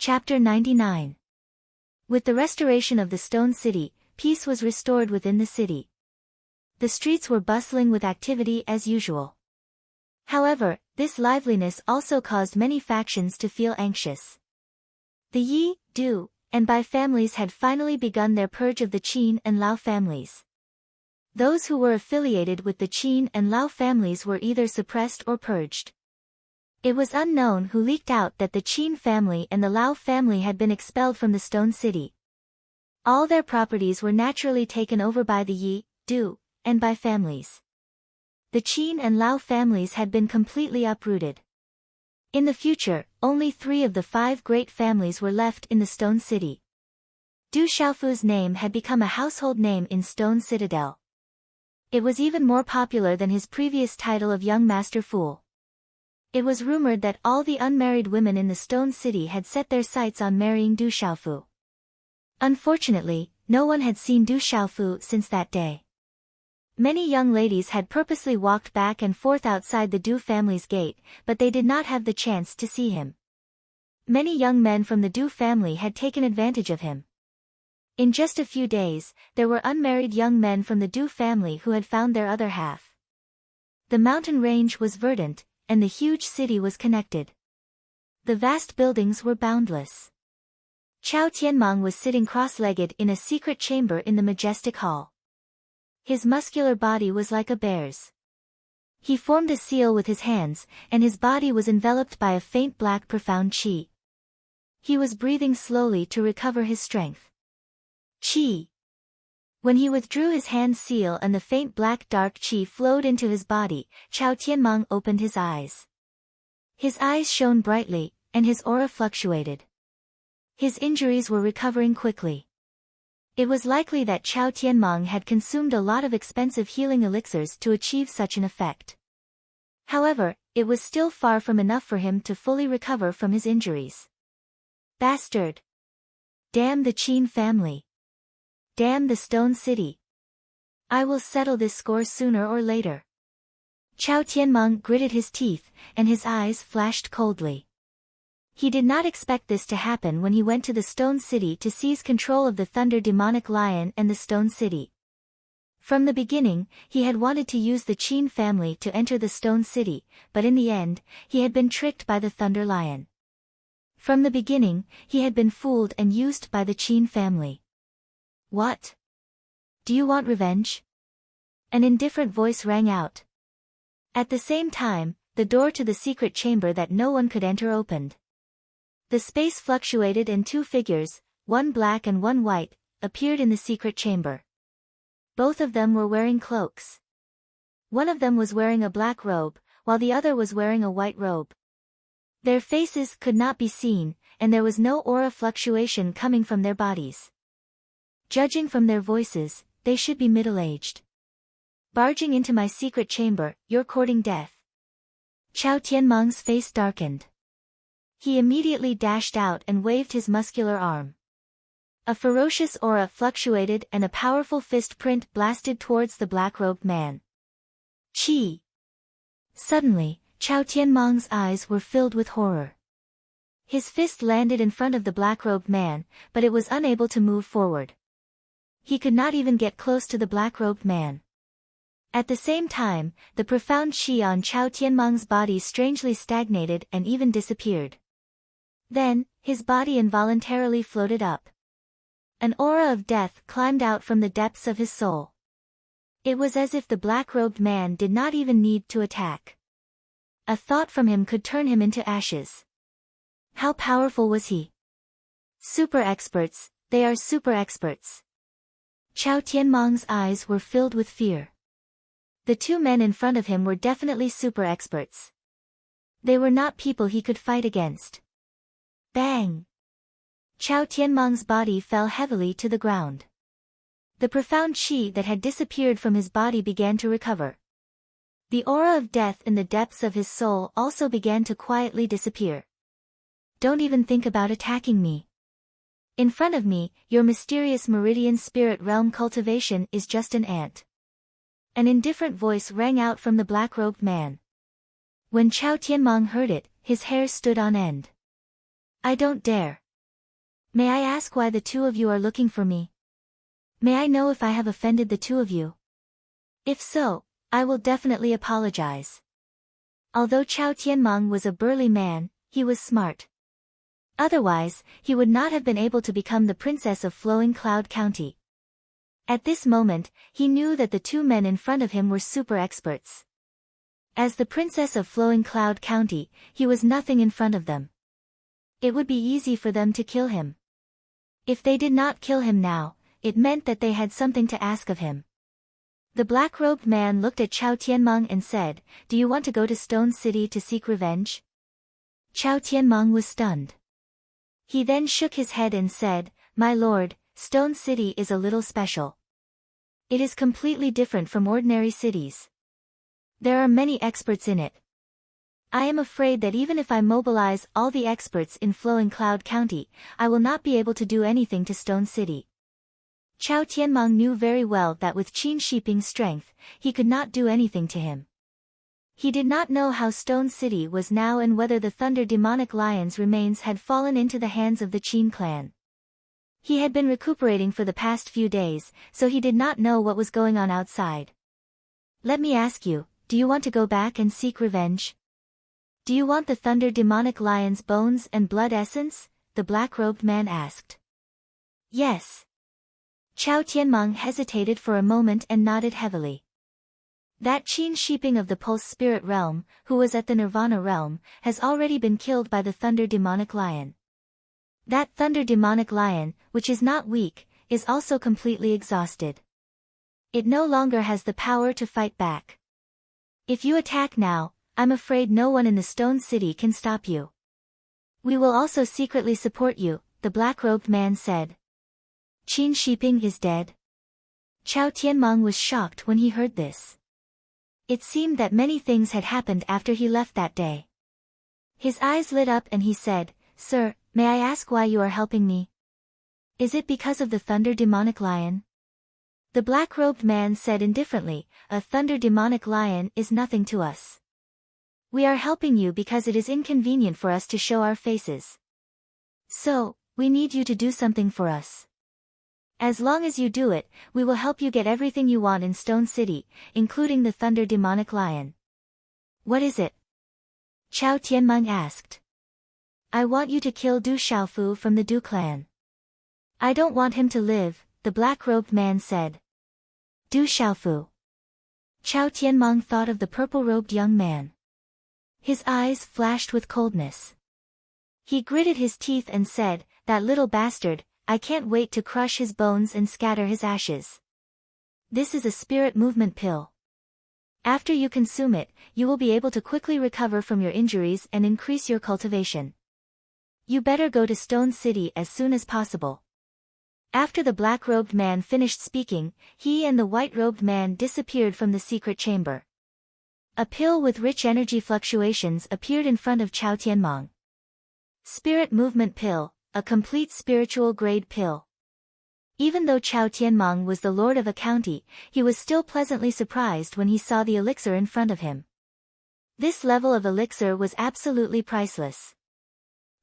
Chapter 99. With the restoration of the stone city, peace was restored within the city. The streets were bustling with activity as usual. However, this liveliness also caused many factions to feel anxious. The Yi, Du, and Bai families had finally begun their purge of the Qin and Lao families. Those who were affiliated with the Qin and Lao families were either suppressed or purged. It was unknown who leaked out that the Qin family and the Lao family had been expelled from the Stone City. All their properties were naturally taken over by the Yi, Du, and Bai families. The Qin and Lao families had been completely uprooted. In the future, only 3 of the 5 great families were left in the Stone City. Du Xiaofu's name had become a household name in Stone Citadel. It was even more popular than his previous title of Young Master Fool. It was rumored that all the unmarried women in the Stone City had set their sights on marrying Du Xiaofu. Unfortunately, no one had seen Du Xiaofu since that day. Many young ladies had purposely walked back and forth outside the Du family's gate, but they did not have the chance to see him. Many young men from the Du family had taken advantage of him. In just a few days, there were unmarried young men from the Du family who had found their other half. The mountain range was verdant, and the huge city was connected. The vast buildings were boundless. Chao Tianmong was sitting cross-legged in a secret chamber in the majestic hall. His muscular body was like a bear's. He formed a seal with his hands, and his body was enveloped by a faint black profound qi. He was breathing slowly to recover his strength. Qi. When he withdrew his hand seal and the faint black dark qi flowed into his body, Chao Tianmong opened his eyes. His eyes shone brightly, and his aura fluctuated. His injuries were recovering quickly. It was likely that Chao Tianmong had consumed a lot of expensive healing elixirs to achieve such an effect. However, it was still far from enough for him to fully recover from his injuries. Bastard! Damn the Qin family! Damn the Stone City! I will settle this score sooner or later. Chao Tianmong gritted his teeth, and his eyes flashed coldly. He did not expect this to happen when he went to the Stone City to seize control of the Thunder Demonic Lion and the Stone City. From the beginning, he had wanted to use the Qin family to enter the Stone City, but in the end, he had been tricked by the Thunder Lion. From the beginning, he had been fooled and used by the Qin family. What? Do you want revenge? An indifferent voice rang out. At the same time, the door to the secret chamber that no one could enter opened. The space fluctuated and 2 figures, one black and one white, appeared in the secret chamber. Both of them were wearing cloaks. One of them was wearing a black robe, while the other was wearing a white robe. Their faces could not be seen, and there was no aura fluctuation coming from their bodies. Judging from their voices, they should be middle-aged. Barging into my secret chamber, you're courting death. Chao Tianmong's face darkened. He immediately dashed out and waved his muscular arm. A ferocious aura fluctuated and a powerful fist print blasted towards the black-robed man. Qi! Suddenly, Chao Tianmong's eyes were filled with horror. His fist landed in front of the black-robed man, but it was unable to move forward. He could not even get close to the black-robed man. At the same time, the profound qi on Chao Tianmong's body strangely stagnated and even disappeared. Then, his body involuntarily floated up. An aura of death climbed out from the depths of his soul. It was as if the black-robed man did not even need to attack. A thought from him could turn him into ashes. How powerful was he? Super experts, they are super experts. Chao Tianmong's eyes were filled with fear. The 2 men in front of him were definitely super experts. They were not people he could fight against. Bang! Chao Tianmong's body fell heavily to the ground. The profound qi that had disappeared from his body began to recover. The aura of death in the depths of his soul also began to quietly disappear. Don't even think about attacking me. In front of me, your mysterious meridian spirit realm cultivation is just an ant. An indifferent voice rang out from the black-robed man. When Chao Tianmong heard it, his hair stood on end. I don't dare. May I ask why the two of you are looking for me? May I know if I have offended the two of you? If so, I will definitely apologize. Although Chao Tianmeng was a burly man, he was smart. Otherwise, he would not have been able to become the princess of Flowing Cloud County. At this moment, he knew that the two men in front of him were super experts. As the princess of Flowing Cloud County, he was nothing in front of them. It would be easy for them to kill him. If they did not kill him now, it meant that they had something to ask of him. The black-robed man looked at Chao Tianmeng and said, "Do you want to go to Stone City to seek revenge?" Chao Tianmeng was stunned. He then shook his head and said, "My lord, Stone City is a little special. It is completely different from ordinary cities. There are many experts in it. I am afraid that even if I mobilize all the experts in Flowing Cloud County, I will not be able to do anything to Stone City." Chao Tianmeng knew very well that with Qin Shiping's strength, he could not do anything to him. He did not know how Stone City was now and whether the Thunder Demonic Lion's remains had fallen into the hands of the Qin clan. He had been recuperating for the past few days, so he did not know what was going on outside. "Let me ask you, do you want to go back and seek revenge? Do you want the Thunder Demonic Lion's bones and blood essence?" the black-robed man asked. "Yes." Chao Tianmeng hesitated for a moment and nodded heavily. That Qin Shiping of the Pulse Spirit Realm, who was at the Nirvana Realm, has already been killed by the Thunder Demonic Lion. That Thunder Demonic Lion, which is not weak, is also completely exhausted. It no longer has the power to fight back. If you attack now, I'm afraid no one in the Stone City can stop you. We will also secretly support you, the black-robed man said. Qin Shiping is dead? Chao Tianmeng was shocked when he heard this. It seemed that many things had happened after he left that day. His eyes lit up and he said, "Sir, may I ask why you are helping me? Is it because of the Thunder Demonic Lion?" The black-robed man said indifferently, "A Thunder Demonic Lion is nothing to us. We are helping you because it is inconvenient for us to show our faces. So, we need you to do something for us. As long as you do it, we will help you get everything you want in Stone City, including the Thunder Demonic Lion." "What is it?" Chao Tianmeng asked. "I want you to kill Du Xiaofu from the Du clan." "I don't want him to live," the black-robed man said. Du Xiaofu. Chao Tianmeng thought of the purple-robed young man. His eyes flashed with coldness. He gritted his teeth and said, "That little bastard, I can't wait to crush his bones and scatter his ashes. This is a spirit movement pill. After you consume it, you will be able to quickly recover from your injuries and increase your cultivation. You better go to Stone City as soon as possible." After the black-robed man finished speaking, he and the white-robed man disappeared from the secret chamber. A pill with rich energy fluctuations appeared in front of Chao Tianmeng. Spirit movement pill, a complete spiritual grade pill. Even though Chao Tianmeng was the lord of a county, he was still pleasantly surprised when he saw the elixir in front of him. This level of elixir was absolutely priceless.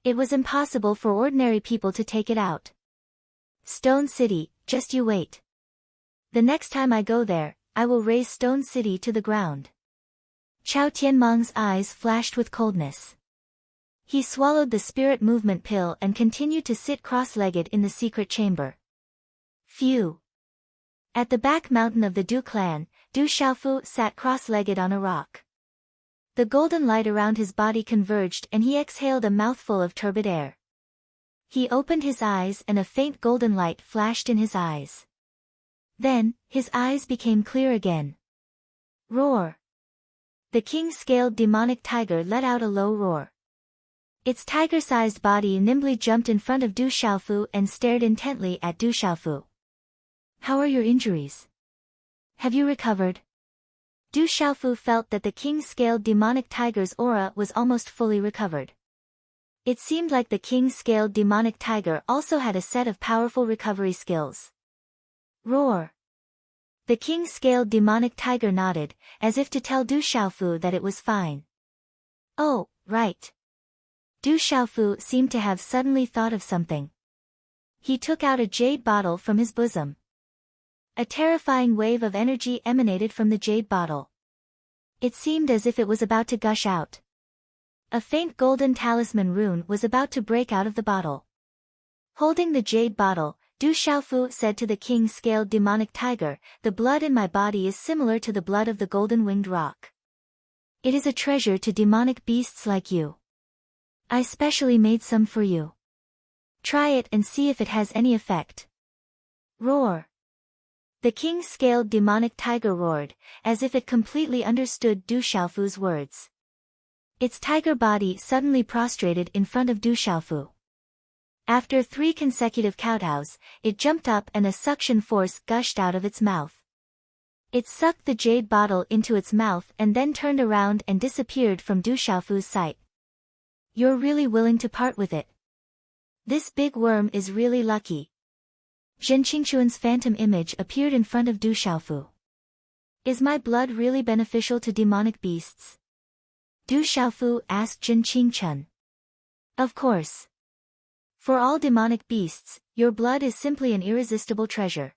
It was impossible for ordinary people to take it out. Stone City, just you wait. The next time I go there, I will raze Stone City to the ground. Chao Tianmeng's eyes flashed with coldness. He swallowed the spirit movement pill and continued to sit cross-legged in the secret chamber. Phew! At the back mountain of the Du clan, Du Xiaofu sat cross-legged on a rock. The golden light around his body converged and he exhaled a mouthful of turbid air. He opened his eyes and a faint golden light flashed in his eyes. Then, his eyes became clear again. Roar! The king-scaled demonic tiger let out a low roar. Its tiger-sized body nimbly jumped in front of Du Xiaofu and stared intently at Du Xiaofu. "How are your injuries? Have you recovered?" Du Xiaofu felt that the king-scaled demonic tiger's aura was almost fully recovered. It seemed like the king-scaled demonic tiger also had a set of powerful recovery skills. Roar! The king-scaled demonic tiger nodded, as if to tell Du Xiaofu that it was fine. "Oh, right." Du Xiaofu seemed to have suddenly thought of something. He took out a jade bottle from his bosom. A terrifying wave of energy emanated from the jade bottle. It seemed as if it was about to gush out. A faint golden talisman rune was about to break out of the bottle. Holding the jade bottle, Du Xiaofu said to the king-scaled demonic tiger, "The blood in my body is similar to the blood of the golden-winged roc. It is a treasure to demonic beasts like you. I specially made some for you. Try it and see if it has any effect." Roar. The king-scaled demonic tiger roared, as if it completely understood Du Xiaofu's words. Its tiger body suddenly prostrated in front of Du Xiaofu. After 3 consecutive kowtows, it jumped up and a suction force gushed out of its mouth. It sucked the jade bottle into its mouth and then turned around and disappeared from Du Xiaofu's sight. "You're really willing to part with it? This big worm is really lucky." Zhen Qingquan's phantom image appeared in front of Du Xiaofu. "Is my blood really beneficial to demonic beasts?" Du Xiaofu asked Zhen Qingquan. "Of course. For all demonic beasts, your blood is simply an irresistible treasure."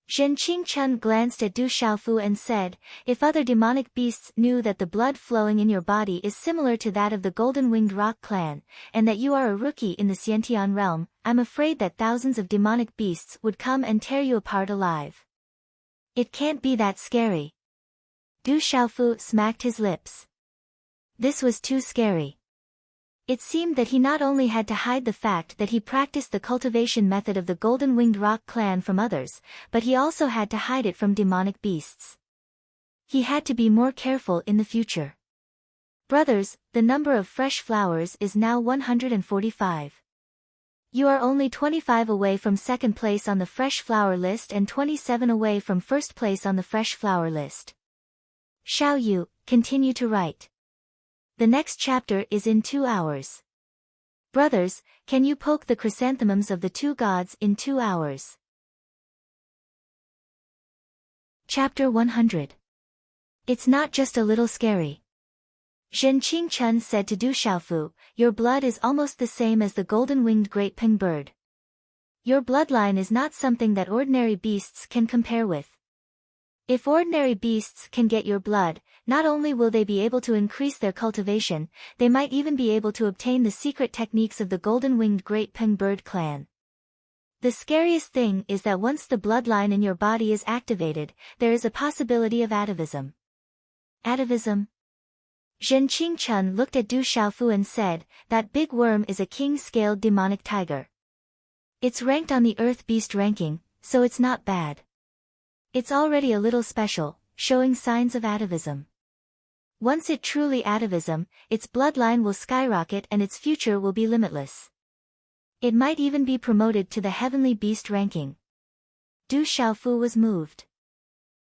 Zhen Qingquan glanced at Du Xiaofu and said, "If other demonic beasts knew that the blood flowing in your body is similar to that of the golden-winged roc clan, and that you are a rookie in the Xiantian realm, I'm afraid that thousands of demonic beasts would come and tear you apart alive. It can't be that scary." Du Xiaofu smacked his lips. This was too scary. It seemed that he not only had to hide the fact that he practiced the cultivation method of the golden-winged roc clan from others, but he also had to hide it from demonic beasts. He had to be more careful in the future. "Brothers, the number of fresh flowers is now 145. You are only 25 away from second place on the fresh flower list and 27 away from first place on the fresh flower list. Xiao Yu, continue to write. The next chapter is in 2 hours. Brothers, can you poke the chrysanthemums of the 2 gods in 2 hours? Chapter 100. It's not just a little scary. Zhen Qingquan said to Du Xiaofu, "Your blood is almost the same as the golden-winged great peng bird. Your bloodline is not something that ordinary beasts can compare with. If ordinary beasts can get your blood, not only will they be able to increase their cultivation, they might even be able to obtain the secret techniques of the golden-winged great peng bird clan. The scariest thing is that once the bloodline in your body is activated, there is a possibility of atavism." Atavism? Zhen Qingquan looked at Du Xiaofu and said, "That big worm is a king-scaled demonic tiger. It's ranked on the Earth Beast ranking, so it's not bad. It's already a little special, showing signs of atavism. Once it truly atavism, its bloodline will skyrocket and its future will be limitless. It might even be promoted to the heavenly beast ranking." Du Xiaofu was moved.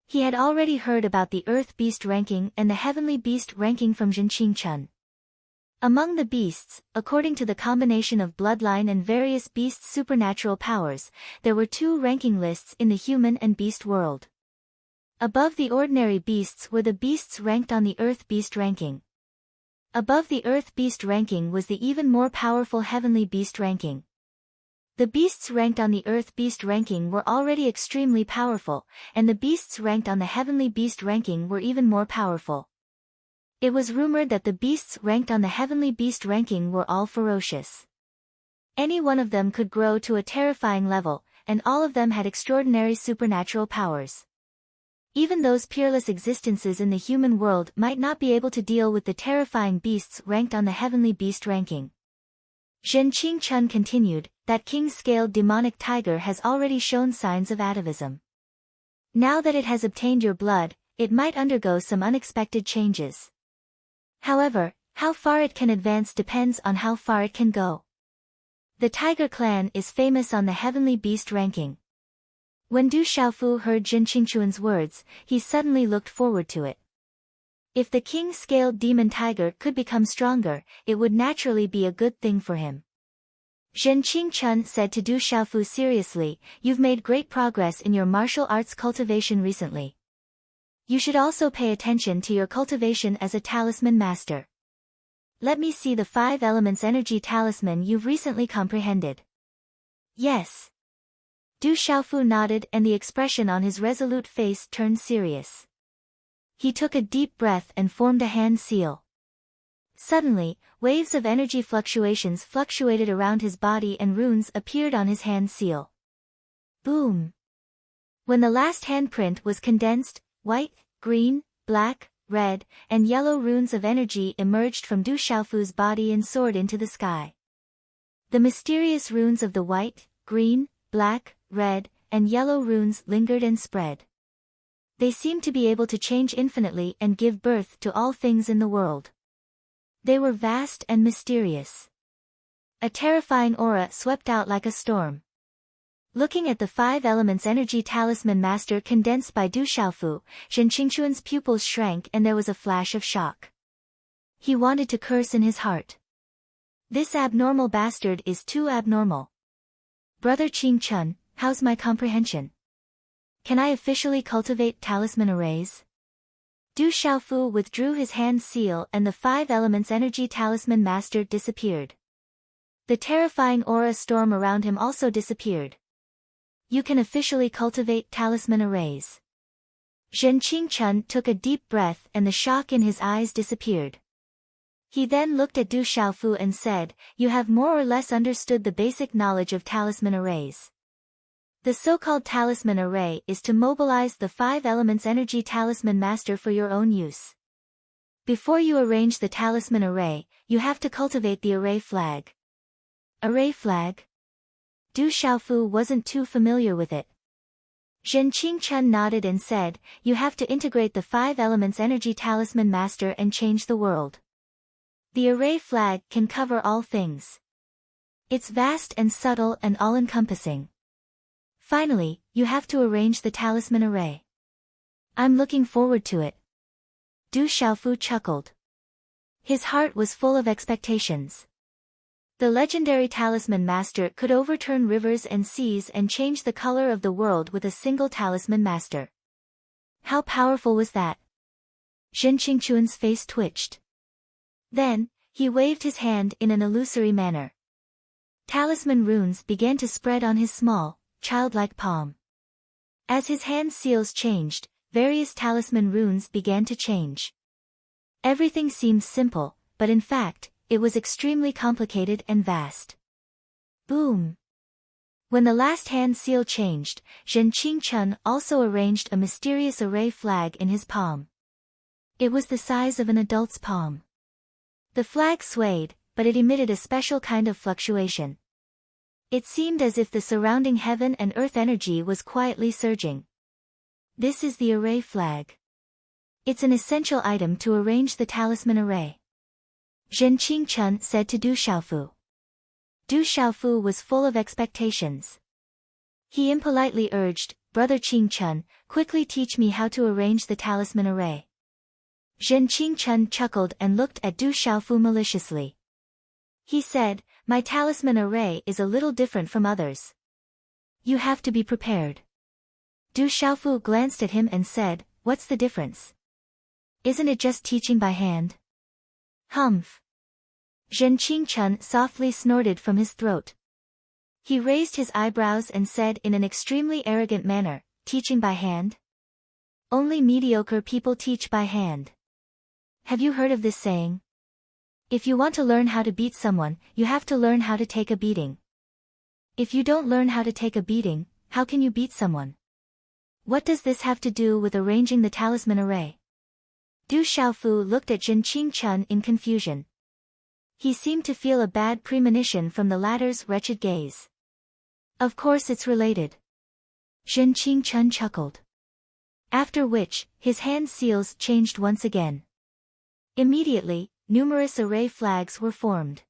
He had already heard about the Earth Beast ranking and the Heavenly Beast ranking from Zhen Qingquan. Among the beasts, according to the combination of bloodline and various beasts' supernatural powers, there were 2 ranking lists in the human and beast world. Above the ordinary beasts were the beasts ranked on the Earth Beast ranking. Above the Earth Beast ranking was the even more powerful Heavenly Beast ranking. The beasts ranked on the Earth Beast ranking were already extremely powerful, and the beasts ranked on the Heavenly Beast ranking were even more powerful. It was rumored that the beasts ranked on the Heavenly Beast ranking were all ferocious. Any one of them could grow to a terrifying level, and all of them had extraordinary supernatural powers. Even those peerless existences in the human world might not be able to deal with the terrifying beasts ranked on the Heavenly Beast ranking. Zhen Qingquan continued, "That king-scaled demonic tiger has already shown signs of atavism. Now that it has obtained your blood, it might undergo some unexpected changes. However, how far it can advance depends on how far it can go. The Tiger Clan is famous on the Heavenly Beast ranking." When Du Xiaofu heard Zhen Qingquan's words, he suddenly looked forward to it. If the king-scaled demon tiger could become stronger, it would naturally be a good thing for him. Zhen Qingquan said to Du Xiaofu seriously, "You've made great progress in your martial arts cultivation recently. You should also pay attention to your cultivation as a talisman master. Let me see the 5 elements energy talisman you've recently comprehended." Yes. Du Xiaofu nodded and the expression on his resolute face turned serious. He took a deep breath and formed a hand seal. Suddenly, waves of energy fluctuations fluctuated around his body and runes appeared on his hand seal. Boom! When the last handprint was condensed, white, green, black, red, and yellow runes of energy emerged from Du Xiaofu's body and soared into the sky. The mysterious runes of the white, green, black, red, and yellow runes lingered and spread. They seemed to be able to change infinitely and give birth to all things in the world. They were vast and mysterious. A terrifying aura swept out like a storm. Looking at the 5 elements energy talisman master condensed by Du Xiaofu, Zhen Qingquan's pupils shrank and there was a flash of shock. He wanted to curse in his heart. This abnormal bastard is too abnormal. Brother Qingquan, how's my comprehension? Can I officially cultivate talisman arrays? Du Xiaofu withdrew his hand seal and the 5 elements energy talisman master disappeared. The terrifying aura storm around him also disappeared. You can officially cultivate talisman arrays. Zhen Qingquan took a deep breath and the shock in his eyes disappeared. He then looked at Du Xiaofu and said, "You have more or less understood the basic knowledge of talisman arrays. The so-called talisman array is to mobilize the 5 elements energy talisman master for your own use. Before you arrange the talisman array, you have to cultivate the array flag." Array flag? Du Xiaofu wasn't too familiar with it. Zhen Qingquan nodded and said, "You have to integrate the 5 elements energy talisman master and change the world. The array flag can cover all things. It's vast and subtle and all-encompassing. Finally, you have to arrange the talisman array. I'm looking forward to it." Du Xiaofu chuckled. His heart was full of expectations. The legendary talisman master could overturn rivers and seas and change the color of the world with a single talisman master. How powerful was that? Zhen Qingquan's face twitched. Then, he waved his hand in an illusory manner. Talisman runes began to spread on his small, childlike palm. As his hand seals changed, various talisman runes began to change. Everything seemed simple, but in fact, it was extremely complicated and vast. Boom! When the last hand seal changed, Zhen Qingquan also arranged a mysterious array flag in his palm. It was the size of an adult's palm. The flag swayed, but it emitted a special kind of fluctuation. It seemed as if the surrounding heaven and earth energy was quietly surging. This is the array flag. It's an essential item to arrange the talisman array. Zhen Qingquan said to Du Xiaofu. Du Xiaofu was full of expectations. He impolitely urged, "Brother Qingquan, quickly teach me how to arrange the talisman array." Zhen Qingquan chuckled and looked at Du Xiaofu maliciously. He said, "My talisman array is a little different from others. You have to be prepared." Du Xiaofu glanced at him and said, "What's the difference? Isn't it just teaching by hand?" Humph. Zhen Qingquan softly snorted from his throat. He raised his eyebrows and said in an extremely arrogant manner, "Teaching by hand? Only mediocre people teach by hand. Have you heard of this saying? If you want to learn how to beat someone, you have to learn how to take a beating. If you don't learn how to take a beating, how can you beat someone? What does this have to do with arranging the talisman array?" Du Xiaofu looked at Zhen Qingquan in confusion. He seemed to feel a bad premonition from the latter's wretched gaze. "Of course it's related." Zhen Qingquan chuckled. After which, his hand seals changed once again. Immediately, numerous array flags were formed.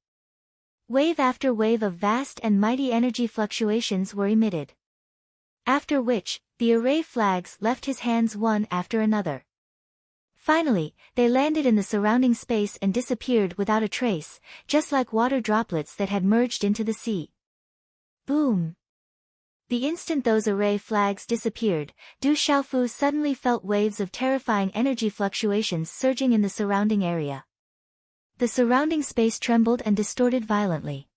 Wave after wave of vast and mighty energy fluctuations were emitted. After which, the array flags left his hands one after another. Finally, they landed in the surrounding space and disappeared without a trace, just like water droplets that had merged into the sea. Boom! The instant those array flags disappeared, Du Xiaofu suddenly felt waves of terrifying energy fluctuations surging in the surrounding area. The surrounding space trembled and distorted violently.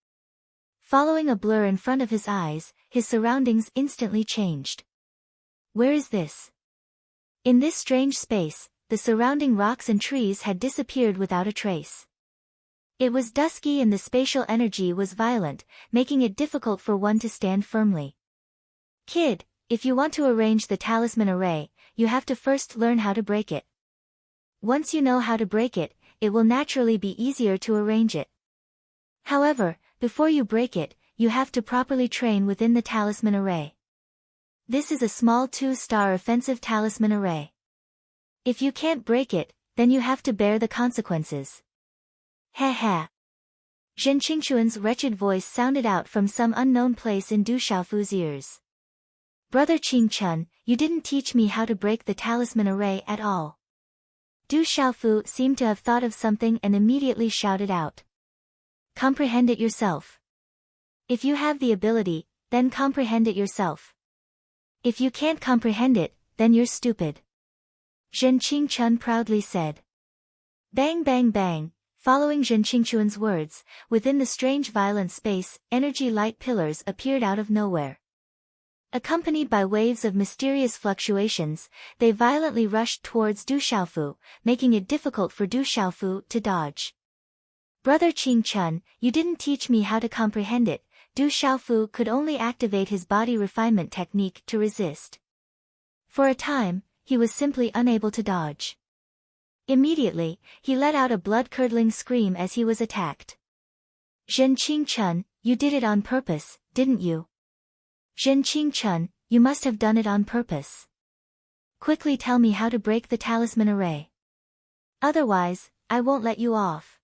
Following a blur in front of his eyes, his surroundings instantly changed. Where is this? In this strange space, the surrounding rocks and trees had disappeared without a trace. It was dusky and the spatial energy was violent, making it difficult for one to stand firmly. Kid, if you want to arrange the talisman array, you have to first learn how to break it. Once you know how to break it, it will naturally be easier to arrange it. However, before you break it, you have to properly train within the talisman array. This is a small 2-star offensive talisman array. If you can't break it, then you have to bear the consequences. Heh heh. Zhen Qingxuan's wretched voice sounded out from some unknown place in Du Xiaofu's ears. Brother Qingchun, you didn't teach me how to break the talisman array at all. Du Xiaofu seemed to have thought of something and immediately shouted out. Comprehend it yourself. If you have the ability, then comprehend it yourself. If you can't comprehend it, then you're stupid. Zhen Qingchun proudly said. Bang bang bang. Following Zhen Qingchuan's words, within the strange violent space, energy light pillars appeared out of nowhere. Accompanied by waves of mysterious fluctuations, they violently rushed towards Du Xiaofu, making it difficult for Du Xiaofu to dodge. Brother Qingchun, you didn't teach me how to comprehend it. Du Xiaofu could only activate his body refinement technique to resist. For a time, he was simply unable to dodge. Immediately, he let out a blood-curdling scream as he was attacked. Zhen Qingchun, you did it on purpose, didn't you? Zhen Qingchun, you must have done it on purpose. Quickly tell me how to break the talisman array. Otherwise, I won't let you off.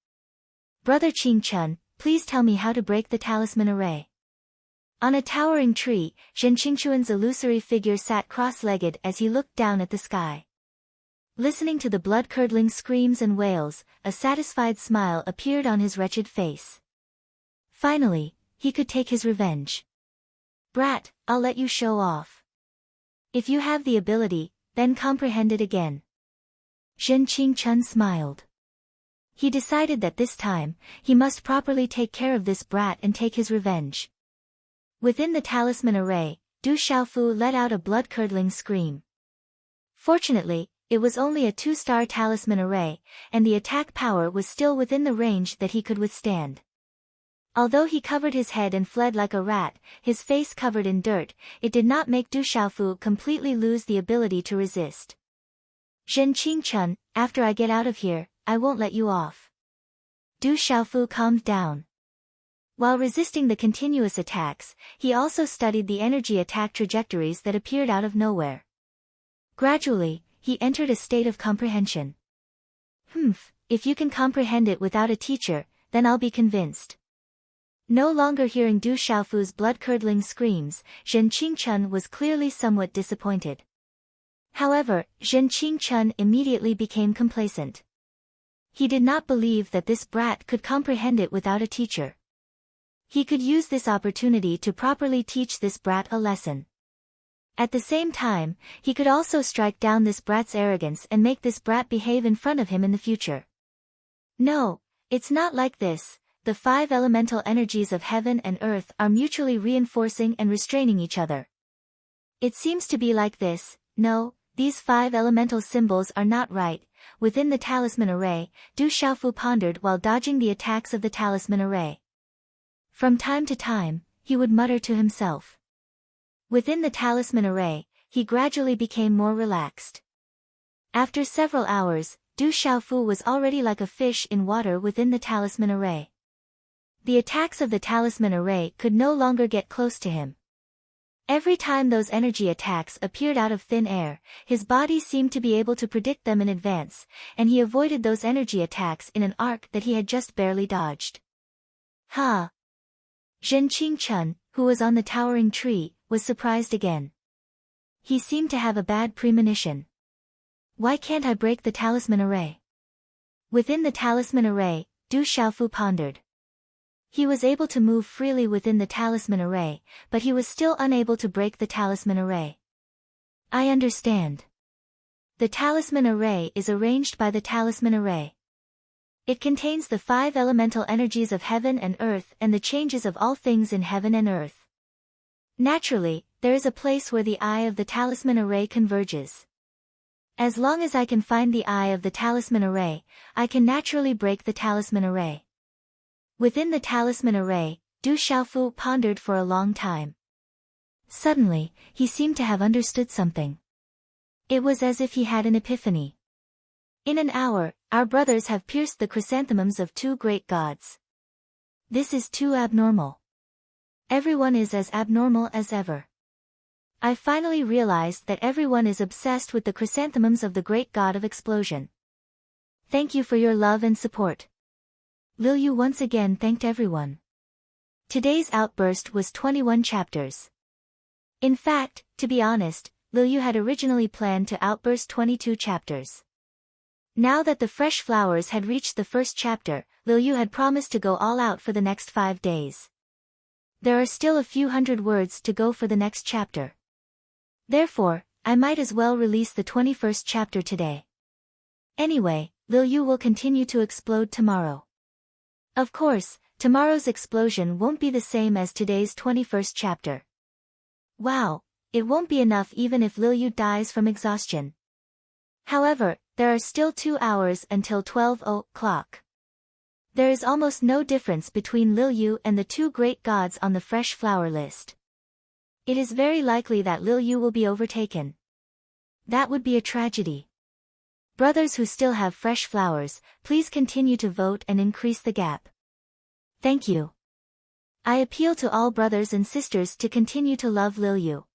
Brother Qingchun, please tell me how to break the talisman array. On a towering tree, Zhen Qingchuan's illusory figure sat cross-legged as he looked down at the sky. Listening to the blood-curdling screams and wails, a satisfied smile appeared on his wretched face. Finally, he could take his revenge. Brat, I'll let you show off. If you have the ability, then comprehend it again. Zhen Qingchun smiled. He decided that this time, he must properly take care of this brat and take his revenge. Within the talisman array, Du Xiaofu let out a blood-curdling scream. Fortunately, it was only a 2-star talisman array, and the attack power was still within the range that he could withstand. Although he covered his head and fled like a rat, his face covered in dirt, it did not make Du Xiaofu completely lose the ability to resist. Zhen Qingchun, after I get out of here, I won't let you off. Du Xiaofu calmed down. While resisting the continuous attacks, he also studied the energy attack trajectories that appeared out of nowhere. Gradually, he entered a state of comprehension. If you can comprehend it without a teacher, then I'll be convinced. No longer hearing Du Xiaofu's blood-curdling screams, Zhen Qingchun was clearly somewhat disappointed. However, Zhen Qingchun immediately became complacent. He did not believe that this brat could comprehend it without a teacher. He could use this opportunity to properly teach this brat a lesson. At the same time, he could also strike down this brat's arrogance and make this brat behave in front of him in the future. No, it's not like this. The 5 elemental energies of heaven and earth are mutually reinforcing and restraining each other. It seems to be like this. No, these 5 elemental symbols are not right. Within the talisman array, Du Xiaofu pondered while dodging the attacks of the talisman array. From time to time, he would mutter to himself. Within the talisman array, he gradually became more relaxed. After several hours, Du Xiaofu was already like a fish in water within the talisman array. The attacks of the talisman array could no longer get close to him. Every time those energy attacks appeared out of thin air, his body seemed to be able to predict them in advance, and he avoided those energy attacks in an arc that he had just barely dodged. Ha! Zhen Qingchun, who was on the towering tree, was surprised again. He seemed to have a bad premonition. Why can't I break the talisman array? Within the talisman array, Du Xiaofu pondered. He was able to move freely within the talisman array, but he was still unable to break the talisman array. I understand. The talisman array is arranged by the talisman array. It contains the 5 elemental energies of heaven and earth and the changes of all things in heaven and earth. Naturally, there is a place where the eye of the talisman array converges. As long as I can find the eye of the talisman array, I can naturally break the talisman array. Within the talisman array, Du Xiaofu pondered for a long time. Suddenly, he seemed to have understood something. It was as if he had an epiphany. In an hour, our brothers have pierced the chrysanthemums of 2 great gods. This is too abnormal. Everyone is as abnormal as ever. I finally realized that everyone is obsessed with the chrysanthemums of the great god of explosion. Thank you for your love and support. Lil Yu once again thanked everyone. Today's outburst was 21 chapters. In fact, to be honest, Lil Yu had originally planned to outburst 22 chapters. Now that the fresh flowers had reached the first chapter, Lil Yu had promised to go all out for the next 5 days. There are still a few hundred words to go for the next chapter. Therefore, I might as well release the 21st chapter today. Anyway, Lil Yu will continue to explode tomorrow. Of course, tomorrow's explosion won't be the same as today's 21st chapter. Wow, it won't be enough even if Lil Yu dies from exhaustion. However, there are still 2 hours until 12 o'clock. There is almost no difference between Lil Yu and the 2 great gods on the fresh flower list. It is very likely that Lil Yu will be overtaken. That would be a tragedy. Brothers who still have fresh flowers, please continue to vote and increase the gap. Thank you. I appeal to all brothers and sisters to continue to love Lil Yu.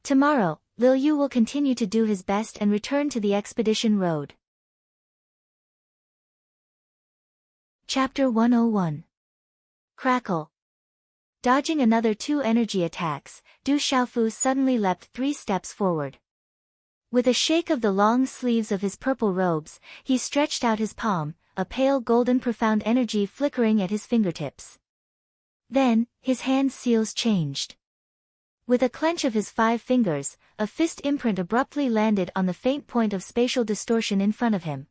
Tomorrow, Lil Yu will continue to do his best and return to the expedition road. Chapter 101. Crackle. Dodging another 2 energy attacks, Du Xiaofu suddenly leapt 3 steps forward. With a shake of the long sleeves of his purple robes, he stretched out his palm, a pale golden profound energy flickering at his fingertips. Then, his hand seals changed. With a clench of his 5 fingers, a fist imprint abruptly landed on the faint point of spatial distortion in front of him.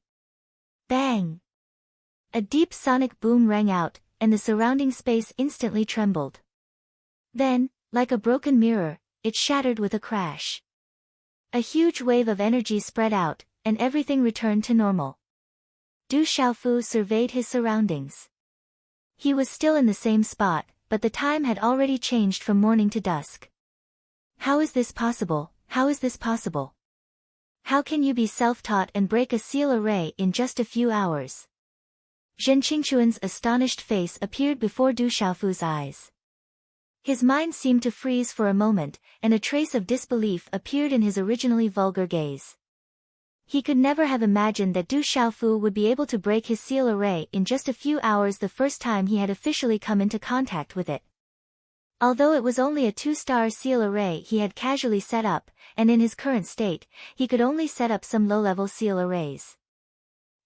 Bang! A deep sonic boom rang out, and the surrounding space instantly trembled. Then, like a broken mirror, it shattered with a crash. A huge wave of energy spread out, and everything returned to normal. Du Xiaofu surveyed his surroundings. He was still in the same spot, but the time had already changed from morning to dusk. How is this possible? How is this possible? How can you be self-taught and break a seal array in just a few hours? Zhen Qingquan's astonished face appeared before Du Xiaofu's eyes. His mind seemed to freeze for a moment, and a trace of disbelief appeared in his originally vulgar gaze. He could never have imagined that Du Xiaofu would be able to break his seal array in just a few hours the first time he had officially come into contact with it. Although it was only a 2-star seal array he had casually set up, and in his current state, he could only set up some low-level seal arrays.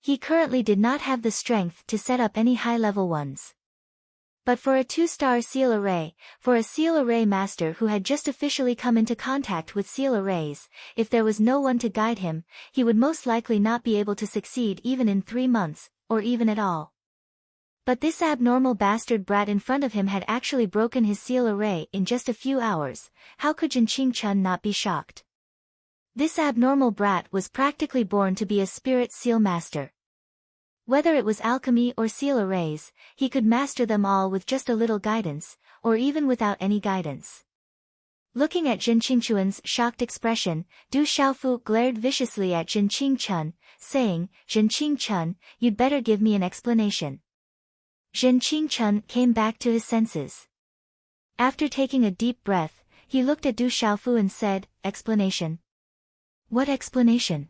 He currently did not have the strength to set up any high-level ones. But for a 2-star seal array, for a seal array master who had just officially come into contact with seal arrays, if there was no one to guide him, he would most likely not be able to succeed even in 3 months, or even at all. But this abnormal bastard brat in front of him had actually broken his seal array in just a few hours. How could Zhen Qingquan not be shocked? This abnormal brat was practically born to be a spirit seal master. Whether it was alchemy or seal arrays, he could master them all with just a little guidance, or even without any guidance. Looking at Zhen Qingquan's shocked expression, Du Xiaofu glared viciously at Zhen Qingquan, saying, "Zhen Qingquan, you'd better give me an explanation." Zhen Qingquan came back to his senses. After taking a deep breath, he looked at Du Xiaofu and said, "Explanation? What explanation?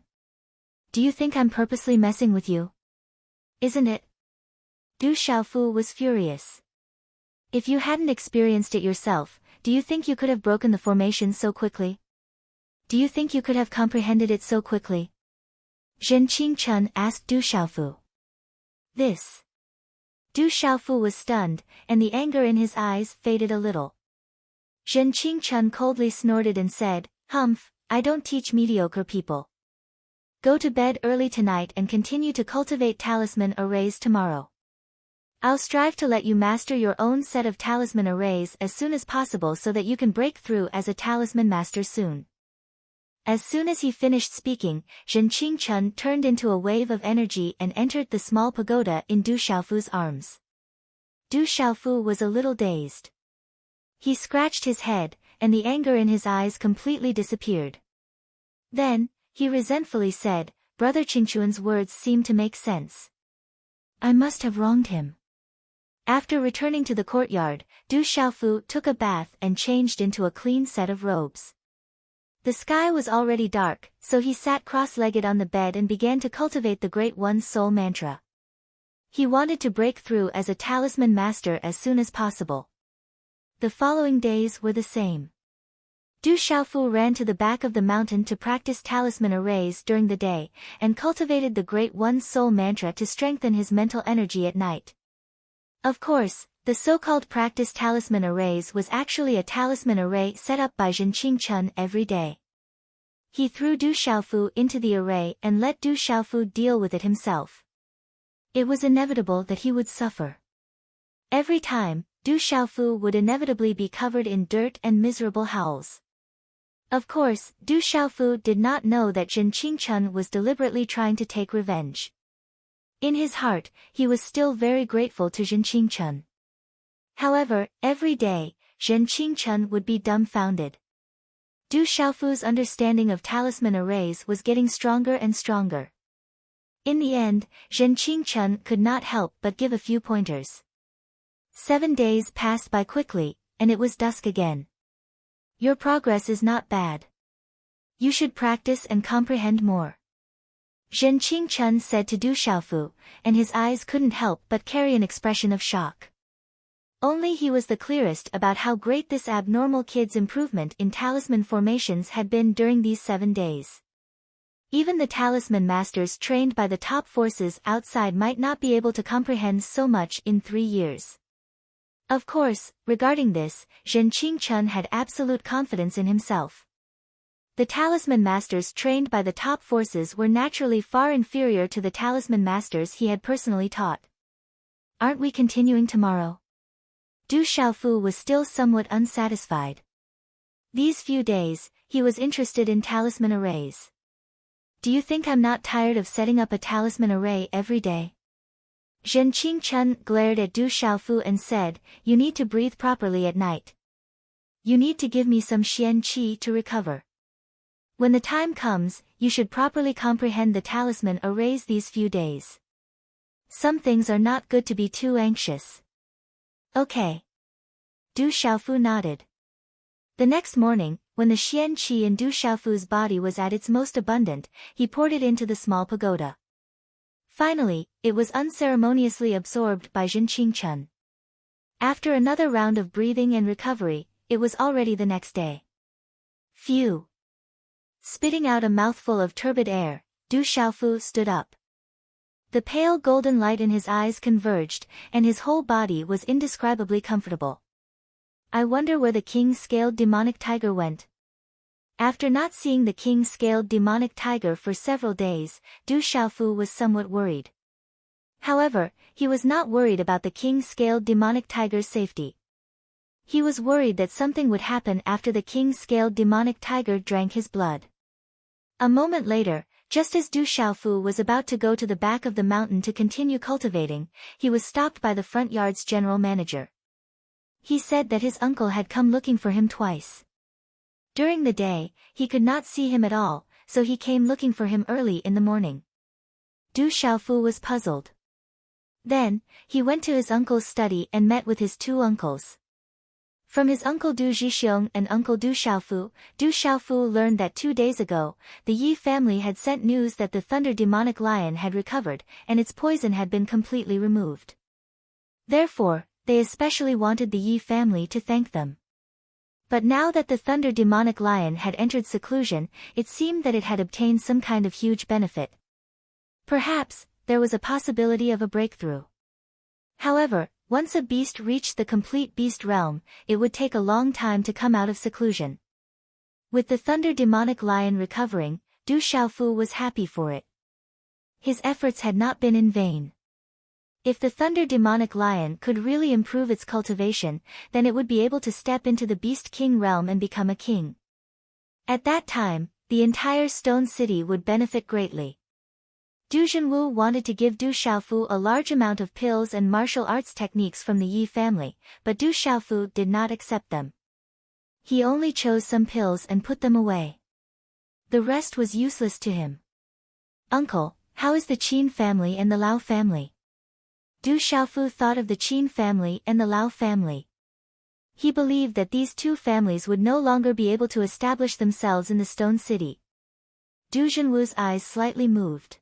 Do you think I'm purposely messing with you? Isn't it?" Du Xiaofu was furious. If you hadn't experienced it yourself, do you think you could have broken the formation so quickly? Do you think you could have comprehended it so quickly? Zhen Qingquan asked Du Xiaofu. This. Du Xiaofu was stunned, and the anger in his eyes faded a little. Zhen Qingquan coldly snorted and said, "Humph, I don't teach mediocre people." Go to bed early tonight and continue to cultivate talisman arrays tomorrow. I'll strive to let you master your own set of talisman arrays as soon as possible so that you can break through as a talisman master soon. As soon as he finished speaking, Zhen Qingchun turned into a wave of energy and entered the small pagoda in Du Xiaofu's arms. Du Xiaofu was a little dazed. He scratched his head, and the anger in his eyes completely disappeared. Then, he resentfully said, Brother Qingchun's words seem to make sense. I must have wronged him. After returning to the courtyard, Du Xiaofu took a bath and changed into a clean set of robes. The sky was already dark, so he sat cross-legged on the bed and began to cultivate the Great One Soul mantra. He wanted to break through as a talisman master as soon as possible. The following days were the same. Du Xiaofu ran to the back of the mountain to practice talisman arrays during the day, and cultivated the Great One Soul mantra to strengthen his mental energy at night. Of course, the so-called practice talisman arrays was actually a talisman array set up by Zhen Qingchun every day. He threw Du Xiaofu into the array and let Du Xiaofu deal with it himself. It was inevitable that he would suffer. Every time, Du Xiaofu would inevitably be covered in dirt and miserable howls. Of course, Du Xiaofu did not know that Zhen Qingchun was deliberately trying to take revenge. In his heart, he was still very grateful to Zhen Qingchun. However, every day, Zhen Qingchun would be dumbfounded. Du Xiaofu's understanding of talisman arrays was getting stronger and stronger. In the end, Zhen Qingchun could not help but give a few pointers. 7 days passed by quickly, and it was dusk again. Your progress is not bad. You should practice and comprehend more. Zhen Qingchun said to Du Xiaofu, and his eyes couldn't help but carry an expression of shock. Only he was the clearest about how great this abnormal kid's improvement in talisman formations had been during these 7 days. Even the talisman masters trained by the top forces outside might not be able to comprehend so much in 3 years. Of course, regarding this, Zhen Qingchun had absolute confidence in himself. The talisman masters trained by the top forces were naturally far inferior to the talisman masters he had personally taught. Aren't we continuing tomorrow? Du Xiaofu was still somewhat unsatisfied. These few days, he was interested in talisman arrays. Do you think I'm not tired of setting up a talisman array every day? Zhen Qingchun glared at Du Xiaofu and said, You need to breathe properly at night. You need to give me some Xian Qi to recover. When the time comes, you should properly comprehend the talisman arrays these few days. Some things are not good to be too anxious. Okay. Du Xiaofu nodded. The next morning, when the Xian Qi in Du Xiaofu's body was at its most abundant, he poured it into the small pagoda. Finally, it was unceremoniously absorbed by Zhen Qingchun. After another round of breathing and recovery, it was already the next day. Phew! Spitting out a mouthful of turbid air, Du Xiaofu stood up. The pale golden light in his eyes converged, and his whole body was indescribably comfortable. I wonder where the king-scaled demonic tiger went. After not seeing the king-scaled demonic tiger for several days, Du Xiaofu was somewhat worried. However, he was not worried about the king-scaled demonic tiger's safety. He was worried that something would happen after the king-scaled demonic tiger drank his blood. A moment later, just as Du Xiaofu was about to go to the back of the mountain to continue cultivating, he was stopped by the front yard's general manager. He said that his uncle had come looking for him twice. During the day, he could not see him at all, so he came looking for him early in the morning. Du Xiaofu was puzzled. Then, he went to his uncle's study and met with his 2 uncles. From his uncle Du Zhixiong and uncle Du Xiaofu learned that 2 days ago, the Yi family had sent news that the thunder demonic lion had recovered, and its poison had been completely removed. Therefore, they especially wanted the Yi family to thank them. But now that the thunder demonic lion had entered seclusion, it seemed that it had obtained some kind of huge benefit. Perhaps, there was a possibility of a breakthrough. However, once a beast reached the complete beast realm, it would take a long time to come out of seclusion. With the thunder demonic lion recovering, Du Xiaofu was happy for it. His efforts had not been in vain. If the thunder demonic lion could really improve its cultivation, then it would be able to step into the Beast King realm and become a king. At that time, the entire stone city would benefit greatly. Du Zhenwu wanted to give Du Xiaofu a large amount of pills and martial arts techniques from the Yi family, but Du Xiaofu did not accept them. He only chose some pills and put them away. The rest was useless to him. Uncle, how is the Qin family and the Lao family? Du Xiaofu thought of the Qin family and the Lao family. He believed that these two families would no longer be able to establish themselves in the stone city. Du Zhenwu's eyes slightly moved.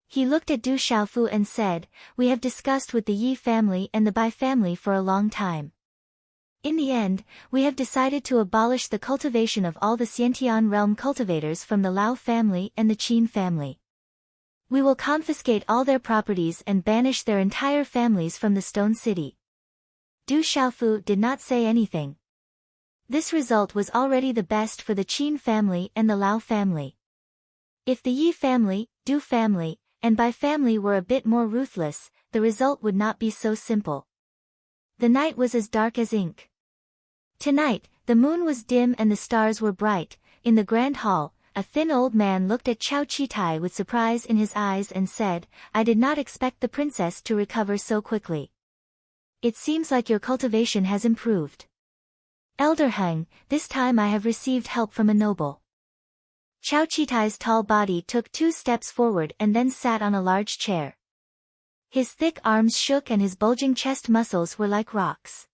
He looked at Du Xiaofu and said, "We have discussed with the Yi family and the Bai family for a long time. In the end, we have decided to abolish the cultivation of all the Xiantian realm cultivators from the Lao family and the Qin family. We will confiscate all their properties and banish their entire families from the stone city." Du Xiaofu did not say anything. This result was already the best for the Qin family and the Lao family. If the Yi family, Du family, and Bai family were a bit more ruthless, the result would not be so simple. The night was as dark as ink. Tonight, the moon was dim and the stars were bright. In the grand hall, a thin old man looked at Chao Chitai with surprise in his eyes and said, "I did not expect the princess to recover so quickly. It seems like your cultivation has improved. Elder Heng, this time I have received help from a noble." Chao Chitai's tall body took 2 steps forward and then sat on a large chair. His thick arms shook and his bulging chest muscles were like rocks.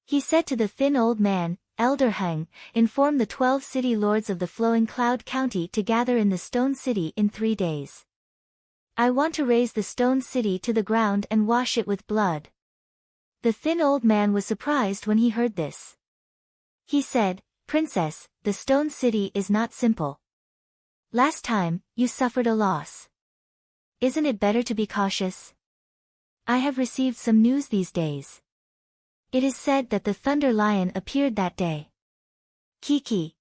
He said to the thin old man, "Elder Heng, inform the 12 city lords of the Flowing Cloud County to gather in the stone city in 3 days. I want to raise the stone city to the ground and wash it with blood." The thin old man was surprised when he heard this. He said, "Princess, the stone city is not simple. Last time, you suffered a loss. Isn't it better to be cautious? I have received some news these days. It is said that the Thunder Lion appeared that day." "Kiki."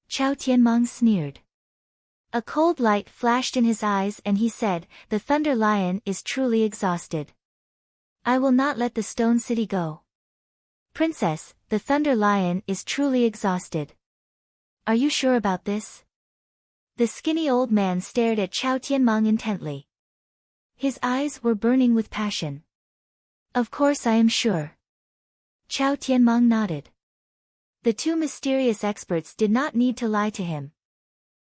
Chao Tianmong sneered. A cold light flashed in his eyes and he said, "The Thunder Lion is truly exhausted. I will not let the stone city go. Princess, the Thunder Lion is truly exhausted. Are you sure about this?" The skinny old man stared at Chao Tianmong intently. His eyes were burning with passion. "Of course I am sure." Chao Tianmong nodded. The 2 mysterious experts did not need to lie to him.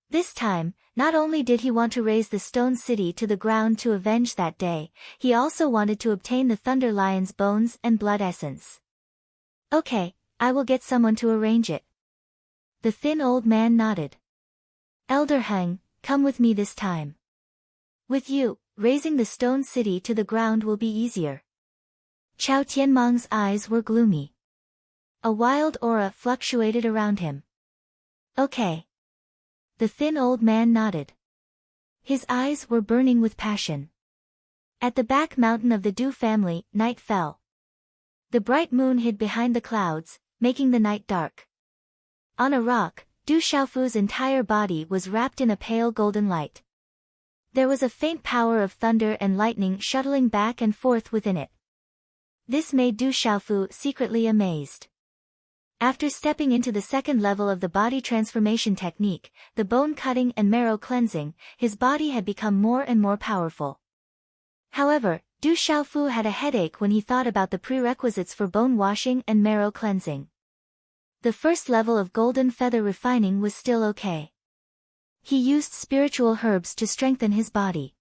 This time, not only did he want to raise the stone city to the ground to avenge that day, he also wanted to obtain the Thunder Lion's bones and blood essence. "Okay, I will get someone to arrange it." The thin old man nodded. "Elder Heng, come with me this time. With you, raising the stone city to the ground will be easier." Chao Tianmong's eyes were gloomy. A wild aura fluctuated around him. "Okay." The thin old man nodded. His eyes were burning with passion. At the back mountain of the Du family, night fell. The bright moon hid behind the clouds, making the night dark. On a rock, Du Xiaofu's entire body was wrapped in a pale golden light. There was a faint power of thunder and lightning shuttling back and forth within it. This made Du Xiaofu secretly amazed. After stepping into the second level of the body transformation technique, the bone cutting and marrow cleansing, his body had become more and more powerful. However, Du Xiaofu had a headache when he thought about the prerequisites for bone washing and marrow cleansing. The first level of golden feather refining was still okay. He used spiritual herbs to strengthen his body.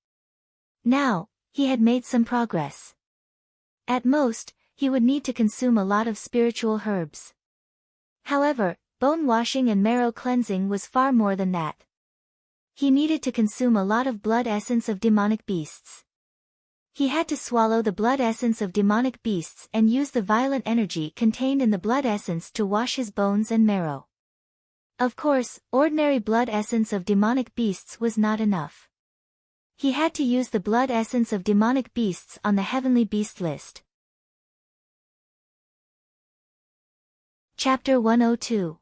Now, he had made some progress. At most, he would need to consume a lot of spiritual herbs. However, bone washing and marrow cleansing was far more than that. He needed to consume a lot of blood essence of demonic beasts. He had to swallow the blood essence of demonic beasts and use the violent energy contained in the blood essence to wash his bones and marrow. Of course, ordinary blood essence of demonic beasts was not enough. He had to use the blood essence of demonic beasts on the heavenly beast list. Chapter 102.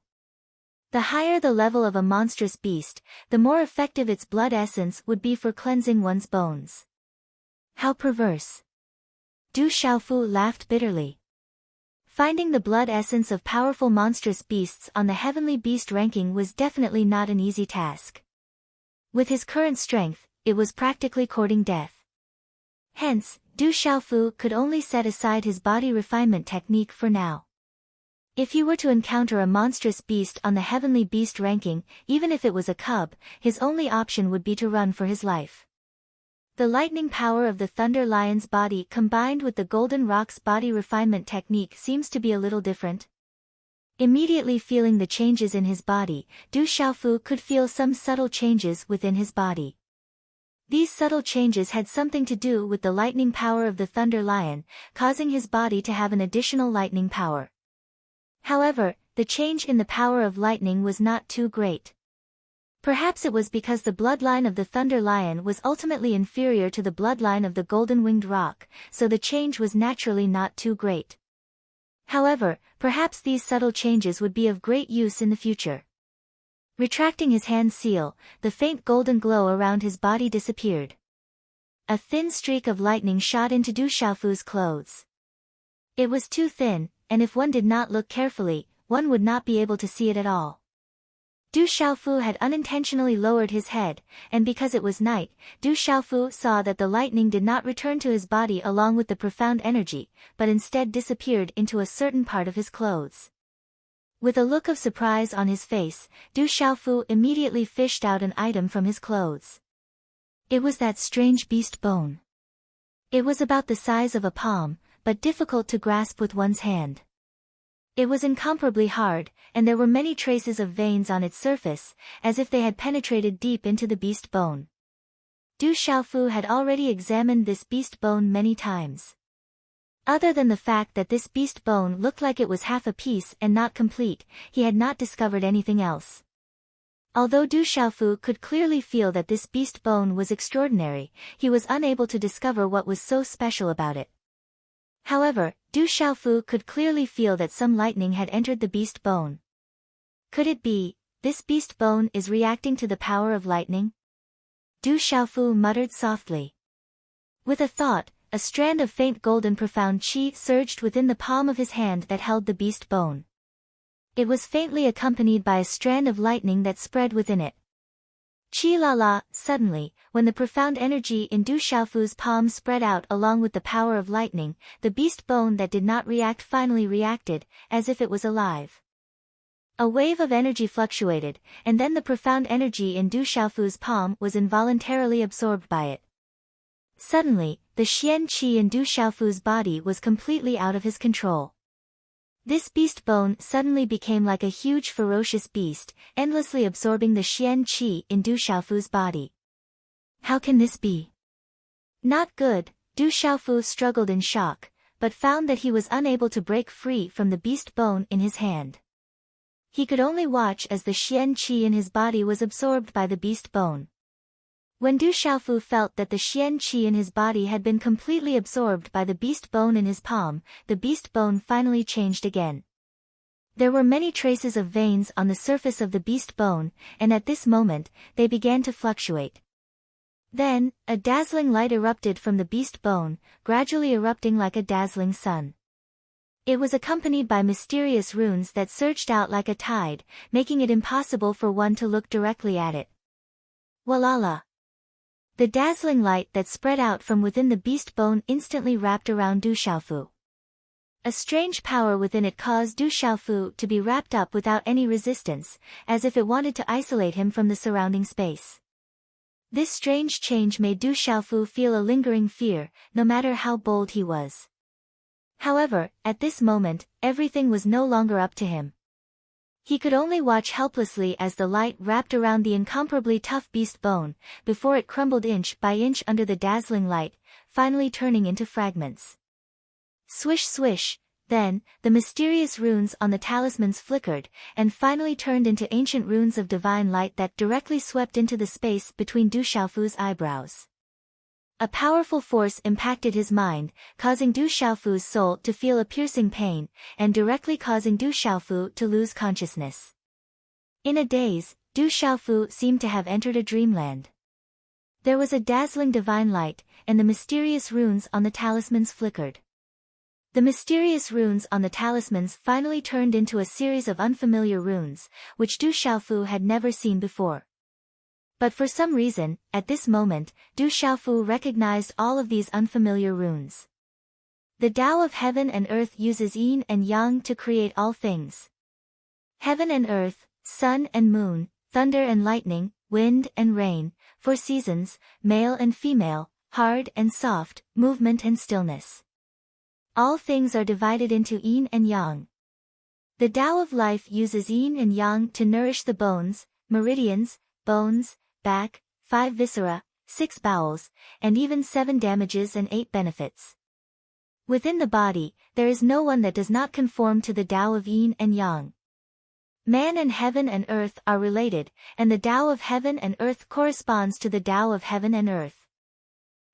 The higher the level of a monstrous beast, the more effective its blood essence would be for cleansing one's bones. How perverse. Du Xiaofu laughed bitterly. Finding the blood essence of powerful monstrous beasts on the heavenly beast ranking was definitely not an easy task. With his current strength, it was practically courting death. Hence, Du Xiaofu could only set aside his body refinement technique for now. If he were to encounter a monstrous beast on the heavenly beast ranking, even if it was a cub, his only option would be to run for his life. The lightning power of the Thunder Lion's body combined with the Golden Rock's body refinement technique seems to be a little different. Immediately feeling the changes in his body, Du Xiaofu could feel some subtle changes within his body. These subtle changes had something to do with the lightning power of the Thunder Lion, causing his body to have an additional lightning power. However, the change in the power of lightning was not too great. Perhaps it was because the bloodline of the Thunder Lion was ultimately inferior to the bloodline of the Golden-Winged Rock, so the change was naturally not too great. However, perhaps these subtle changes would be of great use in the future. Retracting his hand seal, the faint golden glow around his body disappeared. A thin streak of lightning shot into Du Xiaofu's clothes. It was too thin, and if one did not look carefully, one would not be able to see it at all. Du Xiaofu had unintentionally lowered his head, and because it was night, Du Xiaofu saw that the lightning did not return to his body along with the profound energy, but instead disappeared into a certain part of his clothes. With a look of surprise on his face, Du Xiaofu immediately fished out an item from his clothes. It was that strange beast bone. It was about the size of a palm, but difficult to grasp with one's hand. It was incomparably hard, and there were many traces of veins on its surface, as if they had penetrated deep into the beast bone. Du Xiaofu had already examined this beast bone many times. Other than the fact that this beast bone looked like it was half a piece and not complete, he had not discovered anything else. Although Du Xiaofu could clearly feel that this beast bone was extraordinary, he was unable to discover what was so special about it. However, Du Xiaofu could clearly feel that some lightning had entered the beast bone. Could it be, this beast bone is reacting to the power of lightning? Du Xiaofu muttered softly. With a thought, a strand of faint golden profound qi surged within the palm of his hand that held the beast bone. It was faintly accompanied by a strand of lightning that spread within it. Qi la la, suddenly, when the profound energy in Du Xiaofu's palm spread out along with the power of lightning, the beast bone that did not react finally reacted, as if it was alive. A wave of energy fluctuated, and then the profound energy in Du Xiaofu's palm was involuntarily absorbed by it. Suddenly, the Xian Qi in Du Xiaofu's body was completely out of his control. This beast bone suddenly became like a huge ferocious beast, endlessly absorbing the Xian Qi in Du Xiaofu's body. How can this be? Not good, Du Xiaofu struggled in shock, but found that he was unable to break free from the beast bone in his hand. He could only watch as the Xian Qi in his body was absorbed by the beast bone. When Du Xiaofu felt that the Xian Qi in his body had been completely absorbed by the beast bone in his palm, the beast bone finally changed again. There were many traces of veins on the surface of the beast bone, and at this moment, they began to fluctuate. Then, a dazzling light erupted from the beast bone, gradually erupting like a dazzling sun. It was accompanied by mysterious runes that surged out like a tide, making it impossible for one to look directly at it. Walala! The dazzling light that spread out from within the beast bone instantly wrapped around Du Xiaofu. A strange power within it caused Du Xiaofu to be wrapped up without any resistance, as if it wanted to isolate him from the surrounding space. This strange change made Du Xiaofu feel a lingering fear, no matter how bold he was. However, at this moment, everything was no longer up to him. He could only watch helplessly as the light wrapped around the incomparably tough beast bone, before it crumbled inch by inch under the dazzling light, finally turning into fragments. Swish swish, then, the mysterious runes on the talismans flickered, and finally turned into ancient runes of divine light that directly swept into the space between Du Xiaofu's eyebrows. A powerful force impacted his mind, causing Du Xiaofu's soul to feel a piercing pain, and directly causing Du Xiaofu to lose consciousness. In a daze, Du Xiaofu seemed to have entered a dreamland. There was a dazzling divine light, and the mysterious runes on the talismans flickered. The mysterious runes on the talismans finally turned into a series of unfamiliar runes, which Du Xiaofu had never seen before. But for some reason, at this moment, Du Xiaofu recognized all of these unfamiliar runes. The Tao of heaven and earth uses yin and yang to create all things. Heaven and earth, sun and moon, thunder and lightning, wind and rain, 4 seasons, male and female, hard and soft, movement and stillness. All things are divided into yin and yang. The Tao of life uses yin and yang to nourish the bones, meridians, bones, back, 5 viscera, 6 bowels, and even 7 damages and 8 benefits. Within the body, there is no one that does not conform to the Tao of yin and yang. Man and heaven and earth are related, and the Tao of heaven and earth corresponds to the Tao of heaven and earth.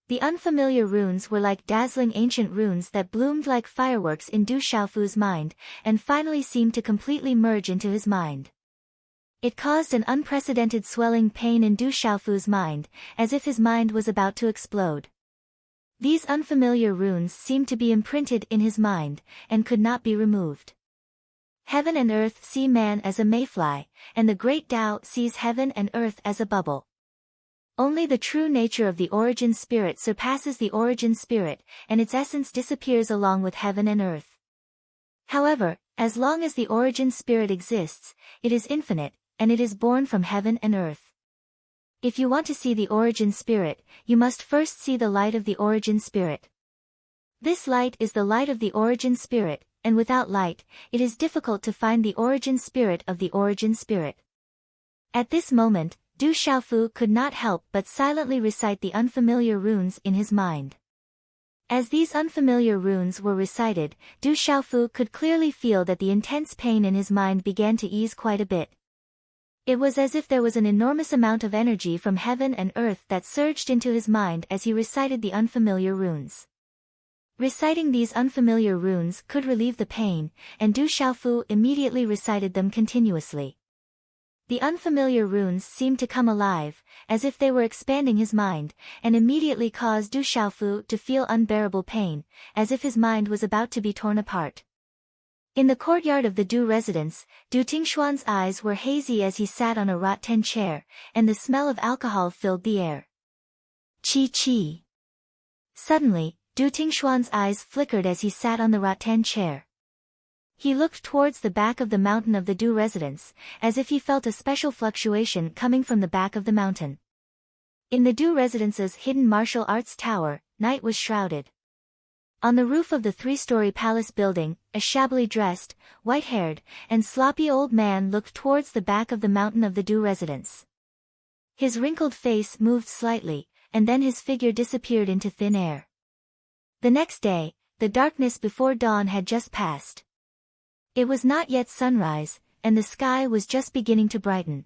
The unfamiliar runes were like dazzling ancient runes that bloomed like fireworks in Du Xiaofu's mind, and finally seemed to completely merge into his mind. It caused an unprecedented swelling pain in Du Xiaofu's mind, as if his mind was about to explode. These unfamiliar runes seemed to be imprinted in his mind, and could not be removed. Heaven and earth see man as a mayfly, and the great Tao sees heaven and earth as a bubble. Only the true nature of the origin spirit surpasses the origin spirit, and its essence disappears along with heaven and earth. However, as long as the origin spirit exists, it is infinite, and it is born from heaven and earth. If you want to see the origin spirit, you must first see the light of the origin spirit. This light is the light of the origin spirit, and without light, it is difficult to find the origin spirit of the origin spirit. At this moment, Du Xiaofu could not help but silently recite the unfamiliar runes in his mind. As these unfamiliar runes were recited, Du Xiaofu could clearly feel that the intense pain in his mind began to ease quite a bit. It was as if there was an enormous amount of energy from heaven and earth that surged into his mind as he recited the unfamiliar runes. Reciting these unfamiliar runes could relieve the pain, and Du Xiaofu immediately recited them continuously. The unfamiliar runes seemed to come alive, as if they were expanding his mind, and immediately caused Du Xiaofu to feel unbearable pain, as if his mind was about to be torn apart. In the courtyard of the Du residence, Du Tingshuan's eyes were hazy as he sat on a rattan chair, and the smell of alcohol filled the air. Chi. Suddenly, Du Tingshuan's eyes flickered as he sat on the rattan chair. He looked towards the back of the mountain of the Du residence, as if he felt a special fluctuation coming from the back of the mountain. In the Du residence's hidden martial arts tower, night was shrouded. On the roof of the 3-story palace building, a shabbily dressed, white-haired, and sloppy old man looked towards the back of the mountain of the Du residence. His wrinkled face moved slightly, and then his figure disappeared into thin air. The next day, the darkness before dawn had just passed. It was not yet sunrise, and the sky was just beginning to brighten.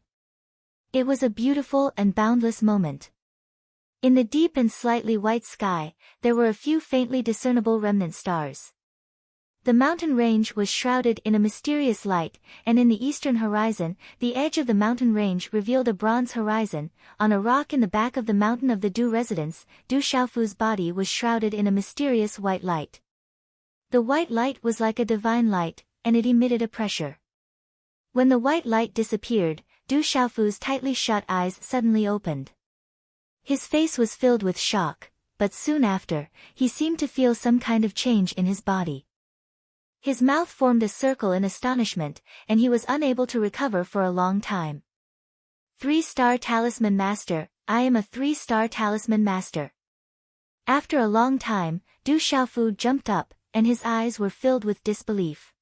It was a beautiful and boundless moment. In the deep and slightly white sky, there were a few faintly discernible remnant stars. The mountain range was shrouded in a mysterious light, and in the eastern horizon, the edge of the mountain range revealed a bronze horizon. On a rock in the back of the mountain of the Du residence, Du Xiaofu's body was shrouded in a mysterious white light. The white light was like a divine light, and it emitted a pressure. When the white light disappeared, Du Xiaofu's tightly shut eyes suddenly opened. His face was filled with shock, but soon after, he seemed to feel some kind of change in his body. His mouth formed a circle in astonishment, and he was unable to recover for a long time. 3-star talisman master, I am a 3-star talisman master. After a long time, Du Xiaofu jumped up, and his eyes were filled with disbelief.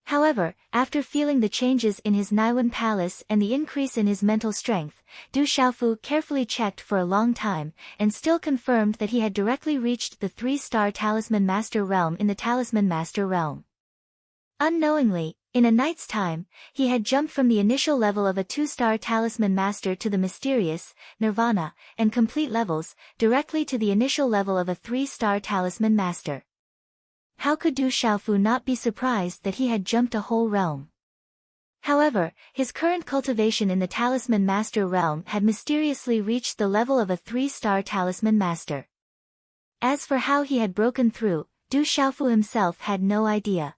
However, after feeling the changes in his Naiwan palace and the increase in his mental strength, Du Xiaofu carefully checked for a long time, and still confirmed that he had directly reached the 3-star Talisman Master realm in the Talisman Master realm. Unknowingly, in a night's time, he had jumped from the initial level of a 2-star Talisman Master to the mysterious, Nirvana, and complete levels, directly to the initial level of a 3-star Talisman Master. How could Du Xiaofu not be surprised that he had jumped a whole realm? However, his current cultivation in the Talisman Master realm had mysteriously reached the level of a 3-star Talisman Master. As for how he had broken through, Du Xiaofu himself had no idea.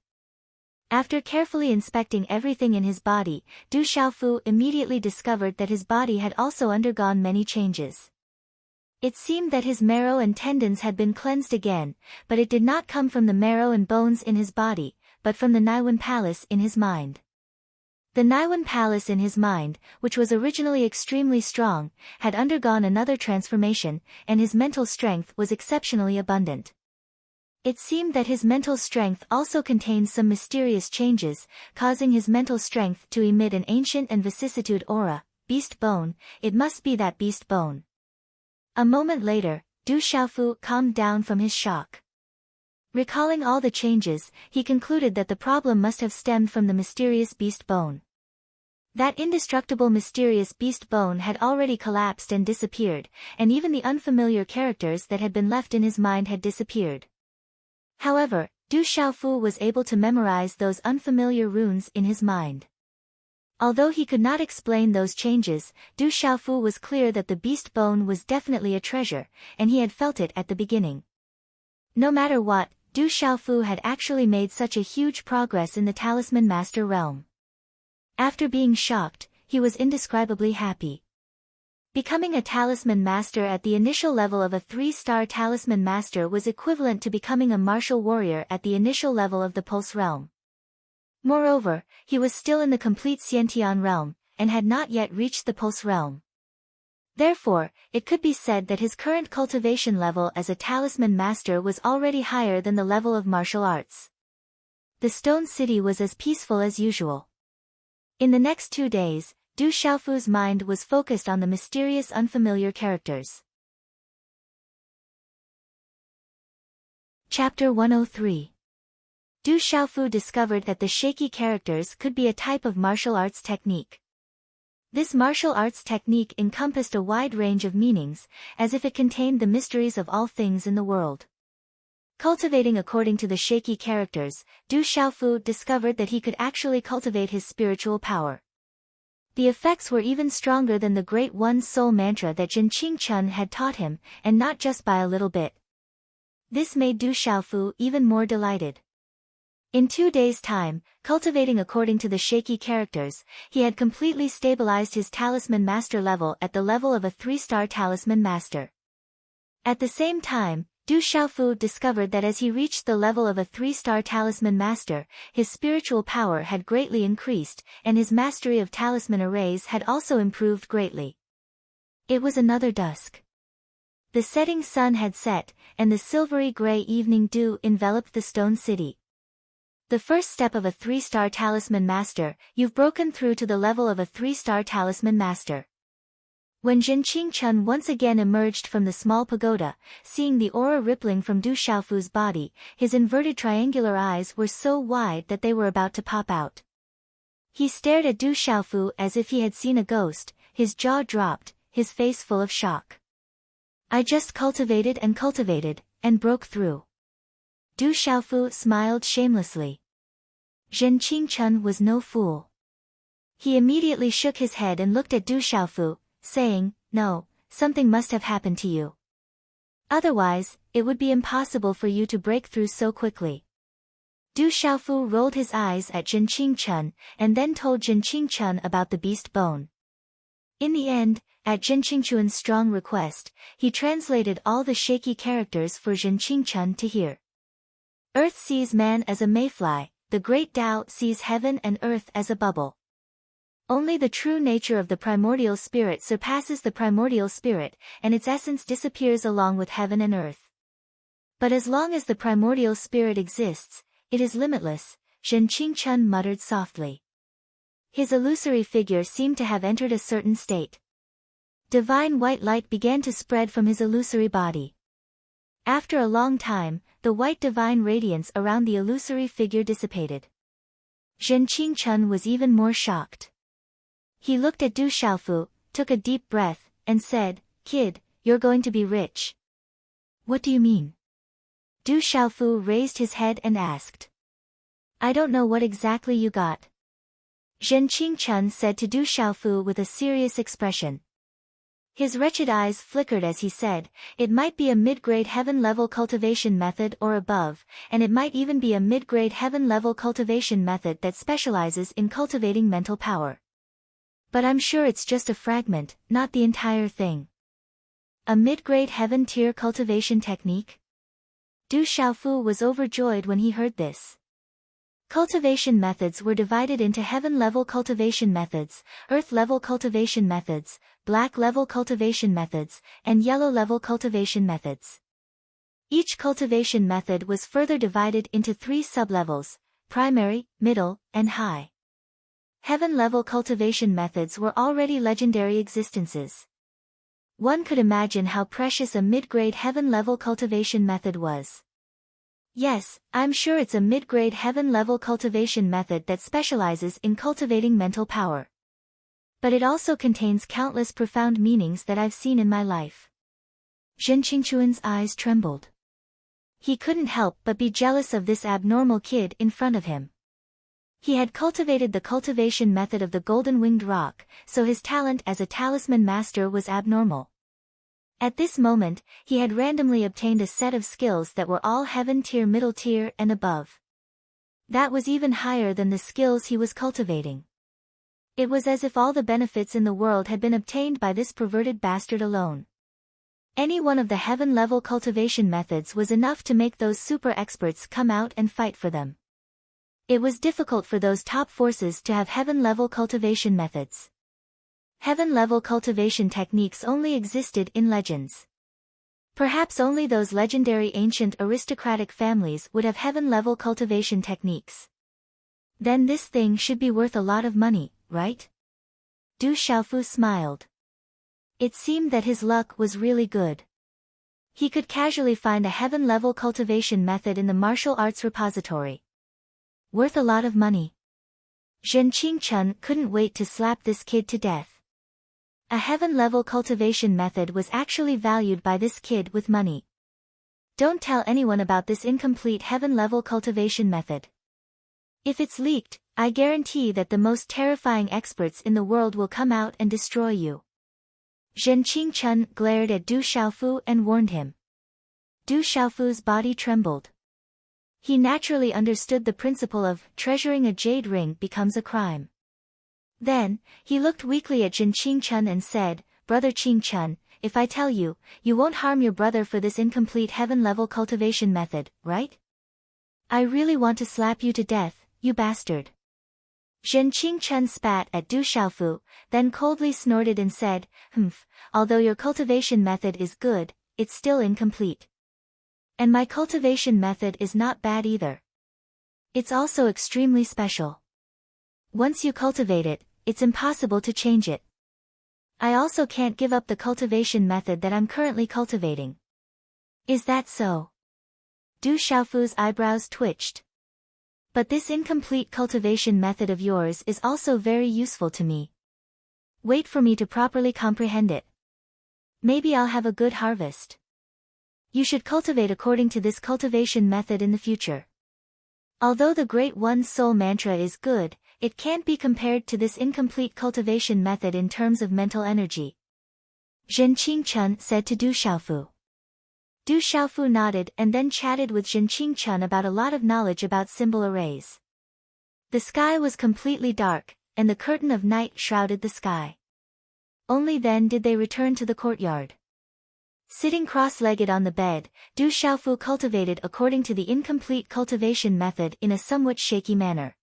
After carefully inspecting everything in his body, Du Xiaofu immediately discovered that his body had also undergone many changes. It seemed that his marrow and tendons had been cleansed again, but it did not come from the marrow and bones in his body, but from the Naiwan Palace in his mind. The Naiwan Palace in his mind, which was originally extremely strong, had undergone another transformation, and his mental strength was exceptionally abundant. It seemed that his mental strength also contained some mysterious changes, causing his mental strength to emit an ancient and vicissitude aura. Beast bone, it must be that beast bone. A moment later, Du Xiaofu calmed down from his shock. Recalling all the changes, he concluded that the problem must have stemmed from the mysterious beast bone. That indestructible mysterious beast bone had already collapsed and disappeared, and even the unfamiliar characters that had been left in his mind had disappeared. However, Du Xiaofu was able to memorize those unfamiliar runes in his mind. Although he could not explain those changes, Du Xiaofu was clear that the beast bone was definitely a treasure, and he had felt it at the beginning. No matter what, Du Xiaofu had actually made such a huge progress in the Talisman Master realm. After being shocked, he was indescribably happy. Becoming a Talisman Master at the initial level of a 3-star Talisman Master was equivalent to becoming a martial warrior at the initial level of the Pulse realm. Moreover, he was still in the complete Xiantian realm, and had not yet reached the Pulse realm. Therefore, it could be said that his current cultivation level as a Talisman Master was already higher than the level of martial arts. The Stone City was as peaceful as usual. In the next 2 days, Du Xiaofu's mind was focused on the mysterious unfamiliar characters. Chapter 103. Du Xiaofu discovered that the shaky characters could be a type of martial arts technique. This martial arts technique encompassed a wide range of meanings, as if it contained the mysteries of all things in the world. Cultivating according to the shaky characters, Du Xiaofu discovered that he could actually cultivate his spiritual power. The effects were even stronger than the Great One Soul mantra that Jin Qingchun had taught him, and not just by a little bit. This made Du Xiaofu even more delighted. In 2 days' time, cultivating according to the shaky characters, he had completely stabilized his Talisman Master level at the level of a 3-star Talisman Master. At the same time, Du Xiaofu discovered that as he reached the level of a 3-star Talisman Master, his spiritual power had greatly increased, and his mastery of talisman arrays had also improved greatly. It was another dusk. The setting sun had set, and the silvery gray evening dew enveloped the Stone City. The first step of a 3-star Talisman Master, you've broken through to the level of a 3-star Talisman Master. When Jin Qingchun once again emerged from the small pagoda, seeing the aura rippling from Du Xiaofu's body, his inverted triangular eyes were so wide that they were about to pop out. He stared at Du Xiaofu as if he had seen a ghost, his jaw dropped, his face full of shock. I just cultivated, and broke through. Du Xiaofu smiled shamelessly. Jin Qingchun was no fool. He immediately shook his head and looked at Du Xiaofu, saying, "No, something must have happened to you. Otherwise, it would be impossible for you to break through so quickly." Du Xiaofu rolled his eyes at Jin Qingchun, and then told Jin Qingchun about the beast bone. In the end, at Jin Qingchun's strong request, he translated all the shaky characters for Jin Qingchun to hear. Earth sees man as a mayfly, the great Tao sees heaven and earth as a bubble. Only the true nature of the primordial spirit surpasses the primordial spirit, and its essence disappears along with heaven and earth. But as long as the primordial spirit exists, it is limitless, Jin Qingchun muttered softly. His illusory figure seemed to have entered a certain state. Divine white light began to spread from his illusory body. After a long time, the white divine radiance around the illusory figure dissipated. Jin Qingchun was even more shocked. He looked at Du Xiaofu, took a deep breath, and said, "Kid, you're going to be rich." "What do you mean?" Du Xiaofu raised his head and asked. "I don't know what exactly you got." Zhen Qingchun said to Du Xiaofu with a serious expression. His wretched eyes flickered as he said, "It might be a mid-grade heaven-level cultivation method or above, and it might even be a mid-grade heaven-level cultivation method that specializes in cultivating mental power. But I'm sure it's just a fragment, not the entire thing." A mid-grade heaven-tier cultivation technique? Du Xiaofu was overjoyed when he heard this. Cultivation methods were divided into heaven-level cultivation methods, earth-level cultivation methods, black-level cultivation methods, and yellow-level cultivation methods. Each cultivation method was further divided into 3 sublevels: primary, middle, and high. Heaven-level cultivation methods were already legendary existences. One could imagine how precious a mid-grade heaven-level cultivation method was. Yes, I'm sure it's a mid-grade heaven-level cultivation method that specializes in cultivating mental power. But it also contains countless profound meanings that I've seen in my life. Zhen Qingchun's eyes trembled. He couldn't help but be jealous of this abnormal kid in front of him. He had cultivated the cultivation method of the golden-winged rock, so his talent as a talisman master was abnormal. At this moment, he had randomly obtained a set of skills that were all heaven tier, middle tier, and above. That was even higher than the skills he was cultivating. It was as if all the benefits in the world had been obtained by this perverted bastard alone. Any one of the heaven-level cultivation methods was enough to make those super experts come out and fight for them. It was difficult for those top forces to have heaven-level cultivation methods. Heaven-level cultivation techniques only existed in legends. Perhaps only those legendary ancient aristocratic families would have heaven-level cultivation techniques. Then this thing should be worth a lot of money, right? Du Xiaofu smiled. It seemed that his luck was really good. He could casually find a heaven-level cultivation method in the martial arts repository. Worth a lot of money. Zhen Qingchun couldn't wait to slap this kid to death. A heaven-level cultivation method was actually valued by this kid with money. Don't tell anyone about this incomplete heaven-level cultivation method. If it's leaked, I guarantee that the most terrifying experts in the world will come out and destroy you. Zhen Qingchun glared at Du Xiaofu and warned him. Du Xiaofu's body trembled. He naturally understood the principle of treasuring a jade ring becomes a crime. Then, he looked weakly at Zhen Qingchun and said, "Brother Qingchun, if I tell you, you won't harm your brother for this incomplete heaven-level cultivation method, right? I really want to slap you to death, you bastard." Zhen Qingchun spat at Du Xiaofu, then coldly snorted and said, Although your cultivation method is good, it's still incomplete. And my cultivation method is not bad either. It's also extremely special. Once you cultivate it, it's impossible to change it. I also can't give up the cultivation method that I'm currently cultivating. Is that so?" Du Xiaofu's eyebrows twitched. "But this incomplete cultivation method of yours is also very useful to me. Wait for me to properly comprehend it. Maybe I'll have a good harvest. You should cultivate according to this cultivation method in the future. Although the Great One Soul Mantra is good, it can't be compared to this incomplete cultivation method in terms of mental energy." Zhen Qingchun said to Du Xiaofu. Du Xiaofu nodded and then chatted with Zhen Qingchun about a lot of knowledge about symbol arrays. The sky was completely dark, and the curtain of night shrouded the sky. Only then did they return to the courtyard. Sitting cross-legged on the bed, Du Xiaofu cultivated according to the incomplete cultivation method in a somewhat shaky manner.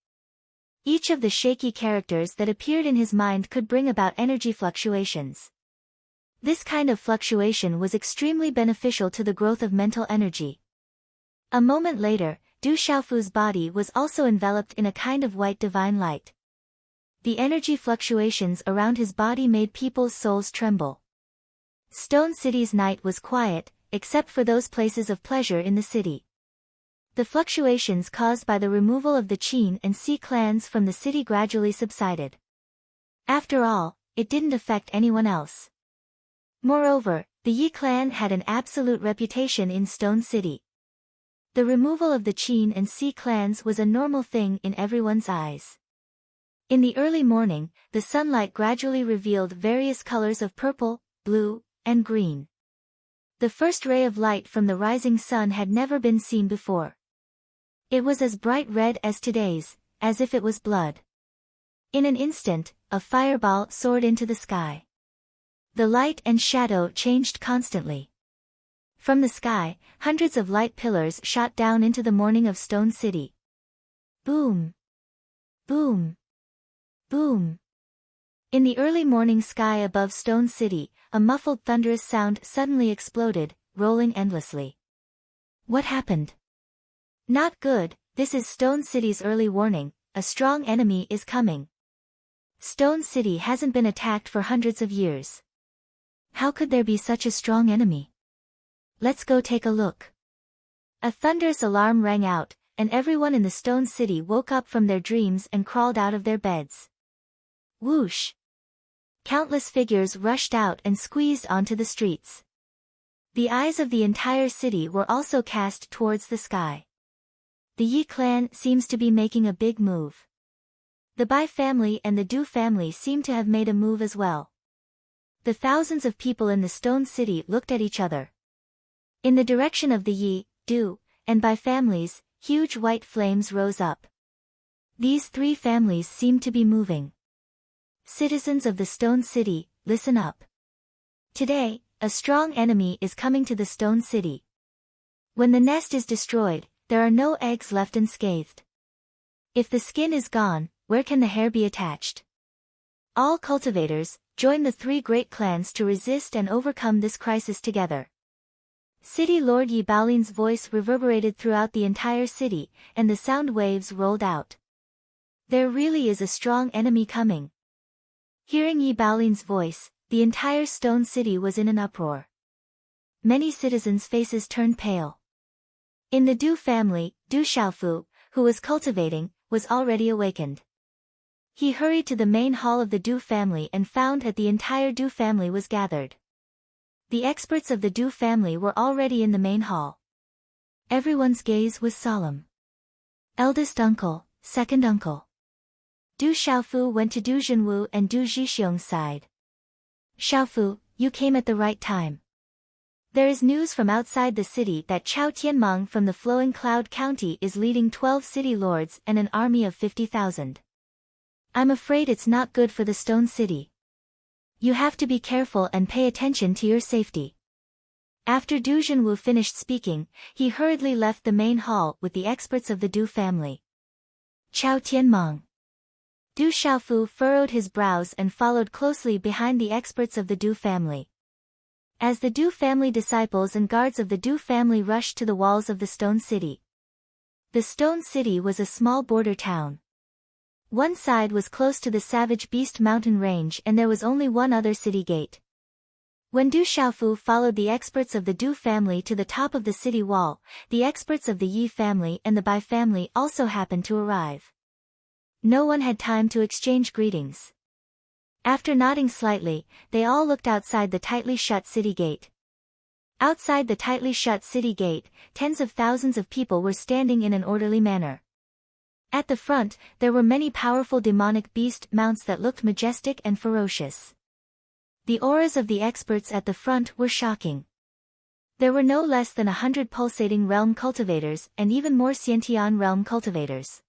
Each of the shaky characters that appeared in his mind could bring about energy fluctuations. This kind of fluctuation was extremely beneficial to the growth of mental energy. A moment later, Du Xiaofu's body was also enveloped in a kind of white divine light. The energy fluctuations around his body made people's souls tremble. Stone City's night was quiet, except for those places of pleasure in the city. The fluctuations caused by the removal of the Qin and Si clans from the city gradually subsided. After all, it didn't affect anyone else. Moreover, the Yi clan had an absolute reputation in Stone City. The removal of the Qin and Si clans was a normal thing in everyone's eyes. In the early morning, the sunlight gradually revealed various colors of purple, blue, and green. The first ray of light from the rising sun had never been seen before. It was as bright red as today's, as if it was blood. In an instant, a fireball soared into the sky. The light and shadow changed constantly. From the sky, hundreds of light pillars shot down into the morning of Stone City. Boom! Boom! Boom! In the early morning sky above Stone City, a muffled thunderous sound suddenly exploded, rolling endlessly. What happened? Not good, this is Stone City's early warning, a strong enemy is coming. Stone City hasn't been attacked for hundreds of years. How could there be such a strong enemy? Let's go take a look. A thunderous alarm rang out, and everyone in the Stone City woke up from their dreams and crawled out of their beds. Whoosh! Countless figures rushed out and squeezed onto the streets. The eyes of the entire city were also cast towards the sky. The Yi clan seems to be making a big move. The Bai family and the Du family seem to have made a move as well. The thousands of people in the Stone City looked at each other. In the direction of the Yi, Du, and Bai families, huge white flames rose up. These three families seemed to be moving. Citizens of the Stone City, listen up. Today, a strong enemy is coming to the Stone City. When the nest is destroyed, there are no eggs left unscathed. If the skin is gone, where can the hair be attached? All cultivators, join the three great clans to resist and overcome this crisis together. City Lord Yi Baolin's voice reverberated throughout the entire city, and the sound waves rolled out. There really is a strong enemy coming. Hearing Yi Baolin's voice, the entire Stone City was in an uproar. Many citizens' faces turned pale. In the Du family, Du Xiaofu, who was cultivating, was already awakened. He hurried to the main hall of the Du family and found that the entire Du family was gathered. The experts of the Du family were already in the main hall. Everyone's gaze was solemn. Eldest uncle, second uncle. Du Xiaofu went to Du Zhenwu and Du Zhixiong's side. Xiaofu, you came at the right time. There is news from outside the city that Chao Tianmeng from the Flowing Cloud County is leading 12 city lords and an army of 50,000. I'm afraid it's not good for the Stone City. You have to be careful and pay attention to your safety. After Du Zhenwu finished speaking, he hurriedly left the main hall with the experts of the Du family. Chao Tianmeng. Du Xiaofu furrowed his brows and followed closely behind the experts of the Du family. As the Du family disciples and guards of the Du family rushed to the walls of the Stone City. The Stone City was a small border town. One side was close to the Savage Beast mountain range and there was only one other city gate. When Du Xiaofu followed the experts of the Du family to the top of the city wall, the experts of the Yi family and the Bai family also happened to arrive. No one had time to exchange greetings. After nodding slightly, they all looked outside the tightly shut city gate. Outside the tightly shut city gate, tens of thousands of people were standing in an orderly manner. At the front, there were many powerful demonic beast mounts that looked majestic and ferocious. The auras of the experts at the front were shocking. There were no less than 100 pulsating realm cultivators and even more Xiantian realm cultivators.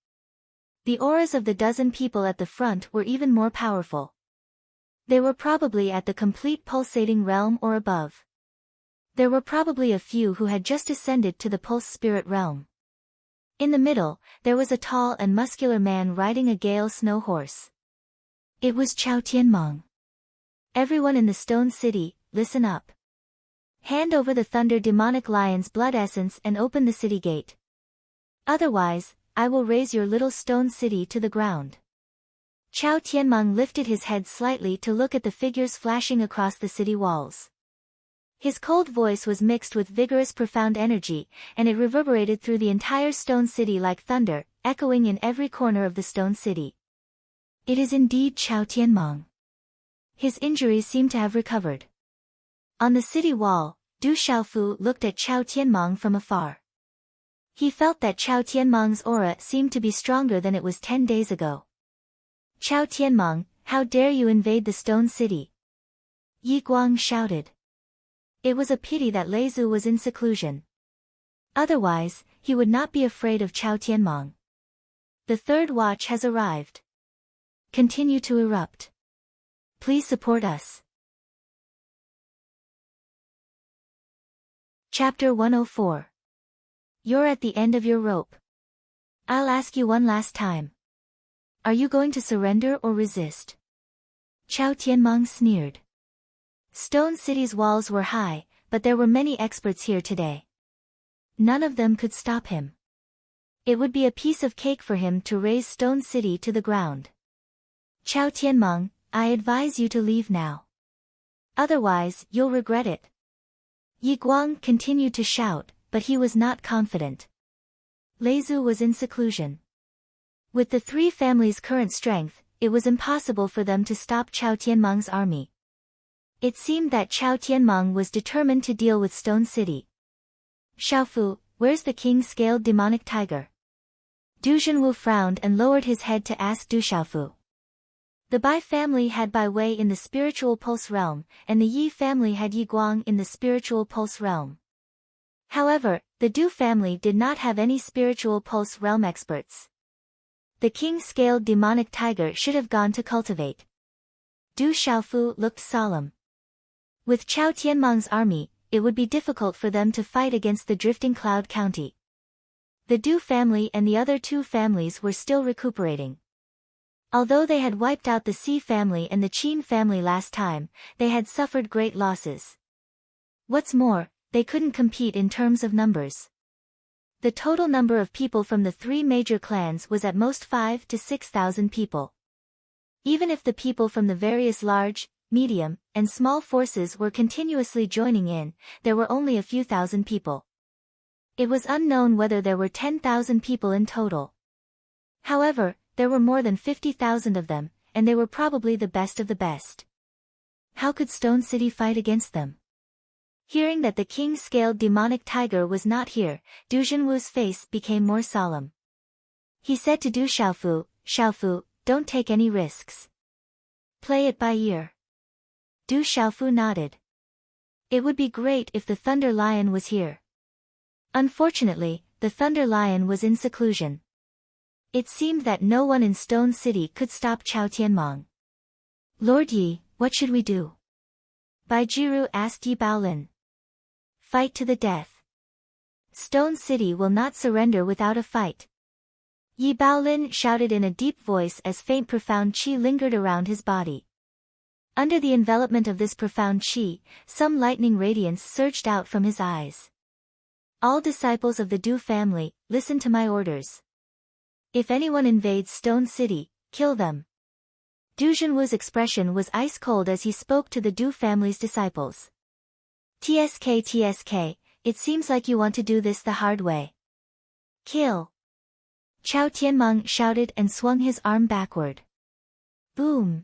The auras of the dozen people at the front were even more powerful. They were probably at the complete pulsating realm or above. There were probably a few who had just ascended to the pulse spirit realm. In the middle, there was a tall and muscular man riding a gale snow horse. It was Chao Tianmeng. Everyone in the Stone City, listen up. Hand over the Thunder Demonic Lion's blood essence and open the city gate. Otherwise, I will raise your little Stone City to the ground. Chao Tianmeng lifted his head slightly to look at the figures flashing across the city walls. His cold voice was mixed with vigorous profound energy, and it reverberated through the entire Stone City like thunder, echoing in every corner of the Stone City. It is indeed Chao Tianmeng. His injuries seem to have recovered. On the city wall, Du Xiaofu looked at Chao Tianmeng from afar. He felt that Chao Tianmeng's aura seemed to be stronger than it was 10 days ago. Chao Tianmeng, how dare you invade the stone city? Yi Guang shouted. It was a pity that Lei Zhu was in seclusion. Otherwise, he would not be afraid of Chao Tianmeng. The third watch has arrived. Continue to erupt. Please support us. Chapter 104. You're at the end of your rope. I'll ask you one last time. Are you going to surrender or resist? Chao Tianmeng sneered. Stone City's walls were high, but there were many experts here today. None of them could stop him. It would be a piece of cake for him to raze Stone City to the ground. Chao Tianmeng, I advise you to leave now. Otherwise, you'll regret it. Yi Guang continued to shout, but he was not confident. Lei Zhu was in seclusion. With the three families' current strength, it was impossible for them to stop Chao Tianmeng's army. It seemed that Chao Tianmeng was determined to deal with Stone City. Xiaofu, where's the king-scaled demonic tiger? Du Zhenwu frowned and lowered his head to ask Du Xiaofu. The Bai family had Bai Wei in the spiritual pulse realm, and the Yi family had Yi Guang in the spiritual pulse realm. However, the Du family did not have any spiritual pulse realm experts. The king-scaled demonic tiger should have gone to cultivate. Du Xiaofu looked solemn. With Chao Tianmeng's army, it would be difficult for them to fight against the drifting cloud county. The Du family and the other two families were still recuperating. Although they had wiped out the Si family and the Qin family last time, they had suffered great losses. What's more, they couldn't compete in terms of numbers. The total number of people from the three major clans was at most 5,000 to 6,000 people. Even if the people from the various large, medium, and small forces were continuously joining in, there were only a few thousand people. It was unknown whether there were 10,000 people in total. However, there were more than 50,000 of them, and they were probably the best of the best. How could Stone City fight against them? Hearing that the king-scaled demonic tiger was not here, Du Zhenwu's face became more solemn. He said to Du Xiaofu, Xiaofu, don't take any risks. Play it by ear. Du Xiaofu nodded. It would be great if the Thunder Lion was here. Unfortunately, the Thunder Lion was in seclusion. It seemed that no one in Stone City could stop Chao Tianmeng. Lord Yi, what should we do? Bai Jiru asked Yi Baolin. Fight to the death. Stone City will not surrender without a fight. Yi Baolin shouted in a deep voice as faint profound qi lingered around his body. Under the envelopment of this profound qi, some lightning radiance surged out from his eyes. All disciples of the Du family, listen to my orders. If anyone invades Stone City, kill them. Du Zhenwu's expression was ice cold as he spoke to the Du family's disciples. TSK, it seems like you want to do this the hard way. Kill. Chao Tianmeng shouted and swung his arm backward. Boom.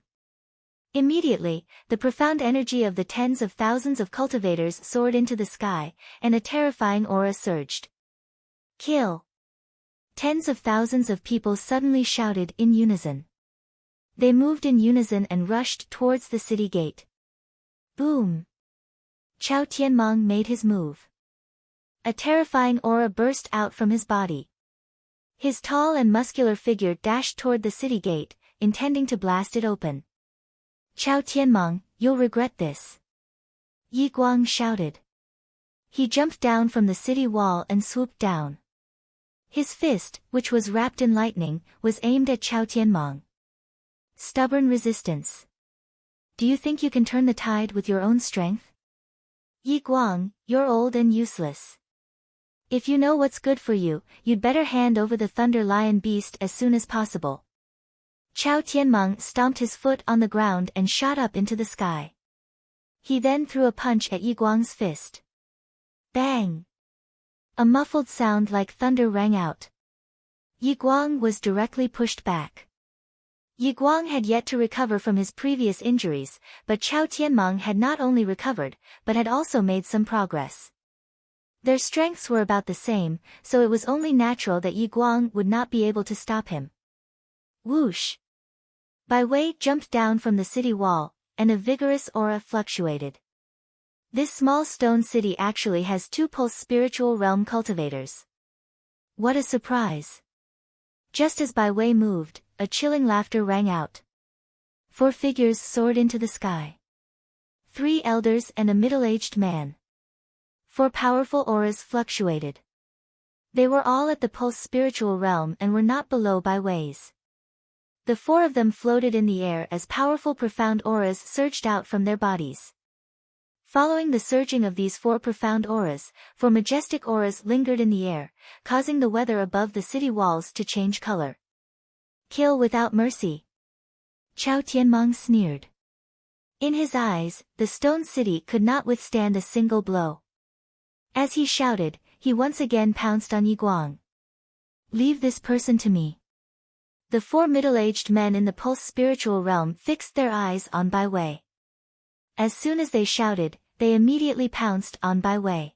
Immediately, the profound energy of the tens of thousands of cultivators soared into the sky, and a terrifying aura surged. Kill. Tens of thousands of people suddenly shouted in unison. They moved in unison and rushed towards the city gate. Boom. Chao Tianmeng made his move. A terrifying aura burst out from his body. His tall and muscular figure dashed toward the city gate, intending to blast it open. Chao Tianmeng, you'll regret this. Yi Guang shouted. He jumped down from the city wall and swooped down. His fist, which was wrapped in lightning, was aimed at Chao Tianmeng. Stubborn resistance. Do you think you can turn the tide with your own strength? Yi Guang, you're old and useless. If you know what's good for you, you'd better hand over the Thunder Lion beast as soon as possible. Chao Tianmeng stomped his foot on the ground and shot up into the sky. He then threw a punch at Yi Guang's fist. Bang! A muffled sound like thunder rang out. Yi Guang was directly pushed back. Yi Guang had yet to recover from his previous injuries, but Chao Tianmeng had not only recovered, but had also made some progress. Their strengths were about the same, so it was only natural that Yi Guang would not be able to stop him. Whoosh! Bai Wei jumped down from the city wall, and a vigorous aura fluctuated. This small stone city actually has 2 pulse spiritual realm cultivators. What a surprise! Just as Bai Wei moved, a chilling laughter rang out. 4 figures soared into the sky. 3 elders and a middle-aged man. 4 powerful auras fluctuated. They were all at the pulse spiritual realm and were not below Bai Wei's. The 4 of them floated in the air as powerful profound auras surged out from their bodies. Following the surging of these 4 profound auras, 4 majestic auras lingered in the air, causing the weather above the city walls to change color. Kill without mercy. Chao Tianmong sneered. In his eyes, the stone city could not withstand a single blow. As he shouted, he once again pounced on Yi Guang. Leave this person to me. The 4 middle-aged men in the pulse spiritual realm fixed their eyes on Bai Wei. As soon as they shouted, they immediately pounced on Bai Wei.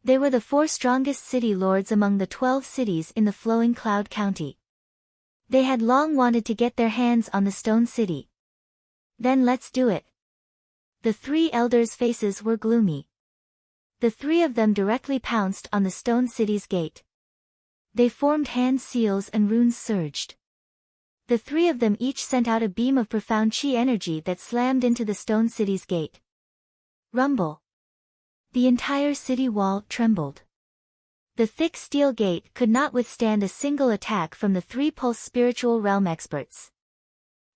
They were the 4 strongest city lords among the 12 cities in the flowing cloud county. They had long wanted to get their hands on the stone city. Then let's do it. The 3 elders' faces were gloomy. The 3 of them directly pounced on the stone city's gate. They formed hand seals and runes surged. The 3 of them each sent out a beam of profound chi energy that slammed into the stone city's gate. Rumble. The entire city wall trembled. The thick steel gate could not withstand a single attack from the 3 pulse spiritual realm experts.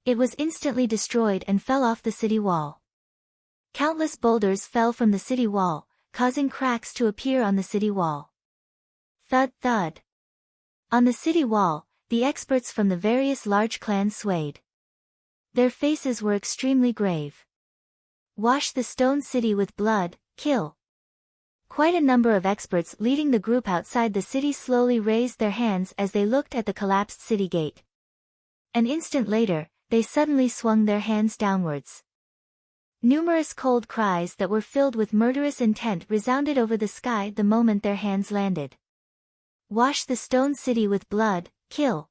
It was instantly destroyed and fell off the city wall. Countless boulders fell from the city wall, causing cracks to appear on the city wall. Thud thud. On the city wall, the experts from the various large clans swayed. Their faces were extremely grave. Wash the stone city with blood, kill. Quite a number of experts leading the group outside the city slowly raised their hands as they looked at the collapsed city gate. An instant later, they suddenly swung their hands downwards. Numerous cold cries that were filled with murderous intent resounded over the sky the moment their hands landed. Wash the stone city with blood, kill.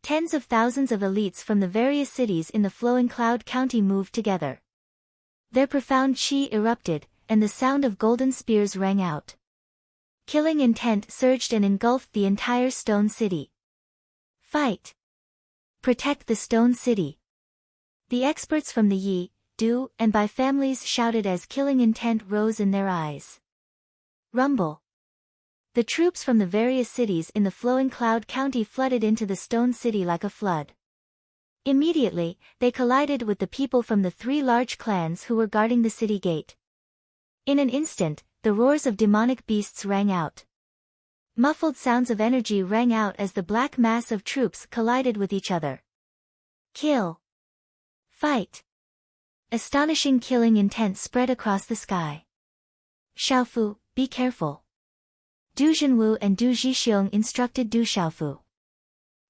Tens of thousands of elites from the various cities in the flowing cloud county moved together. Their profound chi erupted, and the sound of golden spears rang out. Killing intent surged and engulfed the entire stone city. Fight! Protect the stone city! The experts from the Yi, Du, and Bai families shouted as killing intent rose in their eyes. Rumble! The troops from the various cities in the flowing cloud county flooded into the stone city like a flood. Immediately, they collided with the people from the 3 large clans who were guarding the city gate. In an instant, the roars of demonic beasts rang out. Muffled sounds of energy rang out as the black mass of troops collided with each other. Kill! Fight! Astonishing killing intent spread across the sky. Xiaofu, be careful. Du Zhenwu and Du Zhixiong instructed Du Xiaofu.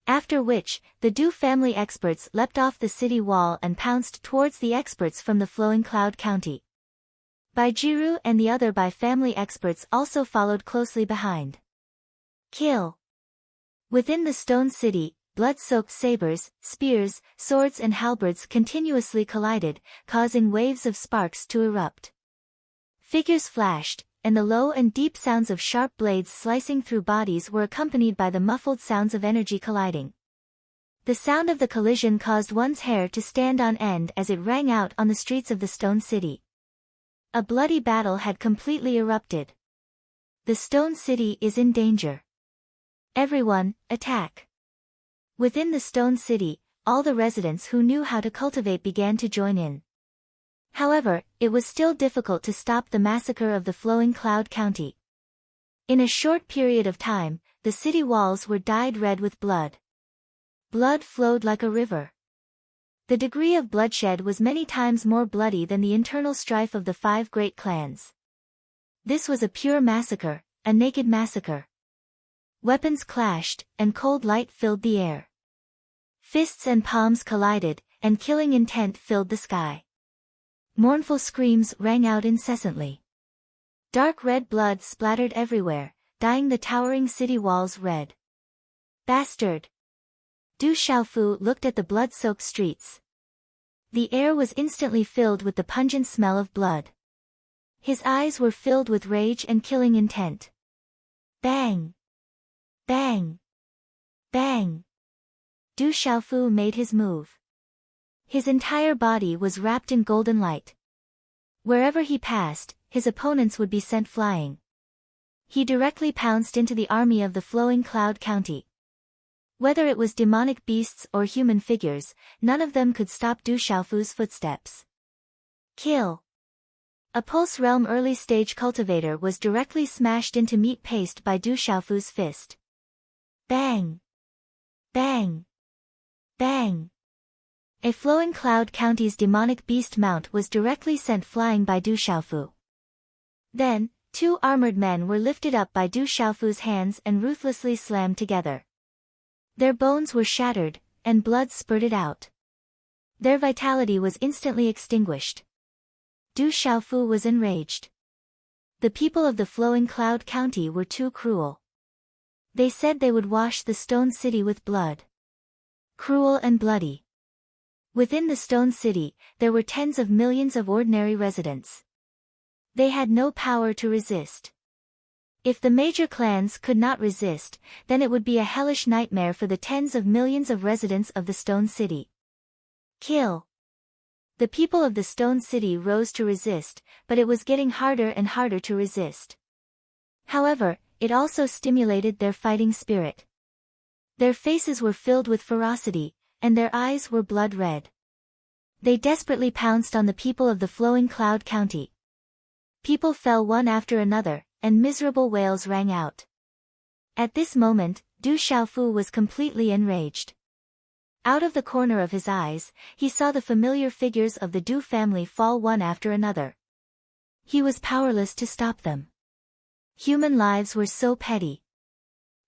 After which, the Du family experts leapt off the city wall and pounced towards the experts from the flowing cloud county. Bai Jiru and the other Bai family experts also followed closely behind. Kill! Within the stone city, blood-soaked sabers, spears, swords and halberds continuously collided, causing waves of sparks to erupt. Figures flashed, and the low and deep sounds of sharp blades slicing through bodies were accompanied by the muffled sounds of energy colliding. The sound of the collision caused one's hair to stand on end as it rang out on the streets of the stone city. A bloody battle had completely erupted. The stone city is in danger. Everyone, attack! Within the stone city, all the residents who knew how to cultivate began to join in. However, it was still difficult to stop the massacre of the flowing cloud county. In a short period of time, the city walls were dyed red with blood. Blood flowed like a river. The degree of bloodshed was many times more bloody than the internal strife of the 5 great clans. This was a pure massacre, a naked massacre. Weapons clashed, and cold light filled the air. Fists and palms collided, and killing intent filled the sky. Mournful screams rang out incessantly. Dark red blood splattered everywhere, dyeing the towering city walls red. Bastard! Du Xiaofu looked at the blood-soaked streets. The air was instantly filled with the pungent smell of blood. His eyes were filled with rage and killing intent. Bang! Bang! Bang! Du Xiaofu made his move. His entire body was wrapped in golden light. Wherever he passed, his opponents would be sent flying. He directly pounced into the army of the flowing cloud county. Whether it was demonic beasts or human figures, none of them could stop Du Xiaofu's footsteps. Kill! A Pulse Realm early stage cultivator was directly smashed into meat paste by Du Xiaofu's fist. Bang! Bang! Bang! A flowing cloud county's demonic beast mount was directly sent flying by Du Xiaofu. Then, two armored men were lifted up by Du Xiaofu's hands and ruthlessly slammed together. Their bones were shattered, and blood spurted out. Their vitality was instantly extinguished. Du Xiaofu was enraged. The people of the flowing cloud county were too cruel. They said they would wash the stone city with blood. Cruel and bloody. Within the stone city, there were tens of millions of ordinary residents. They had no power to resist. If the major clans could not resist, then it would be a hellish nightmare for the tens of millions of residents of the Stone City. Kill! The people of the Stone City rose to resist, but it was getting harder and harder to resist. However, it also stimulated their fighting spirit. Their faces were filled with ferocity, and their eyes were blood red. They desperately pounced on the people of the flowing cloud county. People fell one after another, and miserable wails rang out. At this moment, Du Xiaofu was completely enraged. Out of the corner of his eyes, he saw the familiar figures of the Du family fall one after another. He was powerless to stop them. Human lives were so petty.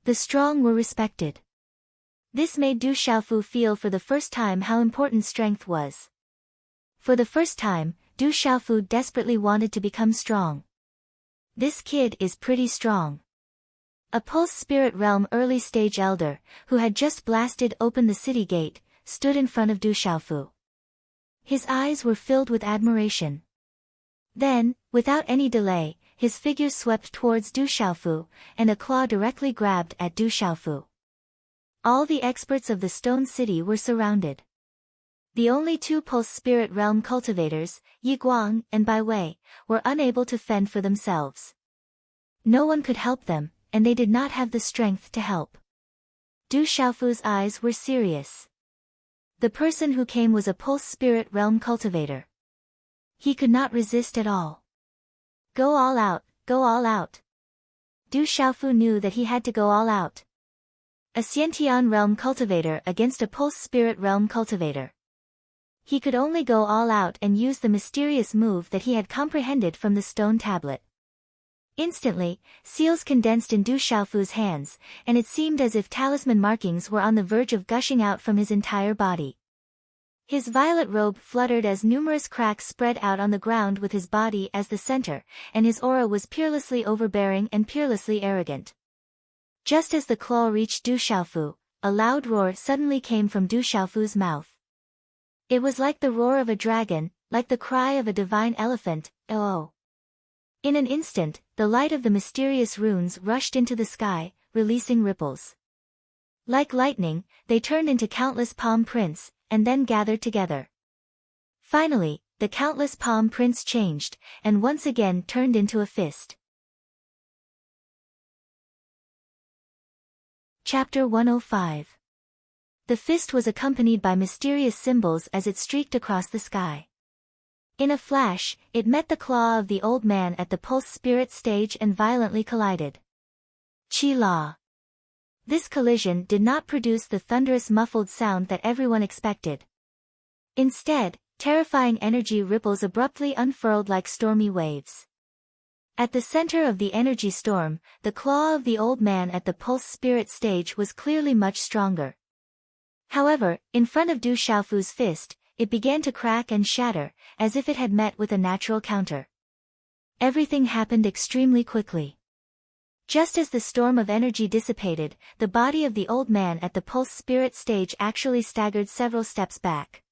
The strong were respected. This made Du Xiaofu feel for the first time how important strength was. For the first time, Du Xiaofu desperately wanted to become strong. This kid is pretty strong. A Pulse Spirit Realm early stage elder, who had just blasted open the city gate, stood in front of Du Xiaofu. His eyes were filled with admiration. Then, without any delay, his figure swept towards Du Xiaofu, and a claw directly grabbed at Du Xiaofu. All the experts of the Stone City were surrounded. The only two Pulse Spirit Realm cultivators, Yi Guang and Bai Wei, were unable to fend for themselves. No one could help them, and they did not have the strength to help. Du Xiaofu's eyes were serious. The person who came was a Pulse Spirit Realm cultivator. He could not resist at all. Go all out, go all out. Du Xiaofu knew that he had to go all out. A Xiantian Realm cultivator against a Pulse Spirit Realm cultivator. He could only go all out and use the mysterious move that he had comprehended from the stone tablet. Instantly, seals condensed in Du Xiaofu's hands, and it seemed as if talisman markings were on the verge of gushing out from his entire body. His violet robe fluttered as numerous cracks spread out on the ground with his body as the center, and his aura was peerlessly overbearing and peerlessly arrogant. Just as the claw reached Du Xiaofu, a loud roar suddenly came from Du Xiaofu's mouth. It was like the roar of a dragon, like the cry of a divine elephant, oh. In an instant, the light of the mysterious runes rushed into the sky, releasing ripples. Like lightning, they turned into countless palm prints, and then gathered together. Finally, the countless palm prints changed, and once again turned into a fist. Chapter 105. The fist was accompanied by mysterious symbols as it streaked across the sky. In a flash, it met the claw of the old man at the Pulse Spirit stage and violently collided. Chi-la. This collision did not produce the thunderous muffled sound that everyone expected. Instead, terrifying energy ripples abruptly unfurled like stormy waves. At the center of the energy storm, the claw of the old man at the Pulse Spirit stage was clearly much stronger. However, in front of Du Xiaofu's fist, it began to crack and shatter, as if it had met with a natural counter. Everything happened extremely quickly. Just as the storm of energy dissipated, the body of the old man at the pulse spirit stage actually staggered several steps back.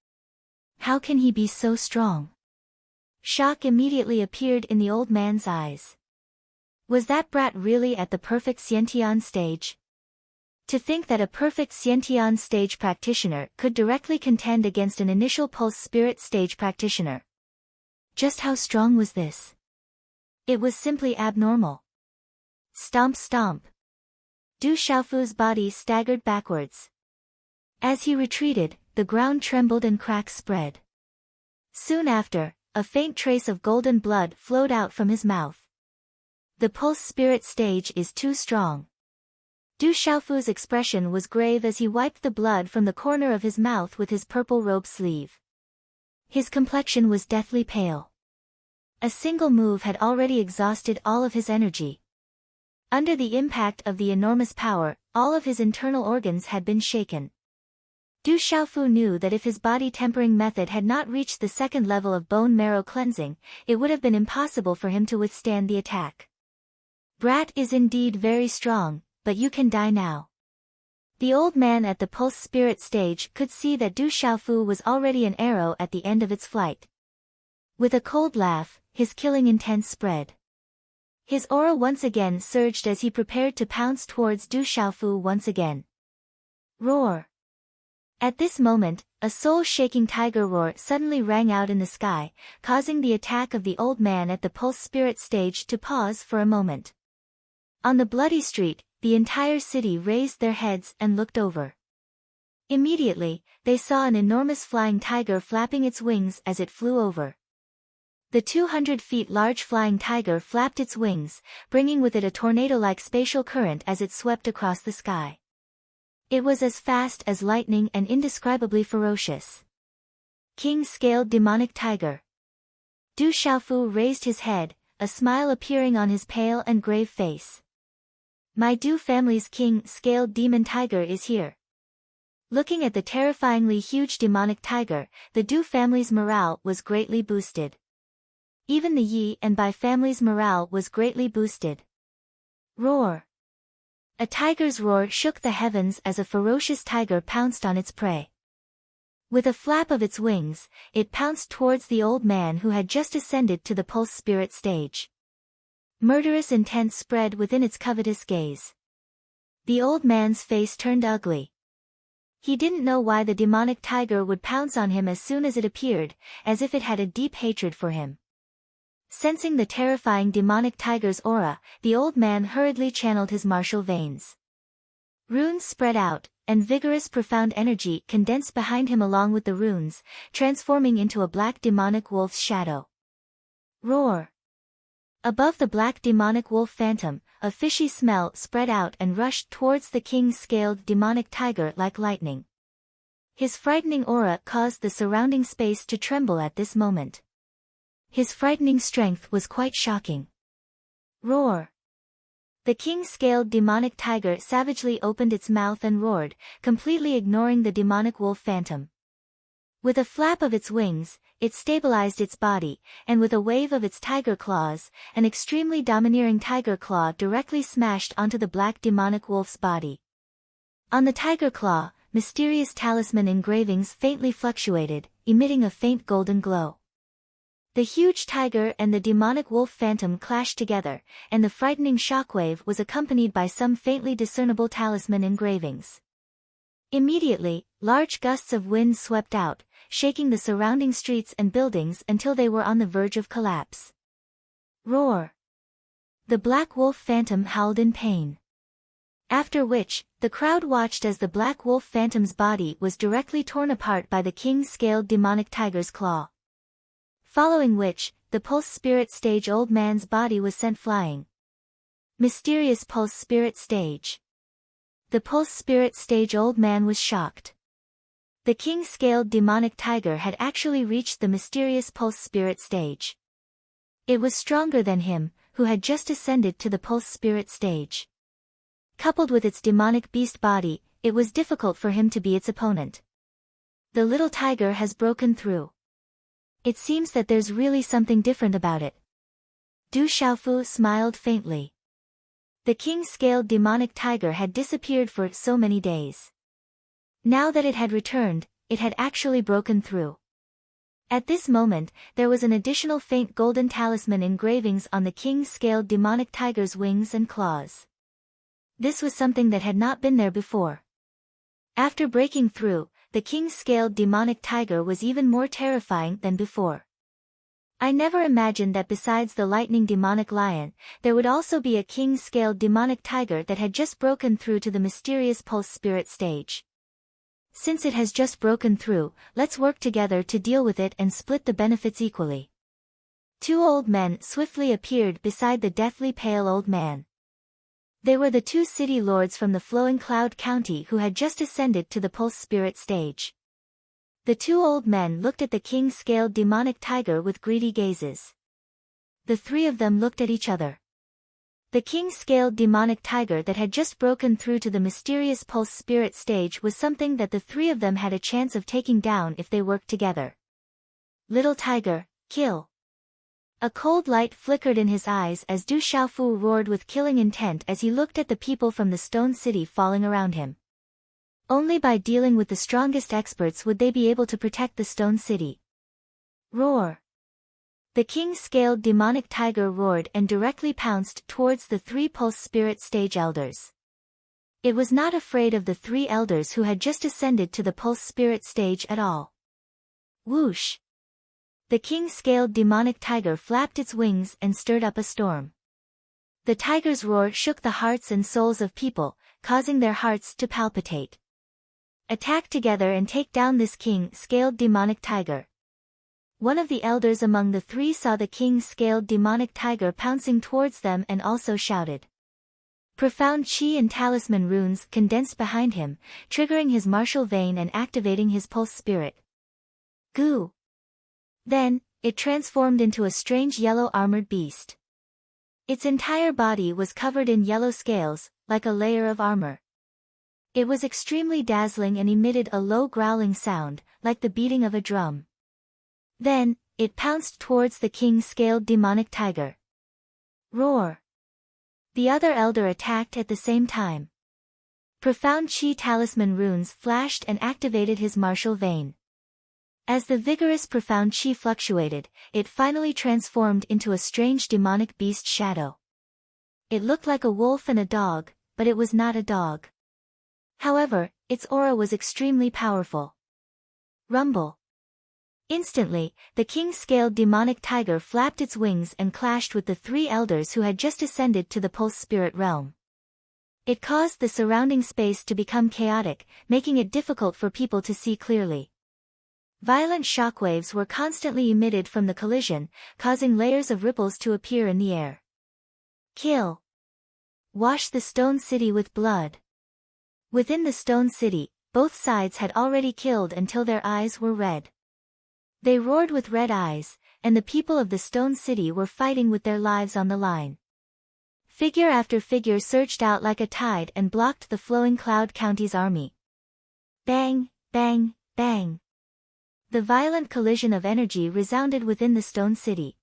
How can he be so strong? Shock immediately appeared in the old man's eyes. Was that brat really at the perfect Xiantian stage? To think that a perfect Xiantian stage practitioner could directly contend against an initial pulse spirit stage practitioner. Just how strong was this? It was simply abnormal. Stomp stomp. Du Xiaofu's body staggered backwards. As he retreated, the ground trembled and cracks spread. Soon after, a faint trace of golden blood flowed out from his mouth. The pulse spirit stage is too strong. Du Xiaofu's expression was grave as he wiped the blood from the corner of his mouth with his purple robe sleeve. His complexion was deathly pale. A single move had already exhausted all of his energy. Under the impact of the enormous power, all of his internal organs had been shaken. Du Xiaofu knew that if his body tempering method had not reached the second level of bone marrow cleansing, it would have been impossible for him to withstand the attack. Brat is indeed very strong, but you can die now. The old man at the pulse spirit stage could see that Du Xiaofu was already an arrow at the end of its flight. With a cold laugh, his killing intent spread. His aura once again surged as he prepared to pounce towards Du Xiaofu once again. Roar! At this moment, a soul-shaking tiger roar suddenly rang out in the sky, causing the attack of the old man at the pulse spirit stage to pause for a moment. On the bloody street, the entire city raised their heads and looked over. Immediately, they saw an enormous flying tiger flapping its wings as it flew over. The 200 feet large flying tiger flapped its wings, bringing with it a tornado-like spatial current as it swept across the sky. It was as fast as lightning and indescribably ferocious. King-scaled demonic tiger. Du Xiaofu raised his head, a smile appearing on his pale and grave face. My Du family's king-scaled demon tiger is here. Looking at the terrifyingly huge demonic tiger, the Du family's morale was greatly boosted. Even the Yi and Bai family's morale was greatly boosted. Roar! A tiger's roar shook the heavens as a ferocious tiger pounced on its prey. With a flap of its wings, it pounced towards the old man who had just ascended to the pulse spirit stage. Murderous intent spread within its covetous gaze. The old man's face turned ugly. He didn't know why the demonic tiger would pounce on him as soon as it appeared, as if it had a deep hatred for him. Sensing the terrifying demonic tiger's aura, the old man hurriedly channeled his martial veins. Runes spread out, and vigorous profound energy condensed behind him along with the runes, transforming into a black demonic wolf's shadow. Roar! Above the black demonic wolf phantom, a fishy smell spread out and rushed towards the king-scaled demonic tiger like lightning. His frightening aura caused the surrounding space to tremble at this moment. His frightening strength was quite shocking. Roar! The king-scaled demonic tiger savagely opened its mouth and roared, completely ignoring the demonic wolf phantom. With a flap of its wings, it stabilized its body, and with a wave of its tiger claws, an extremely domineering tiger claw directly smashed onto the black demonic wolf's body. On the tiger claw, mysterious talisman engravings faintly fluctuated, emitting a faint golden glow. The huge tiger and the demonic wolf phantom clashed together, and the frightening shockwave was accompanied by some faintly discernible talisman engravings. Immediately, large gusts of wind swept out, shaking the surrounding streets and buildings until they were on the verge of collapse. Roar! The black wolf phantom howled in pain. After which, the crowd watched as the black wolf phantom's body was directly torn apart by the king-scaled demonic tiger's claw. Following which, the pulse spirit stage old man's body was sent flying. Mysterious pulse spirit stage. The pulse spirit stage old man was shocked. The king-scaled demonic tiger had actually reached the mysterious pulse spirit stage. It was stronger than him, who had just ascended to the pulse spirit stage. Coupled with its demonic beast body, it was difficult for him to be its opponent. The little tiger has broken through. It seems that there's really something different about it. Du Xiaofu smiled faintly. The king-scaled demonic tiger had disappeared for so many days. Now that it had returned, it had actually broken through. At this moment, there was an additional faint golden talisman engravings on the king-scaled demonic tiger's wings and claws. This was something that had not been there before. After breaking through, the king-scaled demonic tiger was even more terrifying than before. I never imagined that besides the lightning demonic lion, there would also be a king-scaled demonic tiger that had just broken through to the mysterious pulse spirit stage. Since it has just broken through, let's work together to deal with it and split the benefits equally. Two old men swiftly appeared beside the deathly pale old man. They were the two city lords from the flowing cloud county who had just ascended to the pulse spirit stage. The two old men looked at the king-scaled demonic tiger with greedy gazes. The three of them looked at each other. The king-scaled demonic tiger that had just broken through to the mysterious pulse spirit stage was something that the three of them had a chance of taking down if they worked together. Little tiger, kill. A cold light flickered in his eyes as Du Xiaofu roared with killing intent as he looked at the people from the stone city falling around him. Only by dealing with the strongest experts would they be able to protect the stone city. Roar. The king-scaled demonic tiger roared and directly pounced towards the three pulse spirit stage elders. It was not afraid of the three elders who had just ascended to the pulse spirit stage at all. Whoosh! The king-scaled demonic tiger flapped its wings and stirred up a storm. The tiger's roar shook the hearts and souls of people, causing their hearts to palpitate. Attack together and take down this king-scaled demonic tiger. One of the elders among the three saw the king-scaled demonic tiger pouncing towards them and also shouted. Profound chi and talisman runes condensed behind him, triggering his martial vein and activating his pulse spirit. Goo! Then, it transformed into a strange yellow armored beast. Its entire body was covered in yellow scales, like a layer of armor. It was extremely dazzling and emitted a low growling sound, like the beating of a drum. Then, it pounced towards the king-scaled demonic tiger. Roar! The other elder attacked at the same time. Profound chi talisman runes flashed and activated his martial vein. As the vigorous profound chi fluctuated, it finally transformed into a strange demonic beast shadow. It looked like a wolf and a dog, but it was not a dog. However, its aura was extremely powerful. Rumble. Instantly, the king-scaled demonic tiger flapped its wings and clashed with the three elders who had just ascended to the pulse spirit realm. It caused the surrounding space to become chaotic, making it difficult for people to see clearly. Violent shockwaves were constantly emitted from the collision, causing layers of ripples to appear in the air. Kill. Wash the stone city with blood. Within the stone city, both sides had already killed until their eyes were red. They roared with red eyes, and the people of the stone city were fighting with their lives on the line. Figure after figure surged out like a tide and blocked the flowing cloud county's army. Bang, bang, bang. The violent collision of energy resounded within the stone city.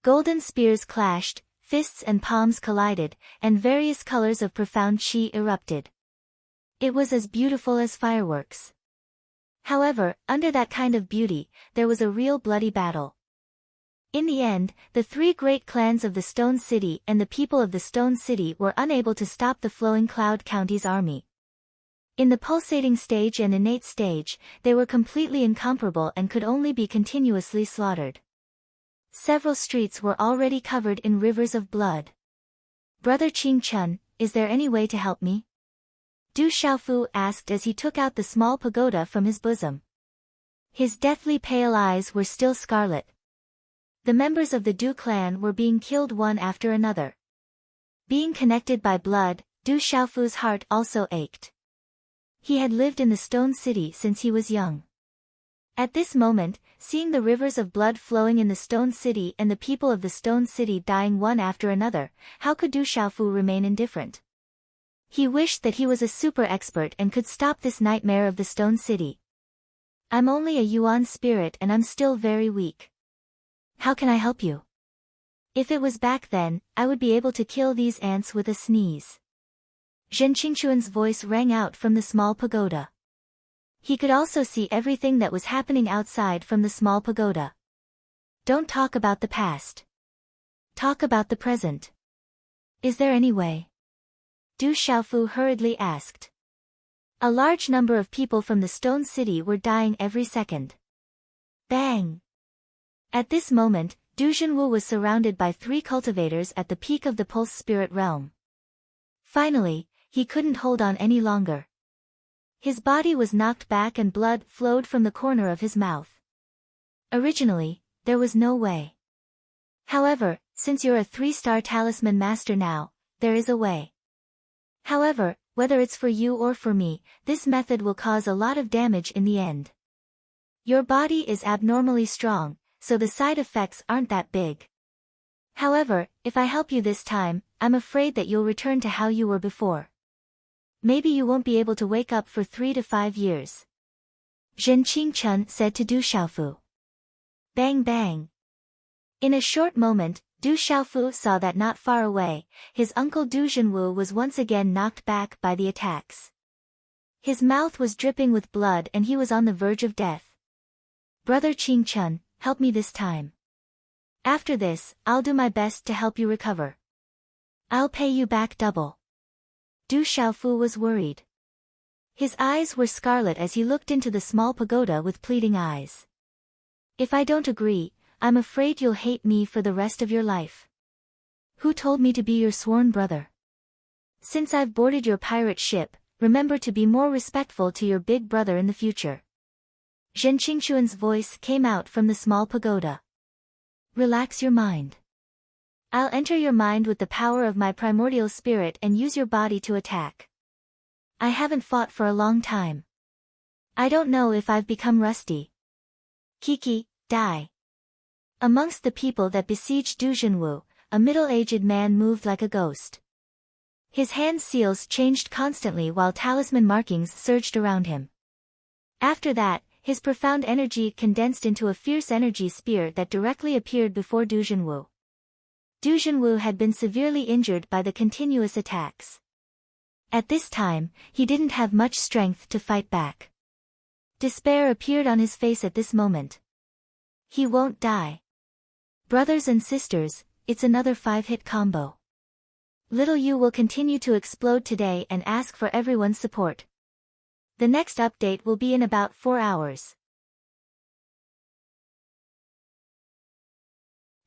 Golden spears clashed, fists and palms collided, and various colors of profound chi erupted. It was as beautiful as fireworks. However, under that kind of beauty, there was a real bloody battle. In the end, the three great clans of the Stone City and the people of the Stone City were unable to stop the flowing Cloud County's army. In the pulsating stage and innate stage, they were completely incomparable and could only be continuously slaughtered. Several streets were already covered in rivers of blood. Brother Qing Chun, is there any way to help me? Du Xiaofu asked as he took out the small pagoda from his bosom. His deathly pale eyes were still scarlet. The members of the Du clan were being killed one after another. Being connected by blood, Du Xiaofu's heart also ached. He had lived in the Stone City since he was young. At this moment, seeing the rivers of blood flowing in the Stone City and the people of the Stone City dying one after another, how could Du Xiaofu remain indifferent? He wished that he was a super expert and could stop this nightmare of the Stone City. I'm only a Yuan spirit and I'm still very weak. How can I help you? If it was back then, I would be able to kill these ants with a sneeze. Zhen Qingquan's voice rang out from the small pagoda. He could also see everything that was happening outside from the small pagoda. Don't talk about the past. Talk about the present. Is there any way? Du Xiaofu hurriedly asked. A large number of people from the stone city were dying every second. Bang! At this moment, Du Zhenwu was surrounded by 3 cultivators at the peak of the pulse spirit realm. Finally, he couldn't hold on any longer. His body was knocked back and blood flowed from the corner of his mouth. Originally, there was no way. However, since you're a 3-star talisman master now, there is a way. However, whether it's for you or for me, this method will cause a lot of damage in the end. Your body is abnormally strong, so the side effects aren't that big. However, if I help you this time, I'm afraid that you'll return to how you were before. Maybe you won't be able to wake up for 3 to 5 years. Zhen Qingquan said to Du Xiaofu. Bang bang. In a short moment, Du Xiaofu saw that not far away, his uncle Du Zhenwu was once again knocked back by the attacks. His mouth was dripping with blood and he was on the verge of death. Brother Qingquan, help me this time. After this, I'll do my best to help you recover. I'll pay you back double. Du Xiaofu was worried. His eyes were scarlet as he looked into the small pagoda with pleading eyes. If I don't agree, I'm afraid you'll hate me for the rest of your life. Who told me to be your sworn brother? Since I've boarded your pirate ship, remember to be more respectful to your big brother in the future. Zhen Qingquan's voice came out from the small pagoda. Relax your mind. I'll enter your mind with the power of my primordial spirit and use your body to attack. I haven't fought for a long time. I don't know if I've become rusty. Kiki, die. Amongst the people that besieged Du Zhenwu, a middle-aged man moved like a ghost. His hand seals changed constantly while talisman markings surged around him. After that, his profound energy condensed into a fierce energy spear that directly appeared before Du Zhenwu. Du Zhenwu had been severely injured by the continuous attacks. At this time, he didn't have much strength to fight back. Despair appeared on his face at this moment. He won't die. Brothers and sisters, it's another 5-hit combo. Little Yu will continue to explode today and ask for everyone's support. The next update will be in about 4 hours.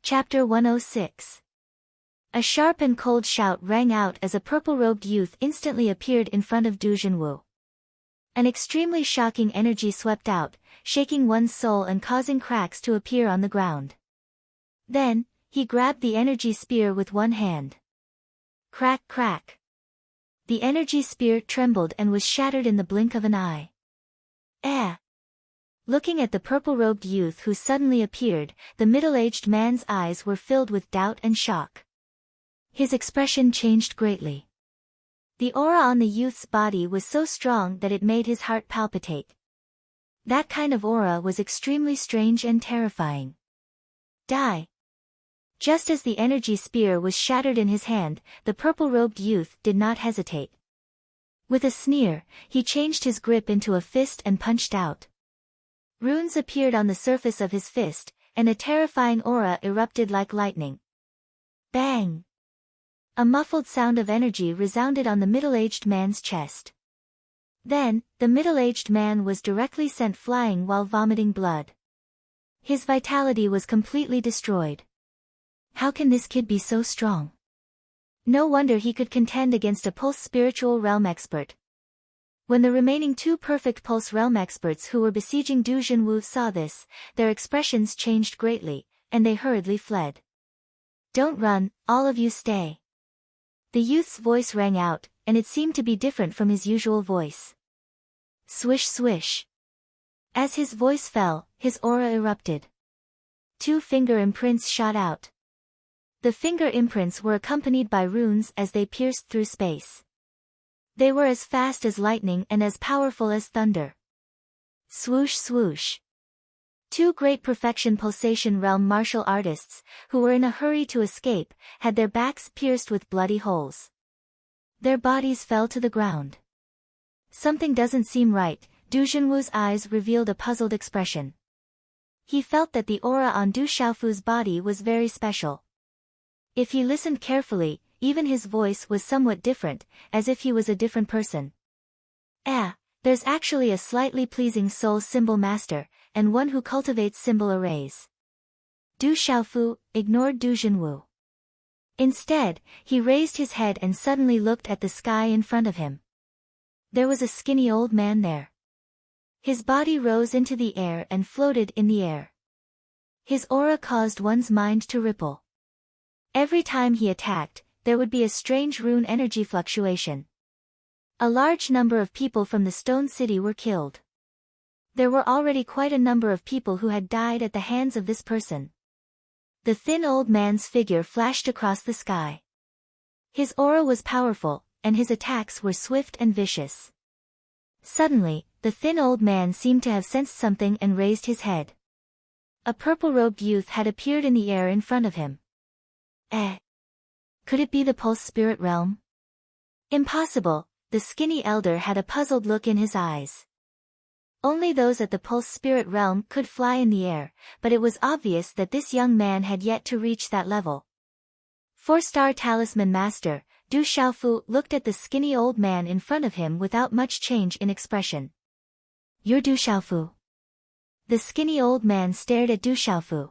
Chapter 106. A sharp and cold shout rang out as a purple-robed youth instantly appeared in front of Du Zhenwu. An extremely shocking energy swept out, shaking one's soul and causing cracks to appear on the ground. Then, he grabbed the energy spear with one hand. Crack crack. The energy spear trembled and was shattered in the blink of an eye. Eh! Looking at the purple-robed youth who suddenly appeared, the middle-aged man's eyes were filled with doubt and shock. His expression changed greatly. The aura on the youth's body was so strong that it made his heart palpitate. That kind of aura was extremely strange and terrifying. Die! Just as the energy spear was shattered in his hand, the purple-robed youth did not hesitate. With a sneer, he changed his grip into a fist and punched out. Runes appeared on the surface of his fist, and a terrifying aura erupted like lightning. Bang! A muffled sound of energy resounded on the middle-aged man's chest. Then, the middle-aged man was directly sent flying while vomiting blood. His vitality was completely destroyed. How can this kid be so strong? No wonder he could contend against a Pulse spiritual realm expert. When the remaining 2 perfect Pulse realm experts who were besieging Du Zhenwu saw this, their expressions changed greatly, and they hurriedly fled. Don't run, all of you stay. The youth's voice rang out, and it seemed to be different from his usual voice. Swish swish. As his voice fell, his aura erupted. 2 finger imprints shot out. The finger imprints were accompanied by runes as they pierced through space. They were as fast as lightning and as powerful as thunder. Swoosh swoosh. Two great perfection pulsation realm martial artists, who were in a hurry to escape, had their backs pierced with bloody holes. Their bodies fell to the ground. Something doesn't seem right, Du Junwu's eyes revealed a puzzled expression. He felt that the aura on Du Xiaofu's body was very special. If he listened carefully, even his voice was somewhat different, as if he was a different person. There's actually a slightly pleasing soul symbol master, and one who cultivates symbol arrays. Du Xiaofu ignored Du Junwu. Instead, he raised his head and suddenly looked at the sky in front of him. There was a skinny old man there. His body rose into the air and floated in the air. His aura caused one's mind to ripple. Every time he attacked, there would be a strange rune energy fluctuation. A large number of people from the Stone City were killed. There were already quite a number of people who had died at the hands of this person. The thin old man's figure flashed across the sky. His aura was powerful, and his attacks were swift and vicious. Suddenly, the thin old man seemed to have sensed something and raised his head. A purple-robed youth had appeared in the air in front of him. Could it be the Pulse Spirit Realm? Impossible, the skinny elder had a puzzled look in his eyes. Only those at the Pulse Spirit Realm could fly in the air, but it was obvious that this young man had yet to reach that level. 4-star Talisman Master, Du Xiaofu looked at the skinny old man in front of him without much change in expression. You're Du Xiaofu? The skinny old man stared at Du Xiaofu.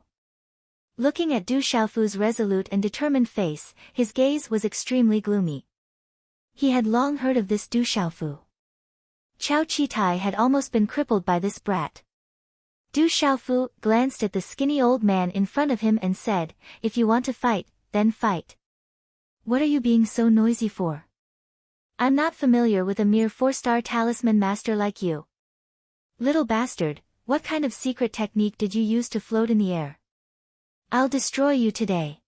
Looking at Du Xiaofu's resolute and determined face, his gaze was extremely gloomy. He had long heard of this Du Xiaofu. Chao Chitai had almost been crippled by this brat. Du Xiaofu glanced at the skinny old man in front of him and said, "If you want to fight, then fight. What are you being so noisy for? I'm not familiar with a mere 4-star talisman master like you. Little bastard, what kind of secret technique did you use to float in the air? I'll destroy you today."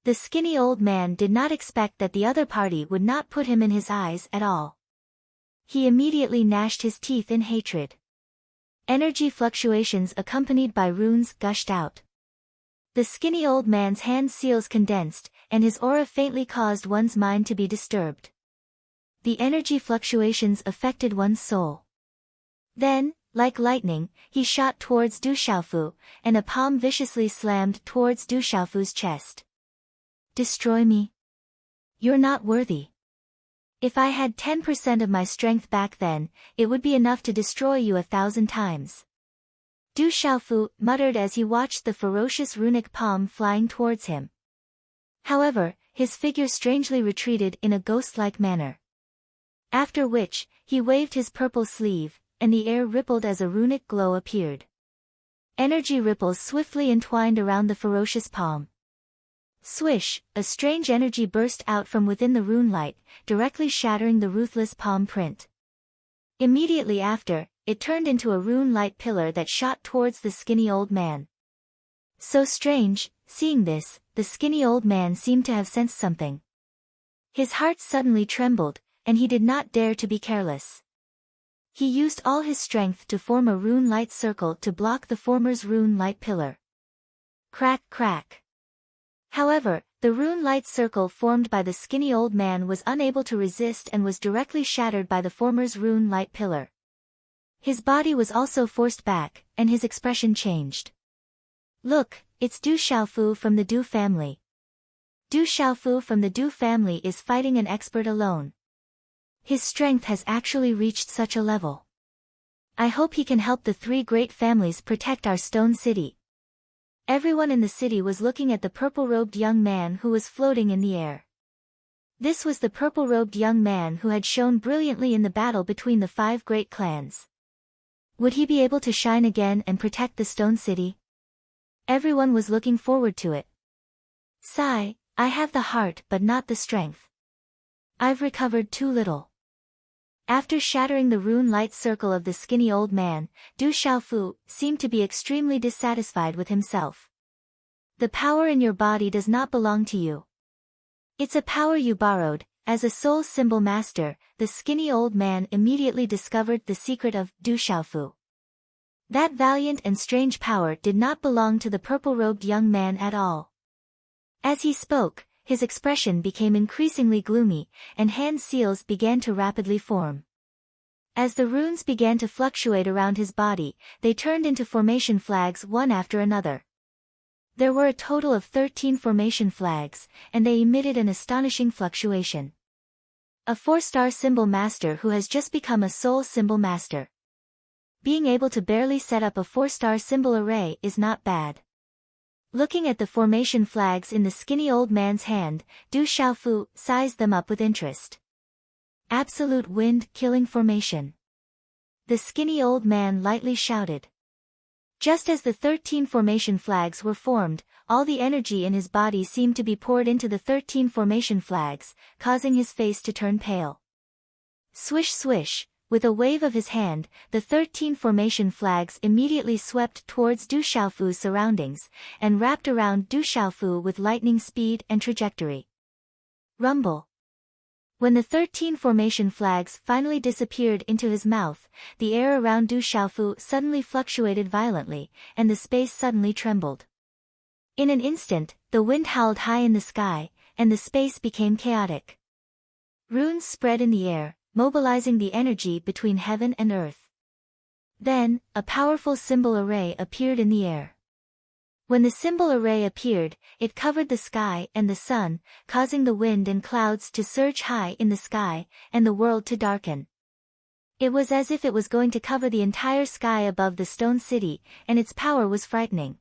The skinny old man did not expect that the other party would not put him in his eyes at all. He immediately gnashed his teeth in hatred. Energy fluctuations accompanied by runes gushed out. The skinny old man's hand seals condensed, and his aura faintly caused one's mind to be disturbed. The energy fluctuations affected one's soul. Then, like lightning, he shot towards Du Xiaofu, and a palm viciously slammed towards Du Xiaofu's chest. Destroy me? You're not worthy. If I had 10% of my strength back then, it would be enough to destroy you 1,000 times. Du Xiaofu muttered as he watched the ferocious runic palm flying towards him. However, his figure strangely retreated in a ghost-like manner. After which, he waved his purple sleeve, and the air rippled as a runic glow appeared. Energy ripples swiftly entwined around the ferocious palm. Swish, a strange energy burst out from within the rune light, directly shattering the ruthless palm print. Immediately after, it turned into a rune light pillar that shot towards the skinny old man. So strange, seeing this, the skinny old man seemed to have sensed something. His heart suddenly trembled, and he did not dare to be careless. He used all his strength to form a rune light circle to block the former's rune light pillar. Crack crack. However, the rune light circle formed by the skinny old man was unable to resist and was directly shattered by the former's rune light pillar. His body was also forced back, and his expression changed. Look, it's Du Xiaofu from the Du family. Du Xiaofu from the Du family is fighting an expert alone. His strength has actually reached such a level. I hope he can help the 3 great families protect our stone city. Everyone in the city was looking at the purple-robed young man who was floating in the air. This was the purple-robed young man who had shone brilliantly in the battle between the 5 great clans. Would he be able to shine again and protect the stone city? Everyone was looking forward to it. Sigh, I have the heart but not the strength. I've recovered too little. After shattering the rune light circle of the skinny old man, Du Xiaofu seemed to be extremely dissatisfied with himself. The power in your body does not belong to you. It's a power you borrowed. As a soul symbol master, the skinny old man immediately discovered the secret of Du Xiaofu. That valiant and strange power did not belong to the purple-robed young man at all. As he spoke, his expression became increasingly gloomy, and hand seals began to rapidly form. As the runes began to fluctuate around his body, they turned into formation flags one after another. There were a total of 13 formation flags, and they emitted an astonishing fluctuation. A 4-star symbol master who has just become a soul symbol master. Being able to barely set up a 4-star symbol array is not bad. Looking at the formation flags in the skinny old man's hand, Du Xiaofu sized them up with interest. Absolute wind-killing formation. The skinny old man lightly shouted. Just as the 13 formation flags were formed, all the energy in his body seemed to be poured into the 13 formation flags, causing his face to turn pale. Swish swish, with a wave of his hand, the 13 formation flags immediately swept towards Du Xiaofu's surroundings, and wrapped around Du Xiaofu with lightning speed and trajectory. Rumble. When the 13 formation flags finally disappeared into his mouth, the air around Du Xiaofu suddenly fluctuated violently, and the space suddenly trembled. In an instant, the wind howled high in the sky, and the space became chaotic. Runes spread in the air, mobilizing the energy between heaven and earth. Then, a powerful symbol array appeared in the air. When the symbol array appeared, it covered the sky and the sun, causing the wind and clouds to surge high in the sky, and the world to darken. It was as if it was going to cover the entire sky above the stone city, and its power was frightening.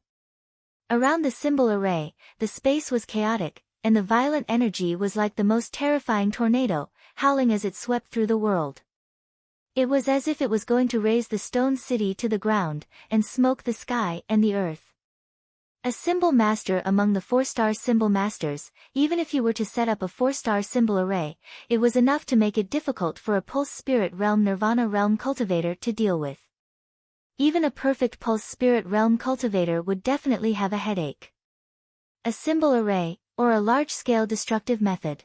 Around the symbol array, the space was chaotic, and the violent energy was like the most terrifying tornado, howling as it swept through the world. It was as if it was going to raze the stone city to the ground, and smoke the sky and the earth. A symbol master among the 4-star symbol masters, even if you were to set up a 4-star symbol array, it was enough to make it difficult for a pulse spirit realm nirvana realm cultivator to deal with. Even a perfect pulse spirit realm cultivator would definitely have a headache. A symbol array, or a large-scale destructive method.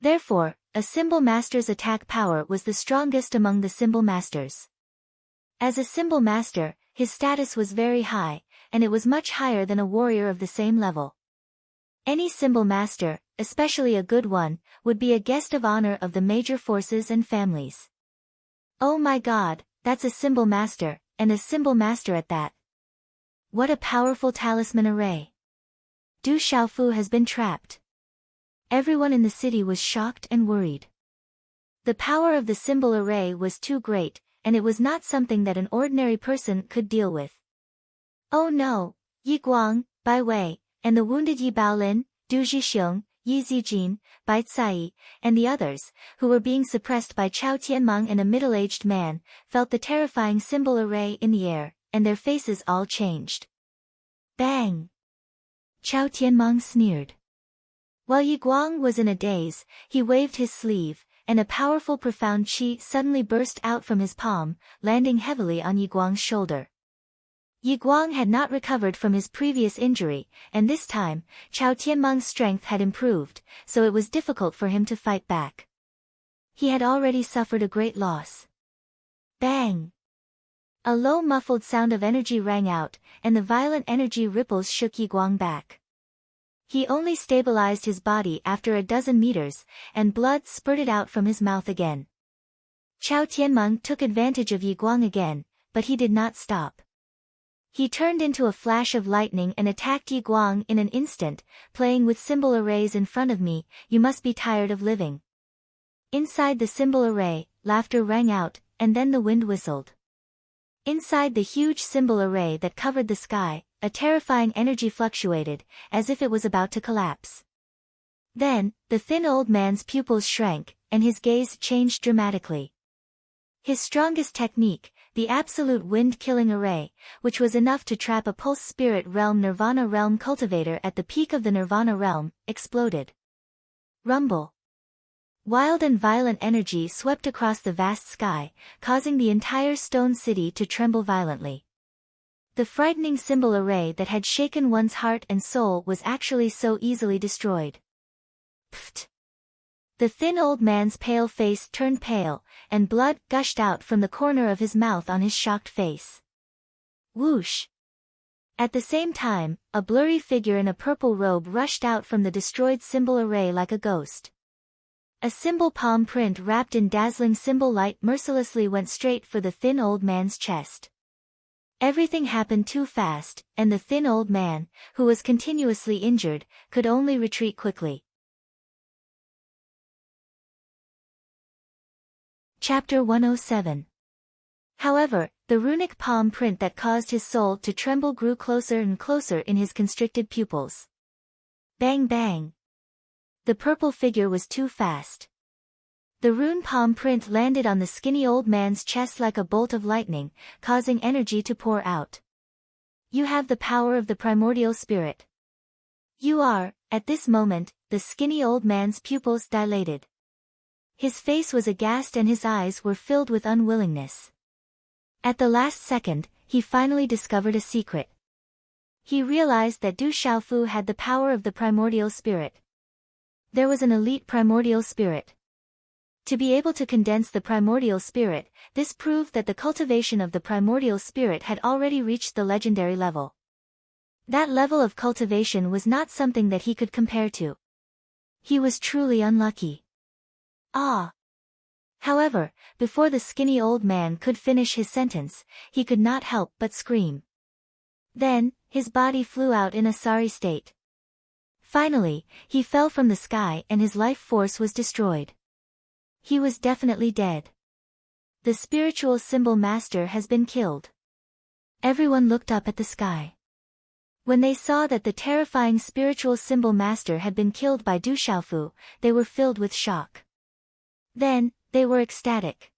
Therefore, a symbol master's attack power was the strongest among the symbol masters. As a symbol master, his status was very high, and it was much higher than a warrior of the same level. Any symbol master, especially a good one, would be a guest of honor of the major forces and families. Oh my god, that's a symbol master, and a symbol master at that. What a powerful talisman array. Du Xiaofu has been trapped. Everyone in the city was shocked and worried. The power of the symbol array was too great, and it was not something that an ordinary person could deal with. Oh no, Yi Guang, Bai Wei, and the wounded Yi Baolin, Du Zhixiong, Yi Zijin, Bai Cai, and the others, who were being suppressed by Chao Tianmeng and a middle-aged man, felt the terrifying symbol array in the air, and their faces all changed. Bang! Chao Tianmeng sneered. While Yi Guang was in a daze, he waved his sleeve, and a powerful profound qi suddenly burst out from his palm, landing heavily on Yi Guang's shoulder. Yi Guang had not recovered from his previous injury, and this time, Chao Tianmeng's strength had improved, so it was difficult for him to fight back. He had already suffered a great loss. Bang! A low muffled sound of energy rang out, and the violent energy ripples shook Yi Guang back. He only stabilized his body after a dozen meters, and blood spurted out from his mouth again. Chao Tianmeng took advantage of Yi Guang again, but he did not stop. He turned into a flash of lightning and attacked Yi Guang in an instant, playing with symbol arrays in front of me, you must be tired of living. Inside the symbol array, laughter rang out, and then the wind whistled. Inside the huge symbol array that covered the sky, a terrifying energy fluctuated, as if it was about to collapse. Then, the thin old man's pupils shrank, and his gaze changed dramatically. His strongest technique, the absolute wind-killing array, which was enough to trap a pulse spirit realm nirvana realm cultivator at the peak of the nirvana realm, exploded. Rumble. Wild and violent energy swept across the vast sky, causing the entire stone city to tremble violently. The frightening symbol array that had shaken one's heart and soul was actually so easily destroyed. Pfft! The thin old man's pale face turned pale, and blood gushed out from the corner of his mouth on his shocked face. Whoosh! At the same time, a blurry figure in a purple robe rushed out from the destroyed symbol array like a ghost. A symbol palm print wrapped in dazzling symbol light mercilessly went straight for the thin old man's chest. Everything happened too fast, and the thin old man, who was continuously injured, could only retreat quickly. Chapter 107. However, the runic palm print that caused his soul to tremble grew closer and closer in his constricted pupils. Bang bang! The purple figure was too fast. The rune palm print landed on the skinny old man's chest like a bolt of lightning, causing energy to pour out. You have the power of the primordial spirit. You are, at this moment, the skinny old man's pupils dilated. His face was aghast and his eyes were filled with unwillingness. At the last second, he finally discovered a secret. He realized that Du Xiaofu had the power of the primordial spirit. There was an elite primordial spirit. To be able to condense the primordial spirit, this proved that the cultivation of the primordial spirit had already reached the legendary level. That level of cultivation was not something that he could compare to. He was truly unlucky. Ah! However, before the skinny old man could finish his sentence, he could not help but scream. Then, his body flew out in a sorry state. Finally, he fell from the sky and his life force was destroyed. He was definitely dead. The spiritual symbol master has been killed. Everyone looked up at the sky. When they saw that the terrifying spiritual symbol master had been killed by Du Xiaofu, they were filled with shock. Then, they were ecstatic.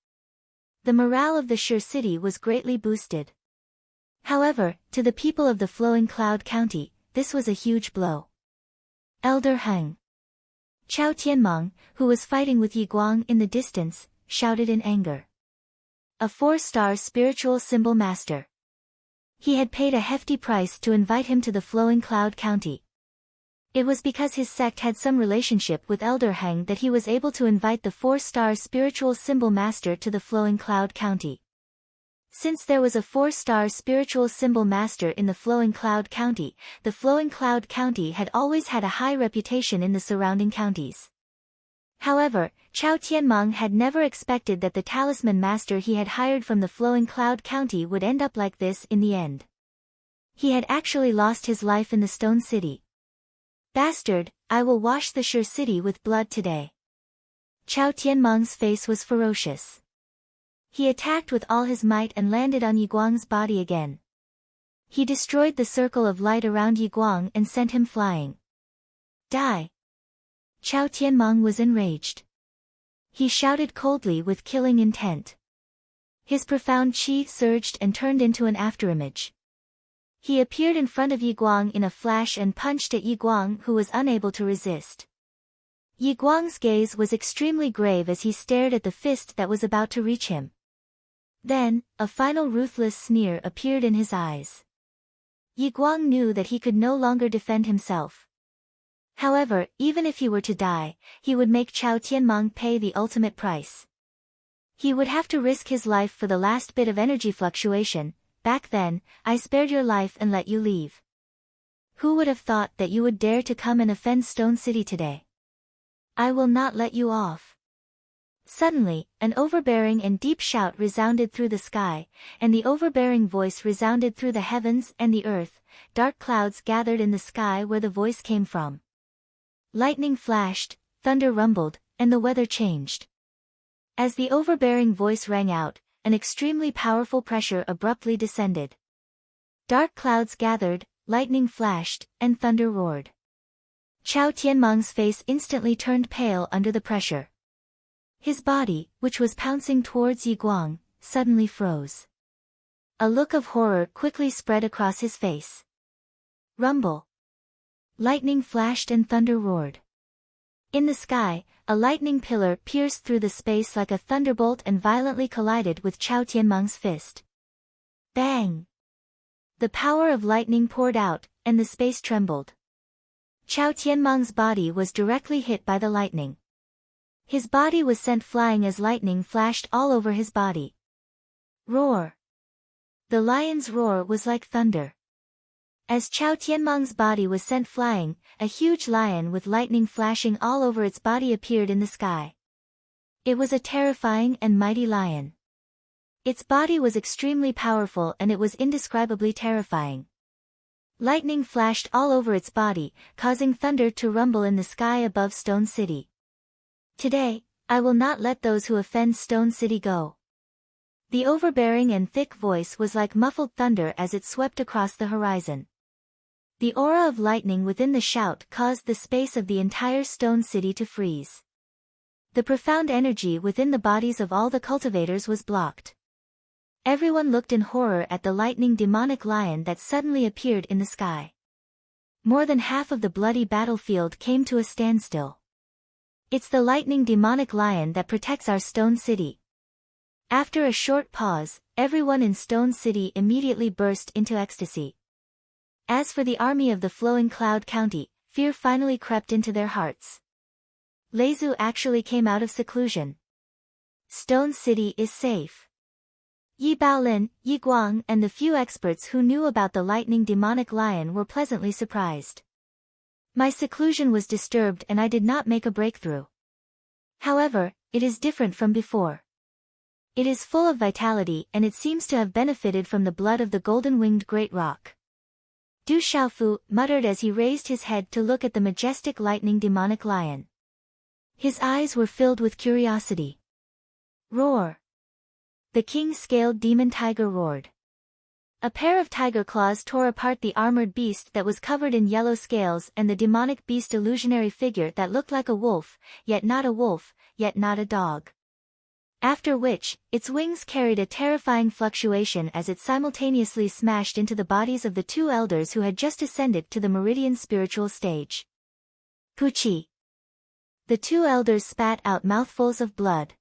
The morale of the Sure City was greatly boosted. However, to the people of the Flowing Cloud County, this was a huge blow. Elder Heng Chao Tianmeng, who was fighting with Yi Guang in the distance, shouted in anger. A 4-star spiritual symbol master. He had paid a hefty price to invite him to the Flowing Cloud County. It was because his sect had some relationship with Elder Heng that he was able to invite the 4-star spiritual symbol master to the Flowing Cloud County. Since there was a 4-star spiritual symbol master in the Flowing Cloud County, the Flowing Cloud County had always had a high reputation in the surrounding counties. However, Chao Tianmeng had never expected that the talisman master he had hired from the Flowing Cloud County would end up like this in the end. He had actually lost his life in the Stone City. Bastard, I will wash the Sure City with blood today. Chao Tianmeng's face was ferocious. He attacked with all his might and landed on Yi Guang's body again. He destroyed the circle of light around Yi Guang and sent him flying. Die! Chao Tianmeng was enraged. He shouted coldly with killing intent. His profound qi surged and turned into an afterimage. He appeared in front of Yi Guang in a flash and punched at Yi Guang, who was unable to resist. Yi Guang's gaze was extremely grave as he stared at the fist that was about to reach him. Then, a final ruthless sneer appeared in his eyes. Yi Guang knew that he could no longer defend himself. However, even if he were to die, he would make Chao Tianmeng pay the ultimate price. He would have to risk his life for the last bit of energy fluctuation. Back then, I spared your life and let you leave. Who would have thought that you would dare to come and offend Stone City today? I will not let you off. Suddenly, an overbearing and deep shout resounded through the sky, and the overbearing voice resounded through the heavens and the earth. Dark clouds gathered in the sky where the voice came from. Lightning flashed, thunder rumbled, and the weather changed. As the overbearing voice rang out, an extremely powerful pressure abruptly descended. Dark clouds gathered, lightning flashed, and thunder roared. Chao Tianmeng's face instantly turned pale under the pressure. His body, which was pouncing towards Yi Guang, suddenly froze. A look of horror quickly spread across his face. Rumble. Lightning flashed and thunder roared. In the sky, a lightning pillar pierced through the space like a thunderbolt and violently collided with Chao Tianmeng's fist. Bang! The power of lightning poured out, and the space trembled. Chao Tianmeng's body was directly hit by the lightning. His body was sent flying as lightning flashed all over his body. Roar! The lion's roar was like thunder. As Chao Tianmeng's body was sent flying, a huge lion with lightning flashing all over its body appeared in the sky. It was a terrifying and mighty lion. Its body was extremely powerful and it was indescribably terrifying. Lightning flashed all over its body, causing thunder to rumble in the sky above Stone City. Today, I will not let those who offend Stone City go. The overbearing and thick voice was like muffled thunder as it swept across the horizon. The aura of lightning within the shout caused the space of the entire Stone City to freeze. The profound energy within the bodies of all the cultivators was blocked. Everyone looked in horror at the lightning demonic lion that suddenly appeared in the sky. More than half of the bloody battlefield came to a standstill. It's the lightning demonic lion that protects our Stone City. After a short pause, everyone in Stone City immediately burst into ecstasy. As for the army of the flowing Cloud County, fear finally crept into their hearts. Leizu actually came out of seclusion. Stone City is safe. Yi Baolin, Yi Guang and the few experts who knew about the lightning demonic lion were pleasantly surprised. My seclusion was disturbed and I did not make a breakthrough. However, it is different from before. It is full of vitality and it seems to have benefited from the blood of the golden-winged great rock. Du Xiaofu muttered as he raised his head to look at the majestic lightning demonic lion. His eyes were filled with curiosity. Roar! The king-scaled demon tiger roared. A pair of tiger claws tore apart the armored beast that was covered in yellow scales and the demonic beast illusionary figure that looked like a wolf, yet not a dog. After which, its wings carried a terrifying fluctuation as it simultaneously smashed into the bodies of the two elders who had just ascended to the meridian spiritual stage. Puchi! The two elders spat out mouthfuls of blood.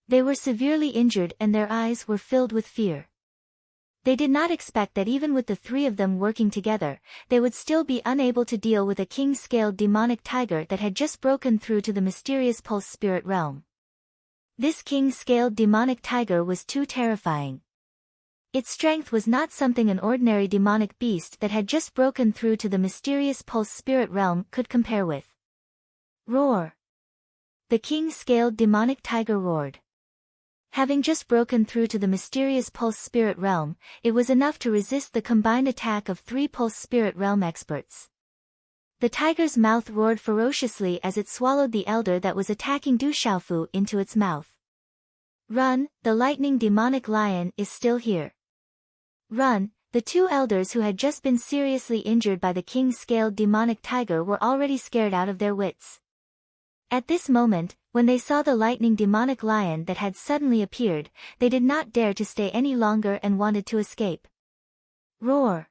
They were severely injured and their eyes were filled with fear. They did not expect that even with the three of them working together, they would still be unable to deal with a king-scaled demonic tiger that had just broken through to the mysterious pulse spirit realm. This king-scaled demonic tiger was too terrifying. Its strength was not something an ordinary demonic beast that had just broken through to the mysterious pulse spirit realm could compare with. Roar! The king-scaled demonic tiger roared. Having just broken through to the mysterious pulse spirit realm, it was enough to resist the combined attack of 3 pulse spirit realm experts. The tiger's mouth roared ferociously as it swallowed the elder that was attacking Du Xiaofu into its mouth. Run, the lightning demonic lion is still here. Run, the two elders who had just been seriously injured by the king-scaled demonic tiger were already scared out of their wits. At this moment, when they saw the lightning demonic lion that had suddenly appeared, they did not dare to stay any longer and wanted to escape. Roar!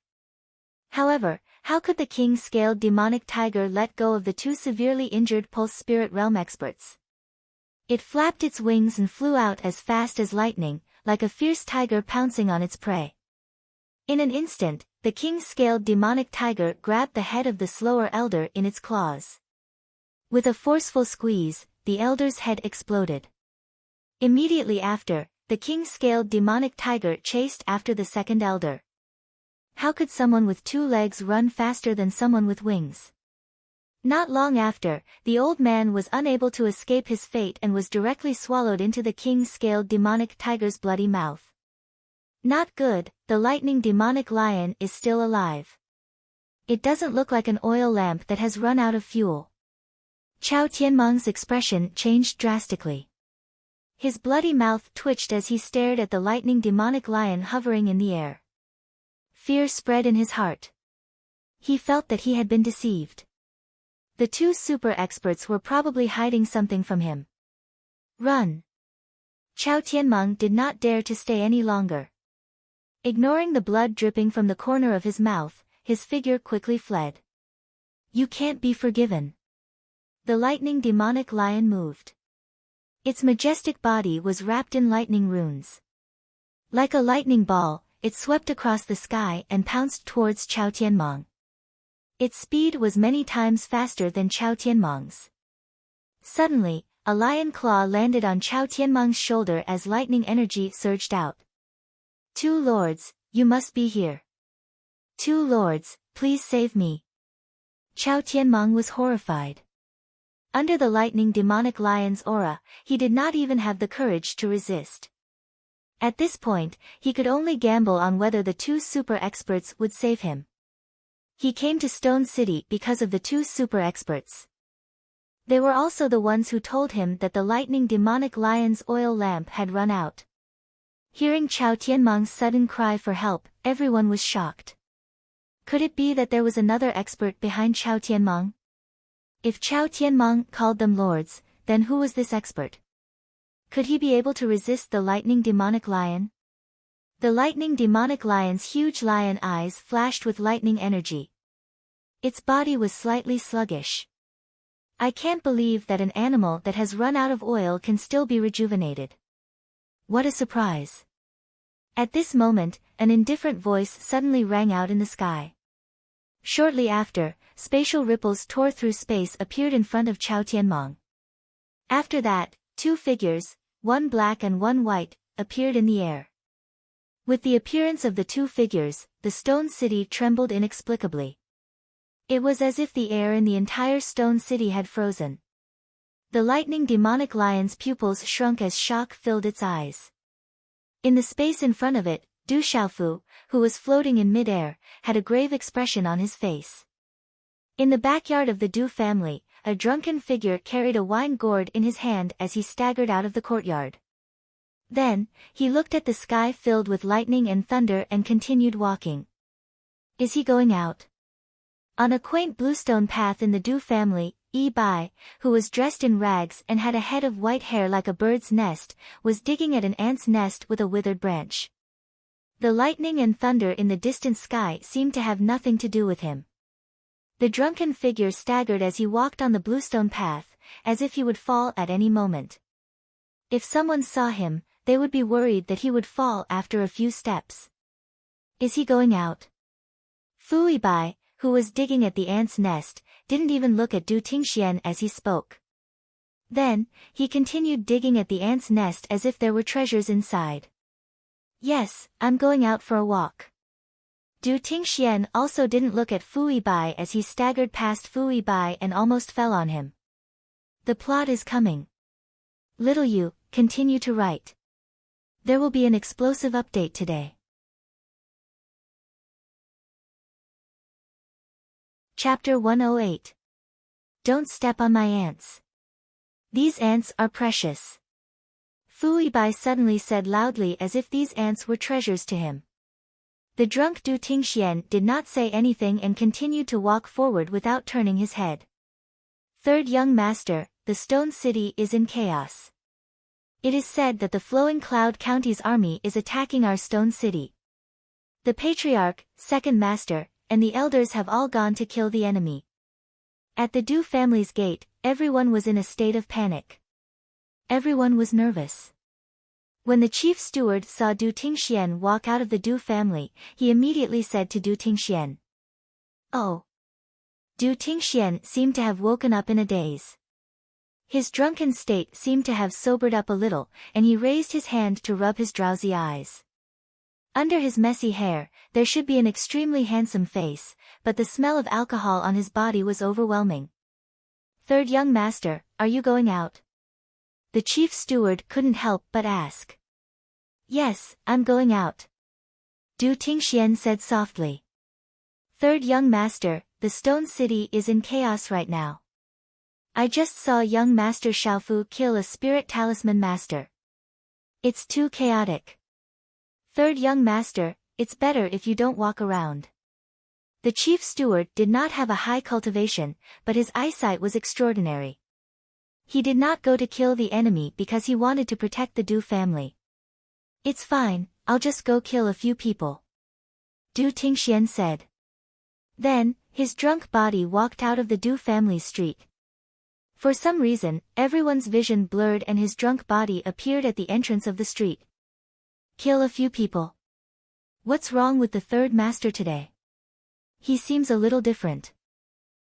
However, how could the king-scaled demonic tiger let go of the two severely injured pulse spirit realm experts? It flapped its wings and flew out as fast as lightning, like a fierce tiger pouncing on its prey. In an instant, the king-scaled demonic tiger grabbed the head of the slower elder in its claws. With a forceful squeeze, the elder's head exploded. Immediately after, the king-scaled demonic tiger chased after the second elder. How could someone with 2 legs run faster than someone with wings? Not long after, the old man was unable to escape his fate and was directly swallowed into the king-scaled demonic tiger's bloody mouth. Not good, the lightning demonic lion is still alive. It doesn't look like an oil lamp that has run out of fuel. Chao Tianmeng's expression changed drastically. His bloody mouth twitched as he stared at the lightning demonic lion hovering in the air. Fear spread in his heart. He felt that he had been deceived. The 2 super experts were probably hiding something from him. Run! Chao Tianmeng did not dare to stay any longer. Ignoring the blood dripping from the corner of his mouth, his figure quickly fled. You can't be forgiven. The lightning demonic lion moved. Its majestic body was wrapped in lightning runes. Like a lightning ball, it swept across the sky and pounced towards Chao Tianmeng. Its speed was many times faster than Chao Tianmeng's. Suddenly, a lion claw landed on Chao Tianmeng's shoulder as lightning energy surged out. Two lords, you must be here. Two lords, please save me. Chao Tianmeng was horrified. Under the lightning demonic lion's aura, he did not even have the courage to resist. At this point, he could only gamble on whether the two super experts would save him. He came to Stone City because of the two super experts. They were also the ones who told him that the lightning demonic lion's oil lamp had run out. Hearing Chao Tianmeng's sudden cry for help, everyone was shocked. Could it be that there was another expert behind Chao Tianmeng? If Chao Tianmeng called them lords, then who was this expert? Could he be able to resist the lightning demonic lion? The lightning demonic lion's huge lion eyes flashed with lightning energy. Its body was slightly sluggish. I can't believe that an animal that has run out of oil can still be rejuvenated. What a surprise. At this moment, an indifferent voice suddenly rang out in the sky. Shortly after, spatial ripples tore through space appeared in front of Chao Tianmeng. After that, two figures, one black and one white, appeared in the air. With the appearance of the two figures, the stone city trembled inexplicably. It was as if the air in the entire stone city had frozen. The lightning demonic lion's pupils shrunk as shock filled its eyes. In the space in front of it, Du Xiaofu, who was floating in midair, had a grave expression on his face. In the backyard of the Du family, a drunken figure carried a wine gourd in his hand as he staggered out of the courtyard. Then, he looked at the sky filled with lightning and thunder and continued walking. Is he going out? On a quaint bluestone path in the Du family, Yi Bai, who was dressed in rags and had a head of white hair like a bird's nest, was digging at an ant's nest with a withered branch. The lightning and thunder in the distant sky seemed to have nothing to do with him. The drunken figure staggered as he walked on the bluestone path, as if he would fall at any moment. If someone saw him, they would be worried that he would fall after a few steps. Is he going out? Fu Yibai, who was digging at the ant's nest, didn't even look at Du Tingxian as he spoke. Then, he continued digging at the ant's nest as if there were treasures inside. Yes, I'm going out for a walk. Du Tingxian also didn't look at Fu Yibai as he staggered past Fu Yibai and almost fell on him. The plot is coming. Little you, continue to write. There will be an explosive update today. Chapter 108. Don't step on my ants. These ants are precious. Fu Yibai suddenly said loudly as if these ants were treasures to him. The drunk Du Tingxian did not say anything and continued to walk forward without turning his head. Third young master, the Stone City is in chaos. It is said that the Flowing Cloud County's army is attacking our Stone City. The Patriarch, second master, and the elders have all gone to kill the enemy. At the Du family's gate, everyone was in a state of panic. Everyone was nervous. When the chief steward saw Du Tingxian walk out of the Du family, he immediately said to Du Tingxian, "Oh." Du Tingxian seemed to have woken up in a daze. His drunken state seemed to have sobered up a little, and he raised his hand to rub his drowsy eyes. Under his messy hair, there should be an extremely handsome face, but the smell of alcohol on his body was overwhelming. "Third young master, are you going out?" The chief steward couldn't help but ask. "Yes, I'm going out," Du Tingxian said softly. "Third young master, the Stone City is in chaos right now. I just saw young Master Xiaofu kill a spirit talisman master. It's too chaotic. Third young master, it's better if you don't walk around." The chief steward did not have a high cultivation, but his eyesight was extraordinary. He did not go to kill the enemy because he wanted to protect the Du family. "It's fine, I'll just go kill a few people," Du Tingxian said. Then, his drunk body walked out of the Du family street. For some reason, everyone's vision blurred and his drunk body appeared at the entrance of the street. Kill a few people. What's wrong with the third master today? He seems a little different.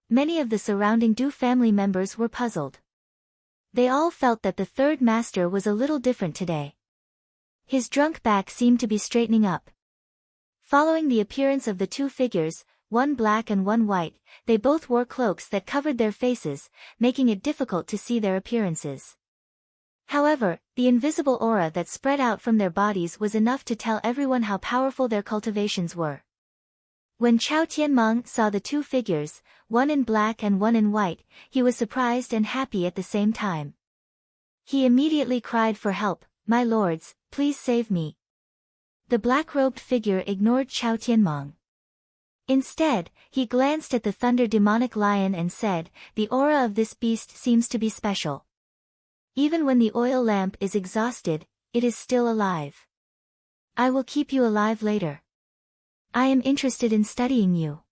Many of the surrounding Du family members were puzzled. They all felt that the third master was a little different today. His drunk back seemed to be straightening up. Following the appearance of the two figures, one black and one white, they both wore cloaks that covered their faces, making it difficult to see their appearances. However, the invisible aura that spread out from their bodies was enough to tell everyone how powerful their cultivations were. When Chao Tianmeng saw the two figures, one in black and one in white, he was surprised and happy at the same time. He immediately cried for help, "My lords, please save me." The black-robed figure ignored Chao Tianmeng. Instead, he glanced at the thunder demonic lion and said, "The aura of this beast seems to be special. Even when the oil lamp is exhausted, it is still alive. I will keep you alive later. I am interested in studying you."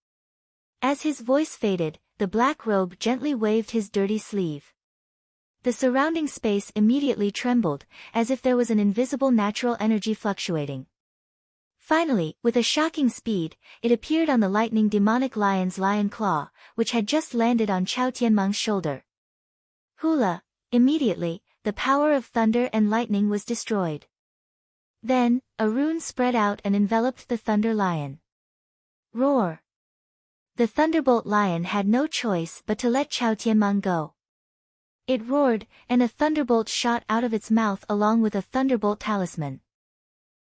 As his voice faded, the black robe gently waved his dirty sleeve. The surrounding space immediately trembled, as if there was an invisible natural energy fluctuating. Finally, with a shocking speed, it appeared on the lightning demonic lion's lion claw, which had just landed on Chao Tianmeng's shoulder. Hula! Immediately, the power of thunder and lightning was destroyed. Then, a rune spread out and enveloped the thunder lion. Roar! The thunderbolt lion had no choice but to let Chao Tianmeng go. It roared, and a thunderbolt shot out of its mouth along with a thunderbolt talisman.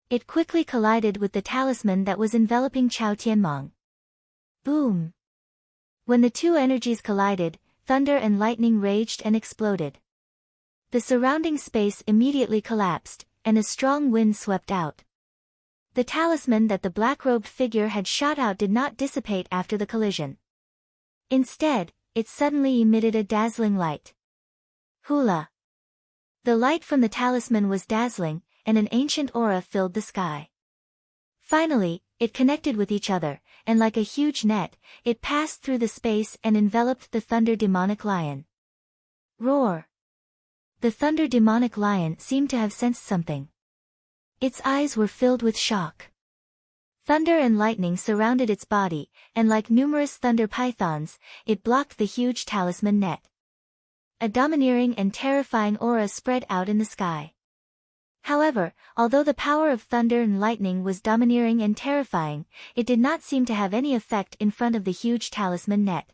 It quickly collided with the talisman that was enveloping Chao Tianmeng. Boom! When the two energies collided, thunder and lightning raged and exploded. The surrounding space immediately collapsed, and a strong wind swept out. The talisman that the black-robed figure had shot out did not dissipate after the collision. Instead, it suddenly emitted a dazzling light. Hula! The light from the talisman was dazzling, and an ancient aura filled the sky. Finally, it connected with each other, and like a huge net, it passed through the space and enveloped the thunder demonic lion. Roar! The thunder demonic lion seemed to have sensed something. Its eyes were filled with shock. Thunder and lightning surrounded its body, and like numerous thunder pythons, it blocked the huge talisman net. A domineering and terrifying aura spread out in the sky. However, although the power of thunder and lightning was domineering and terrifying, it did not seem to have any effect in front of the huge talisman net.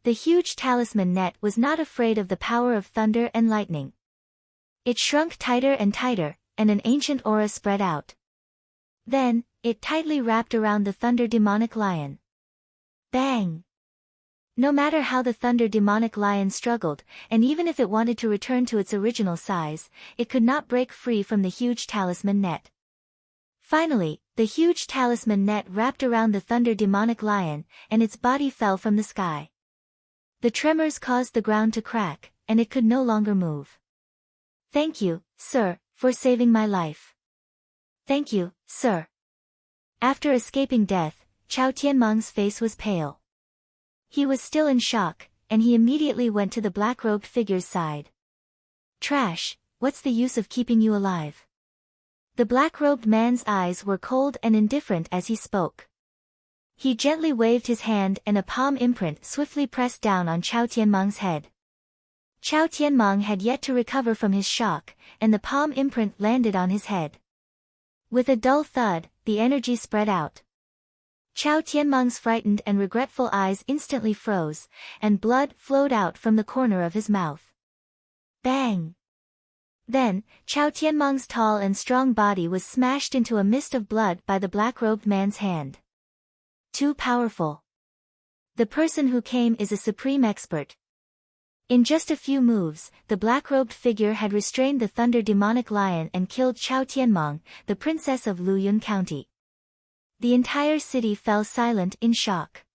The huge talisman net was not afraid of the power of thunder and lightning. It shrunk tighter and tighter, and an ancient aura spread out. Then, it tightly wrapped around the thunder demonic lion. Bang! No matter how the thunder demonic lion struggled, and even if it wanted to return to its original size, it could not break free from the huge talisman net. Finally, the huge talisman net wrapped around the thunder demonic lion, and its body fell from the sky. The tremors caused the ground to crack, and it could no longer move. "Thank you, sir, for saving my life." "Thank you, sir." After escaping death, Chao Tianmeng's face was pale. He was still in shock, and he immediately went to the black-robed figure's side. "Trash, what's the use of keeping you alive?" The black-robed man's eyes were cold and indifferent as he spoke. He gently waved his hand and a palm imprint swiftly pressed down on Chao Tianmeng's head. Chao Tianmeng had yet to recover from his shock, and the palm imprint landed on his head. With a dull thud, the energy spread out. Chao Tianmeng's frightened and regretful eyes instantly froze, and blood flowed out from the corner of his mouth. Bang! Then, Chao Tianmeng's tall and strong body was smashed into a mist of blood by the black-robed man's hand. Too powerful. The person who came is a supreme expert. In just a few moves, the black-robed figure had restrained the thunder demonic lion and killed Chao Tianmeng, the princess of Luyun County. The entire city fell silent in shock.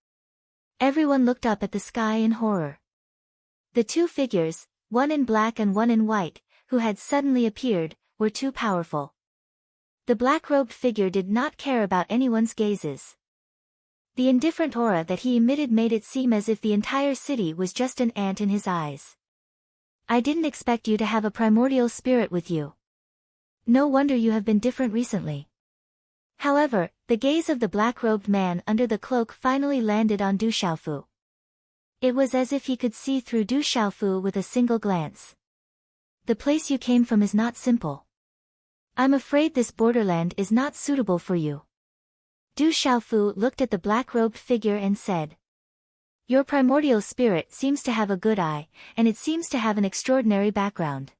Everyone looked up at the sky in horror. The two figures, one in black and one in white, who had suddenly appeared, were too powerful. The black-robed figure did not care about anyone's gazes. The indifferent aura that he emitted made it seem as if the entire city was just an ant in his eyes. "I didn't expect you to have a primordial spirit with you. No wonder you have been different recently." However, the gaze of the black-robed man under the cloak finally landed on Du Xiaofu. It was as if he could see through Du Xiaofu with a single glance. "The place you came from is not simple. I'm afraid this borderland is not suitable for you. Du Xiaofu looked at the black-robed figure and said, Your primordial spirit seems to have a good eye, and it seems to have an extraordinary background.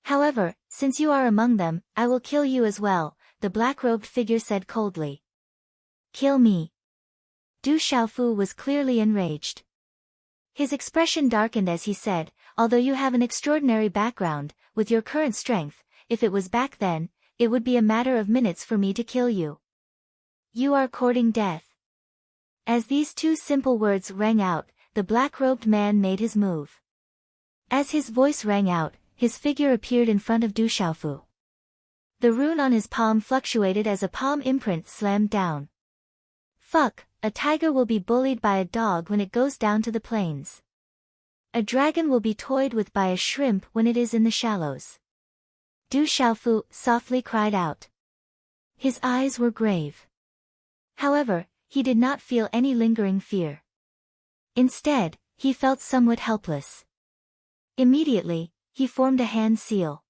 However, since you are among them, I will kill you as well, the black-robed figure said coldly. Kill me. Du Xiaofu was clearly enraged. His expression darkened as he said, Although you have an extraordinary background, with your current strength, if it was back then, it would be a matter of minutes for me to kill you. You are courting death. As these two simple words rang out, the black-robed man made his move. As his voice rang out, his figure appeared in front of Du Xiaofu. The rune on his palm fluctuated as a palm imprint slammed down. Fuck, a tiger will be bullied by a dog when it goes down to the plains. A dragon will be toyed with by a shrimp when it is in the shallows. Du Xiaofu softly cried out. His eyes were grave. However, he did not feel any lingering fear. Instead, he felt somewhat helpless. Immediately, he formed a hand seal.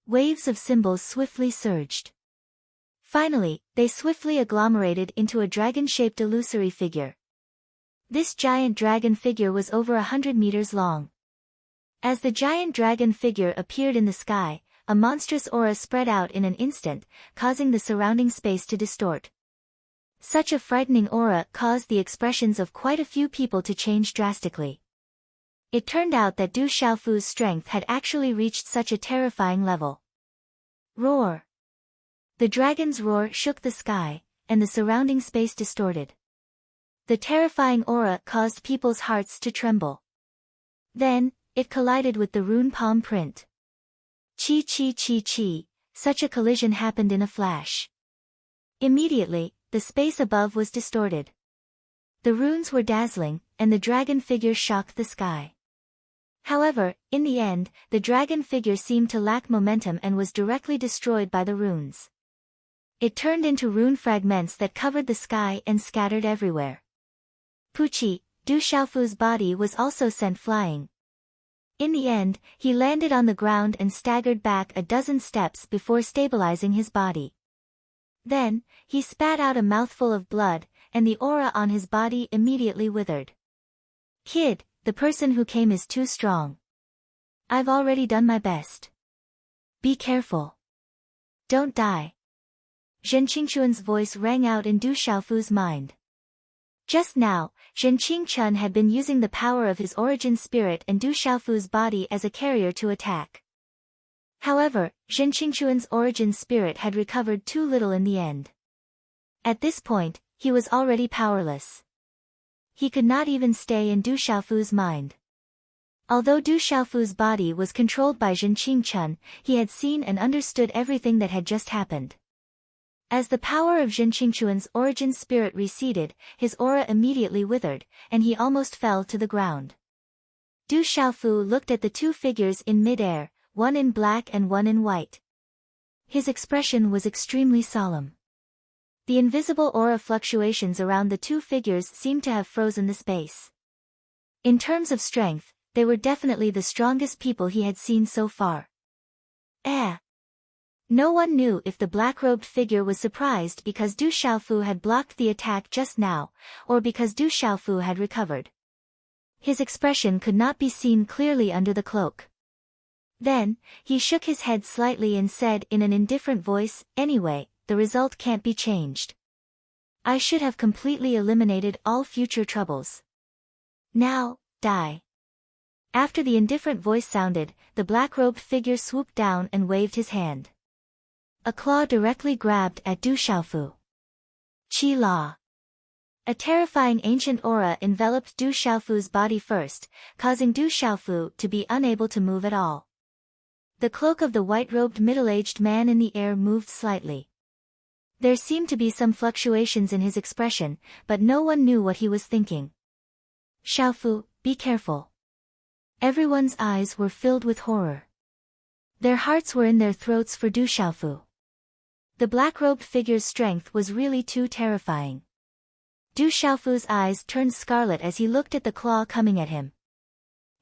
Waves of symbols swiftly surged. Finally, they swiftly agglomerated into a dragon-shaped illusory figure. This giant dragon figure was over 100 meters long. As the giant dragon figure appeared in the sky, a monstrous aura spread out in an instant, causing the surrounding space to distort. Such a frightening aura caused the expressions of quite a few people to change drastically. It turned out that Du Xiaofu's strength had actually reached such a terrifying level. Roar! The dragon's roar shook the sky, and the surrounding space distorted. The terrifying aura caused people's hearts to tremble. Then, it collided with the rune palm print. Chi chi chi chi, such a collision happened in a flash. Immediately, the space above was distorted. The runes were dazzling, and the dragon figure shocked the sky. However, in the end, the dragon figure seemed to lack momentum and was directly destroyed by the runes. It turned into rune fragments that covered the sky and scattered everywhere. Pucci, Du Xiaofu's body was also sent flying. In the end, he landed on the ground and staggered back a dozen steps before stabilizing his body. Then, he spat out a mouthful of blood, and the aura on his body immediately withered. Kid, the person who came is too strong. I've already done my best. Be careful. Don't die. Zhen Qingchuan's voice rang out in Du Xiaofu's mind. Just now, Zhen Qingchun had been using the power of his origin spirit and Du Xiaofu's body as a carrier to attack. However, Zhen Qingchuan's origin spirit had recovered too little in the end. At this point, he was already powerless. He could not even stay in Du Xiaofu's mind. Although Du Xiaofu's body was controlled by Zhen Qingchun, he had seen and understood everything that had just happened. As the power of Zhen Qingchuan's origin spirit receded, his aura immediately withered, and he almost fell to the ground. Du Xiaofu looked at the two figures in mid-air, one in black and one in white. His expression was extremely solemn. The invisible aura fluctuations around the two figures seemed to have frozen the space. In terms of strength, they were definitely the strongest people he had seen so far. No one knew if the black-robed figure was surprised because Du Xiaofu had blocked the attack just now, or because Du Xiaofu had recovered. His expression could not be seen clearly under the cloak. Then, he shook his head slightly and said in an indifferent voice, Anyway, the result can't be changed. I should have completely eliminated all future troubles. Now, die. After the indifferent voice sounded, the black-robed figure swooped down and waved his hand. A claw directly grabbed at Du Xiaofu. Qi La. A terrifying ancient aura enveloped Du Xiaofu's body first, causing Du Xiaofu to be unable to move at all. The cloak of the white-robed middle-aged man in the air moved slightly. There seemed to be some fluctuations in his expression, but no one knew what he was thinking. Xiaofu, be careful. Everyone's eyes were filled with horror. Their hearts were in their throats for Du Xiaofu. The black-robed figure's strength was really too terrifying. Du Xiaofu's eyes turned scarlet as he looked at the claw coming at him.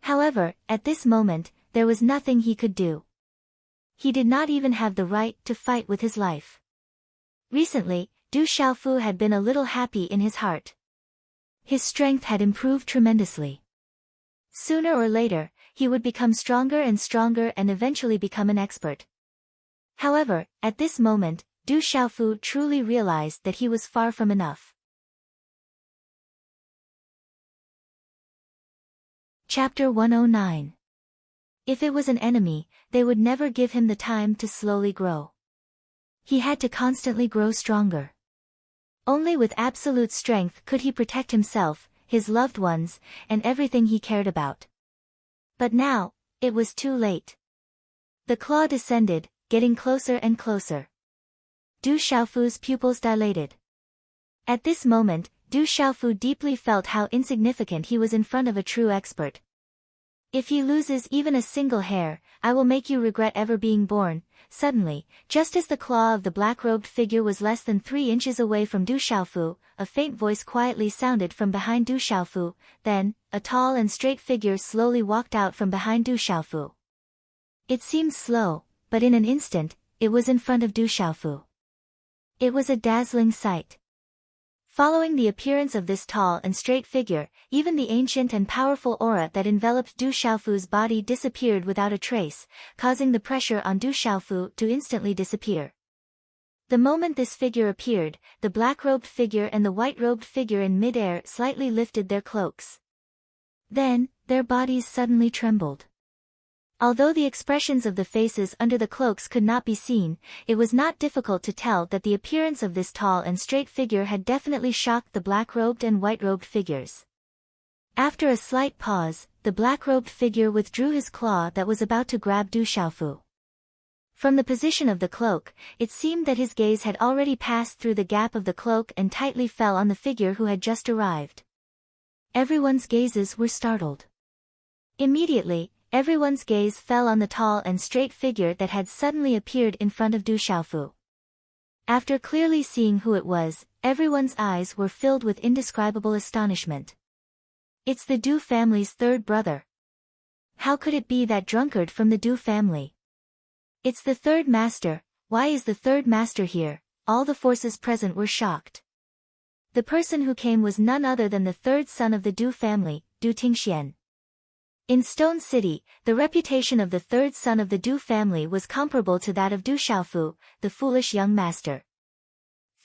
However, at this moment, there was nothing he could do. He did not even have the right to fight with his life. Recently, Du Xiaofu had been a little happy in his heart. His strength had improved tremendously. Sooner or later, he would become stronger and eventually become an expert. However, at this moment, Du Xiaofu truly realized that he was far from enough. Chapter 109. If it was an enemy, they would never give him the time to slowly grow. He had to constantly grow stronger. Only with absolute strength could he protect himself, his loved ones, and everything he cared about. But now, it was too late. The claw descended, getting closer and closer. Du Xiaofu's pupils dilated. At this moment, Du Xiaofu deeply felt how insignificant he was in front of a true expert. If he loses even a single hair, I will make you regret ever being born. Suddenly, just as the claw of the black-robed figure was less than 3 inches away from Du Xiaofu, a faint voice quietly sounded from behind Du Xiaofu. Then, a tall and straight figure slowly walked out from behind Du Xiaofu. It seemed slow, but in an instant, it was in front of Du Xiaofu. It was a dazzling sight. Following the appearance of this tall and straight figure, even the ancient and powerful aura that enveloped Du Xiaofu's body disappeared without a trace, causing the pressure on Du Xiaofu to instantly disappear. The moment this figure appeared, the black-robed figure and the white-robed figure in mid-air slightly lifted their cloaks. Then, their bodies suddenly trembled. Although the expressions of the faces under the cloaks could not be seen, it was not difficult to tell that the appearance of this tall and straight figure had definitely shocked the black-robed and white-robed figures. After a slight pause, the black-robed figure withdrew his claw that was about to grab Du Xiaofu. From the position of the cloak, it seemed that his gaze had already passed through the gap of the cloak and tightly fell on the figure who had just arrived. Everyone's gazes were startled. Immediately, everyone's gaze fell on the tall and straight figure that had suddenly appeared in front of Du Xiaofu. After clearly seeing who it was, everyone's eyes were filled with indescribable astonishment. It's the Du family's third brother. How could it be that drunkard from the Du family? It's the third master. Why is the third master here? All the forces present were shocked. The person who came was none other than the third son of the Du family, Du Tingxian. In Stone City, the reputation of the third son of the Du family was comparable to that of Du Xiaofu, the foolish young master.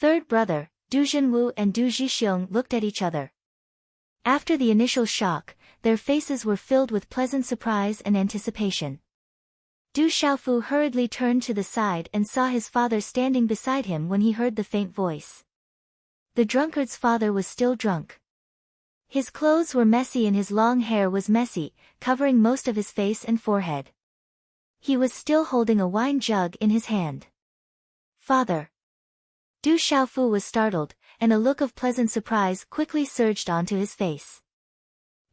Third brother, Du Zhenwu and Du Zhixiong looked at each other. After the initial shock, their faces were filled with pleasant surprise and anticipation. Du Xiaofu hurriedly turned to the side and saw his father standing beside him when he heard the faint voice. The drunkard's father was still drunk. His clothes were messy and his long hair was messy, covering most of his face and forehead. He was still holding a wine jug in his hand. Father! Du Xiaofu was startled, and a look of pleasant surprise quickly surged onto his face.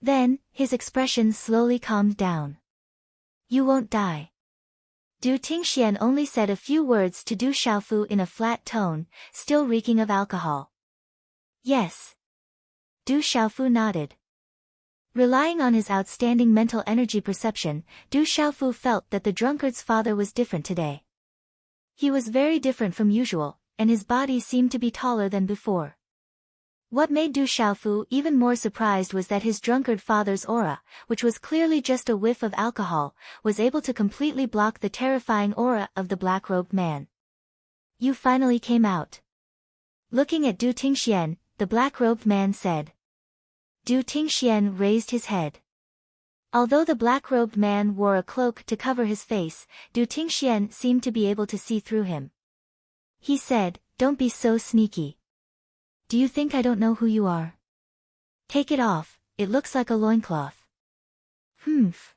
Then, his expression slowly calmed down. You won't die. Du Tingxian only said a few words to Du Xiaofu in a flat tone, still reeking of alcohol. Yes. Du Xiaofu nodded. Relying on his outstanding mental energy perception, Du Xiaofu felt that the drunkard's father was different today. He was very different from usual, and his body seemed to be taller than before. What made Du Xiaofu even more surprised was that his drunkard father's aura, which was clearly just a whiff of alcohol, was able to completely block the terrifying aura of the black-robed man. You finally came out. Looking at Du Tingxian, the black-robed man said. Du Tingxian raised his head. Although the black-robed man wore a cloak to cover his face, Du Tingxian seemed to be able to see through him. He said, Don't be so sneaky. Do you think I don't know who you are? Take it off, it looks like a loincloth. Humph.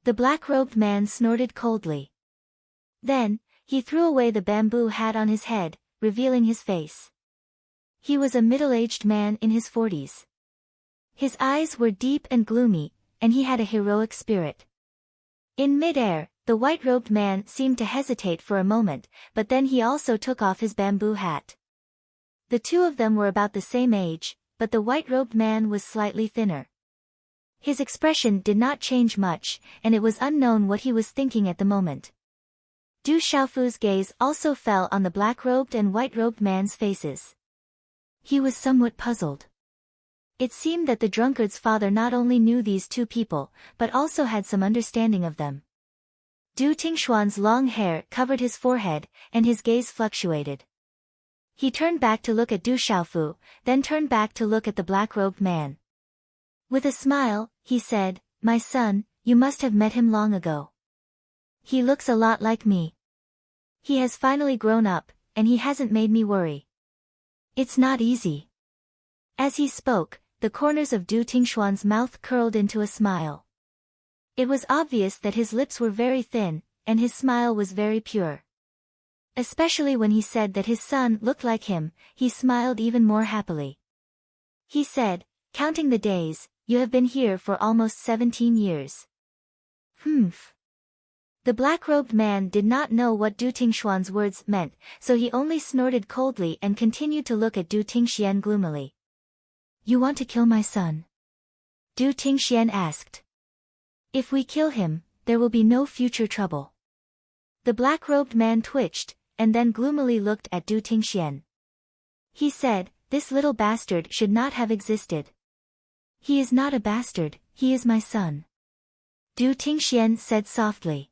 The black-robed man snorted coldly. Then, he threw away the bamboo hat on his head, revealing his face. He was a middle-aged man in his 40s. His eyes were deep and gloomy, and he had a heroic spirit. In mid-air, the white-robed man seemed to hesitate for a moment, but then he also took off his bamboo hat. The two of them were about the same age, but the white-robed man was slightly thinner. His expression did not change much, and it was unknown what he was thinking at the moment. Du Xiaofu's gaze also fell on the black-robed and white-robed man's faces. He was somewhat puzzled. It seemed that the drunkard's father not only knew these two people, but also had some understanding of them. Du Tingshuan's long hair covered his forehead, and his gaze fluctuated. He turned back to look at Du Xiaofu, then turned back to look at the black-robed man. With a smile, he said, "My son, you must have met him long ago. He looks a lot like me. He has finally grown up, and he hasn't made me worry. It's not easy." As he spoke, the corners of Du Tingshuan's mouth curled into a smile. It was obvious that his lips were very thin, and his smile was very pure. Especially when he said that his son looked like him, he smiled even more happily. He said, "Counting the days, you have been here for almost 17 years. Humph." The black-robed man did not know what Du Tingshuan's words meant, so he only snorted coldly and continued to look at Du Tingxian gloomily. "You want to kill my son?" Du Tingxian asked. "If we kill him, there will be no future trouble." The black-robed man twitched, and then gloomily looked at Du Tingxian. He said, "This little bastard should not have existed." "He is not a bastard, he is my son," Du Tingxian said softly.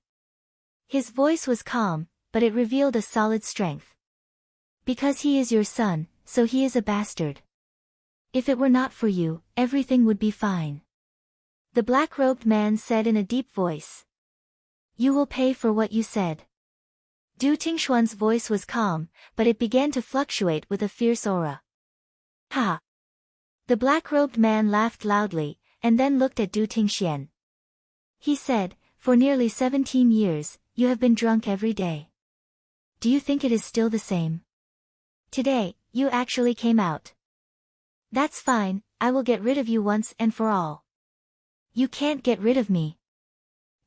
His voice was calm, but it revealed a solid strength. "Because he is your son, so he is a bastard. If it were not for you, everything would be fine," the black-robed man said in a deep voice. "You will pay for what you said." Du Tingshuan's voice was calm, but it began to fluctuate with a fierce aura. "Ha!" The black-robed man laughed loudly, and then looked at Du Tingxian. He said, "For nearly 17 years, you have been drunk every day. Do you think it is still the same? Today, you actually came out. That's fine, I will get rid of you once and for all." "You can't get rid of me."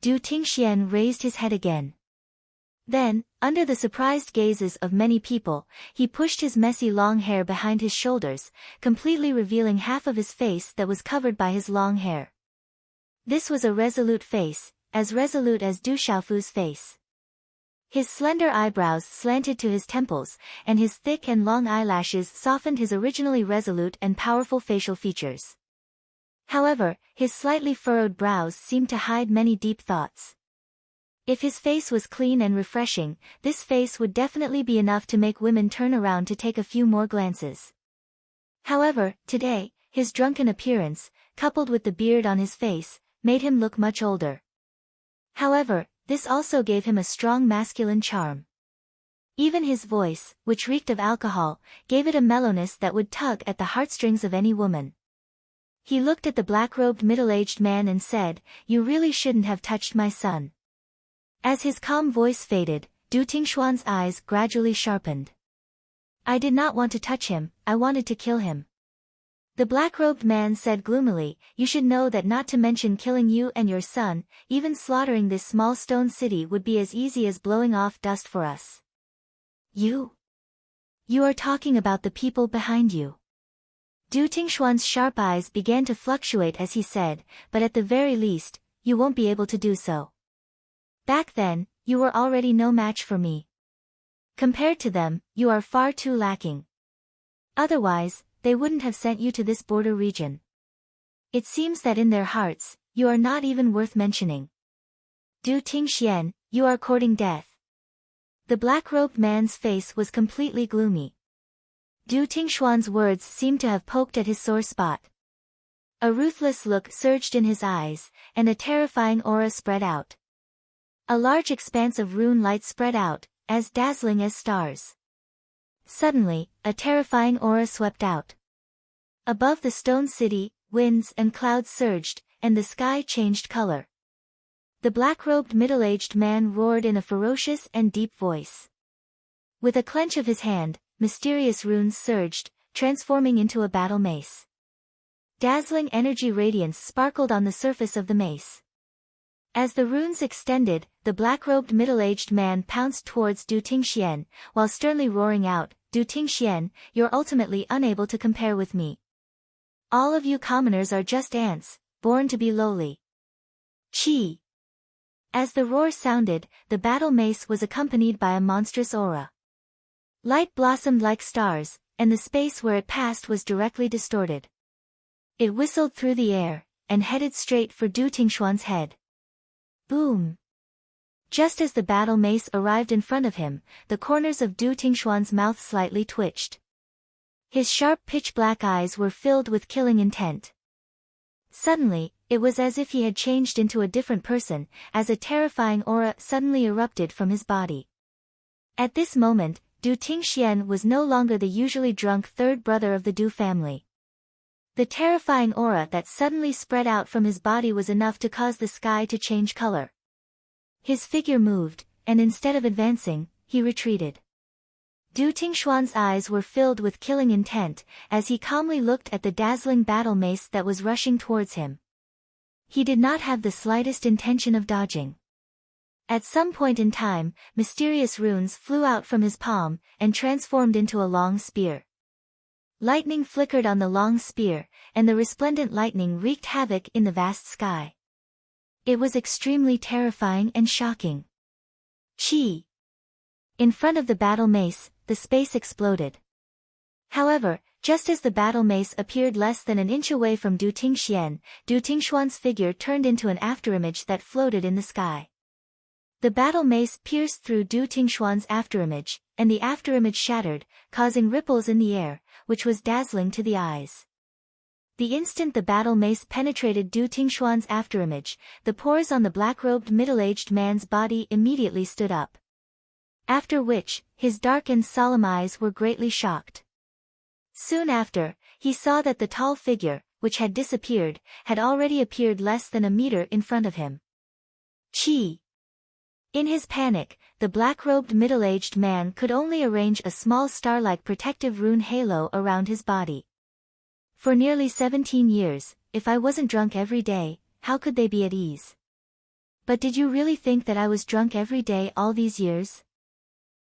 Du Tingxian raised his head again. Then, under the surprised gazes of many people, he pushed his messy long hair behind his shoulders, completely revealing half of his face that was covered by his long hair. This was a resolute face, as resolute as Du Xiaofu's face. His slender eyebrows slanted to his temples, and his thick and long eyelashes softened his originally resolute and powerful facial features. However, his slightly furrowed brows seemed to hide many deep thoughts. If his face was clean and refreshing, this face would definitely be enough to make women turn around to take a few more glances. However, today, his drunken appearance, coupled with the beard on his face, made him look much older. However, this also gave him a strong masculine charm. Even his voice, which reeked of alcohol, gave it a mellowness that would tug at the heartstrings of any woman. He looked at the black-robed middle-aged man and said, "You really shouldn't have touched my son." As his calm voice faded, Du Tingshuan's eyes gradually sharpened. "I did not want to touch him, I wanted to kill him." The black-robed man said gloomily, "You should know that not to mention killing you and your son, even slaughtering this small stone city would be as easy as blowing off dust for us." You are talking about the people behind you." Du Tingshuan's sharp eyes began to fluctuate as he said, "But at the very least, you won't be able to do so. Back then, you were already no match for me. Compared to them, you are far too lacking. Otherwise, they wouldn't have sent you to this border region. It seems that in their hearts, you are not even worth mentioning. Du Tingxian, you are courting death." The black-robed man's face was completely gloomy. Du Tingshuan's words seemed to have poked at his sore spot. A ruthless look surged in his eyes, and a terrifying aura spread out. A large expanse of rune light spread out, as dazzling as stars. Suddenly, a terrifying aura swept out. Above the stone city, winds and clouds surged, and the sky changed color. The black-robed middle-aged man roared in a ferocious and deep voice. With a clench of his hand, mysterious runes surged, transforming into a battle mace. Dazzling energy radiance sparkled on the surface of the mace. As the runes extended, the black-robed middle-aged man pounced towards Du Tingxian, while sternly roaring out, "Du Tingxian, you're ultimately unable to compare with me. All of you commoners are just ants, born to be lowly." Chi. As the roar sounded, the battle mace was accompanied by a monstrous aura. Light blossomed like stars, and the space where it passed was directly distorted. It whistled through the air, and headed straight for Du Tingshuan's head. Boom! Just as the battle mace arrived in front of him, the corners of Du Tingshuan's mouth slightly twitched. His sharp pitch-black eyes were filled with killing intent. Suddenly, it was as if he had changed into a different person, as a terrifying aura suddenly erupted from his body. At this moment, Du Tingxian was no longer the usually drunk third brother of the Du family. The terrifying aura that suddenly spread out from his body was enough to cause the sky to change color. His figure moved, and instead of advancing, he retreated. Du Tingshuan's eyes were filled with killing intent, as he calmly looked at the dazzling battle mace that was rushing towards him. He did not have the slightest intention of dodging. At some point in time, mysterious runes flew out from his palm, and transformed into a long spear. Lightning flickered on the long spear, and the resplendent lightning wreaked havoc in the vast sky. It was extremely terrifying and shocking. Chi! In front of the battle mace, the space exploded. However, just as the battle mace appeared less than an inch away from Du Tingshuan, Du Tingshuan's figure turned into an afterimage that floated in the sky. The battle mace pierced through Du Tingshuan's afterimage, and the afterimage shattered, causing ripples in the air, which was dazzling to the eyes. The instant the battle mace penetrated Du Tingshuan's afterimage, the pores on the black-robed middle-aged man's body immediately stood up. After which, his dark and solemn eyes were greatly shocked. Soon after, he saw that the tall figure, which had disappeared, had already appeared less than a meter in front of him. Chi! In his panic, the black-robed middle-aged man could only arrange a small star-like protective rune halo around his body. For nearly 17 years, if I wasn't drunk every day, how could they be at ease? But did you really think that I was drunk every day all these years?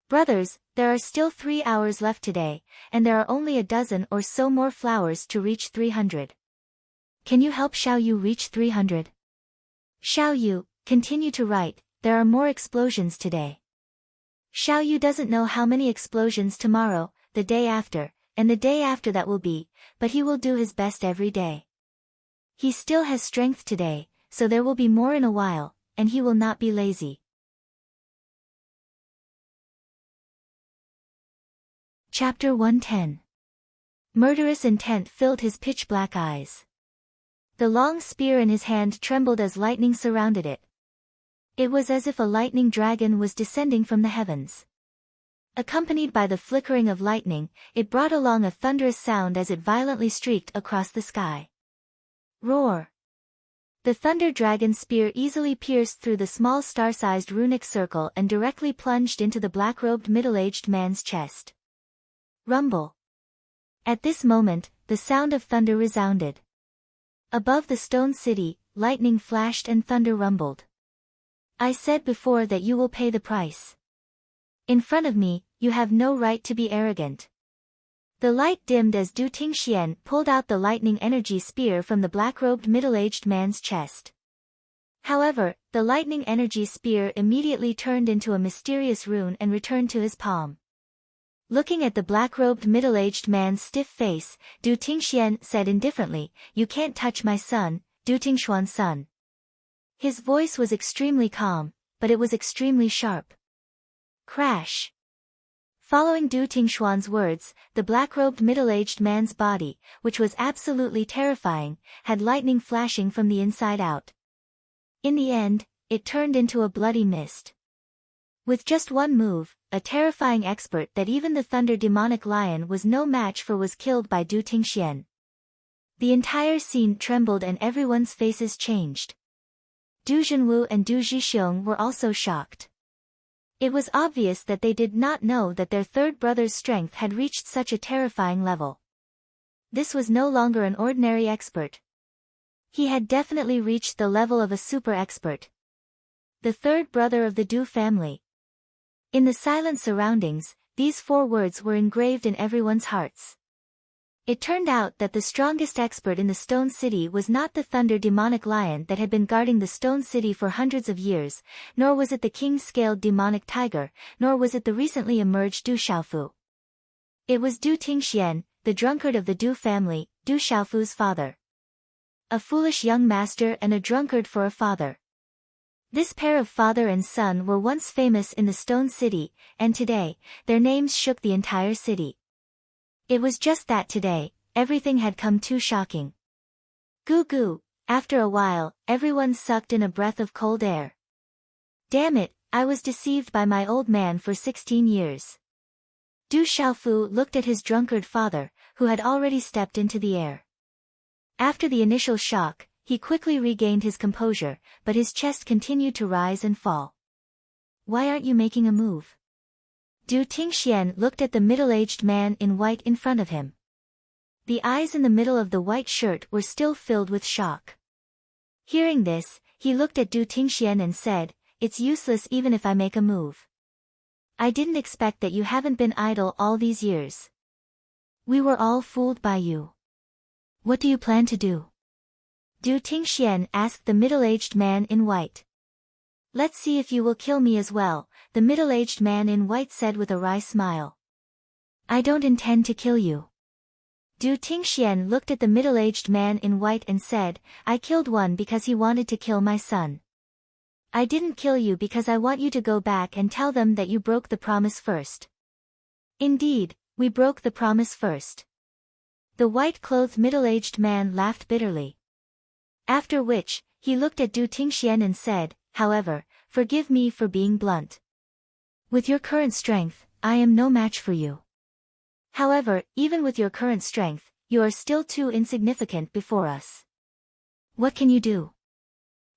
Brothers, there are still 3 hours left today, and there are only a dozen or so more flowers to reach 300. Can you help Xiao Yu reach 300? Xiao Yu, continue to write, there are more explosions today. Xiao Yu doesn't know how many explosions tomorrow, the day after, and the day after that will be, but he will do his best every day. He still has strength today, so there will be more in a while, and he will not be lazy. Chapter 110. Murderous intent filled his pitch-black eyes. The long spear in his hand trembled as lightning surrounded it. It was as if a lightning dragon was descending from the heavens. Accompanied by the flickering of lightning, it brought along a thunderous sound as it violently streaked across the sky. Roar! The thunder dragon spear easily pierced through the small star-sized runic circle and directly plunged into the black-robed middle-aged man's chest. Rumble! At this moment, the sound of thunder resounded. Above the stone city, lightning flashed and thunder rumbled. I said before that you will pay the price. In front of me, you have no right to be arrogant. The light dimmed as Du Tingxian pulled out the lightning energy spear from the black-robed middle-aged man's chest. However, the lightning energy spear immediately turned into a mysterious rune and returned to his palm. Looking at the black-robed middle-aged man's stiff face, Du Tingxian said indifferently, "You can't touch my son, Du Tingshuan's son." His voice was extremely calm, but it was extremely sharp. Crash! Following Du Tingshuan's words, the black-robed middle-aged man's body, which was absolutely terrifying, had lightning flashing from the inside out. In the end, it turned into a bloody mist. With just one move, a terrifying expert that even the thunder demonic lion was no match for was killed by Du Tingxian. The entire scene trembled and everyone's faces changed. Du Zhenwu and Du Zhixiong were also shocked. It was obvious that they did not know that their third brother's strength had reached such a terrifying level. This was no longer an ordinary expert. He had definitely reached the level of a super expert. The third brother of the Du family. In the silent surroundings, these 4 words were engraved in everyone's hearts. It turned out that the strongest expert in the Stone City was not the thunder demonic lion that had been guarding the Stone City for hundreds of years, nor was it the king-scaled demonic tiger, nor was it the recently emerged Du Xiaofu. It was Du Tingxian, the drunkard of the Du family, Du Xiaofu's father. A foolish young master and a drunkard for a father. This pair of father and son were once famous in the Stone City, and today, their names shook the entire city. It was just that today, everything had come too shocking. Goo goo, after a while, everyone sucked in a breath of cold air. Damn it, I was deceived by my old man for 16 years. Du Xiaofu looked at his drunkard father, who had already stepped into the air. After the initial shock, he quickly regained his composure, but his chest continued to rise and fall. Why aren't you making a move? Du Tingxian looked at the middle-aged man in white in front of him. The eyes in the middle of the white shirt were still filled with shock. Hearing this, he looked at Du Tingxian and said, "It's useless even if I make a move. I didn't expect that you haven't been idle all these years. We were all fooled by you. What do you plan to do?" Du Tingxian asked the middle-aged man in white. "Let's see if you will kill me as well," the middle-aged man in white said with a wry smile. "I don't intend to kill you." Du Tingxian looked at the middle-aged man in white and said, "I killed one because he wanted to kill my son. I didn't kill you because I want you to go back and tell them that you broke the promise first." "Indeed, we broke the promise first." The white-clothed middle-aged man laughed bitterly. After which, he looked at Du Tingxian and said, "However, forgive me for being blunt. With your current strength, I am no match for you. However, even with your current strength, you are still too insignificant before us. What can you do?"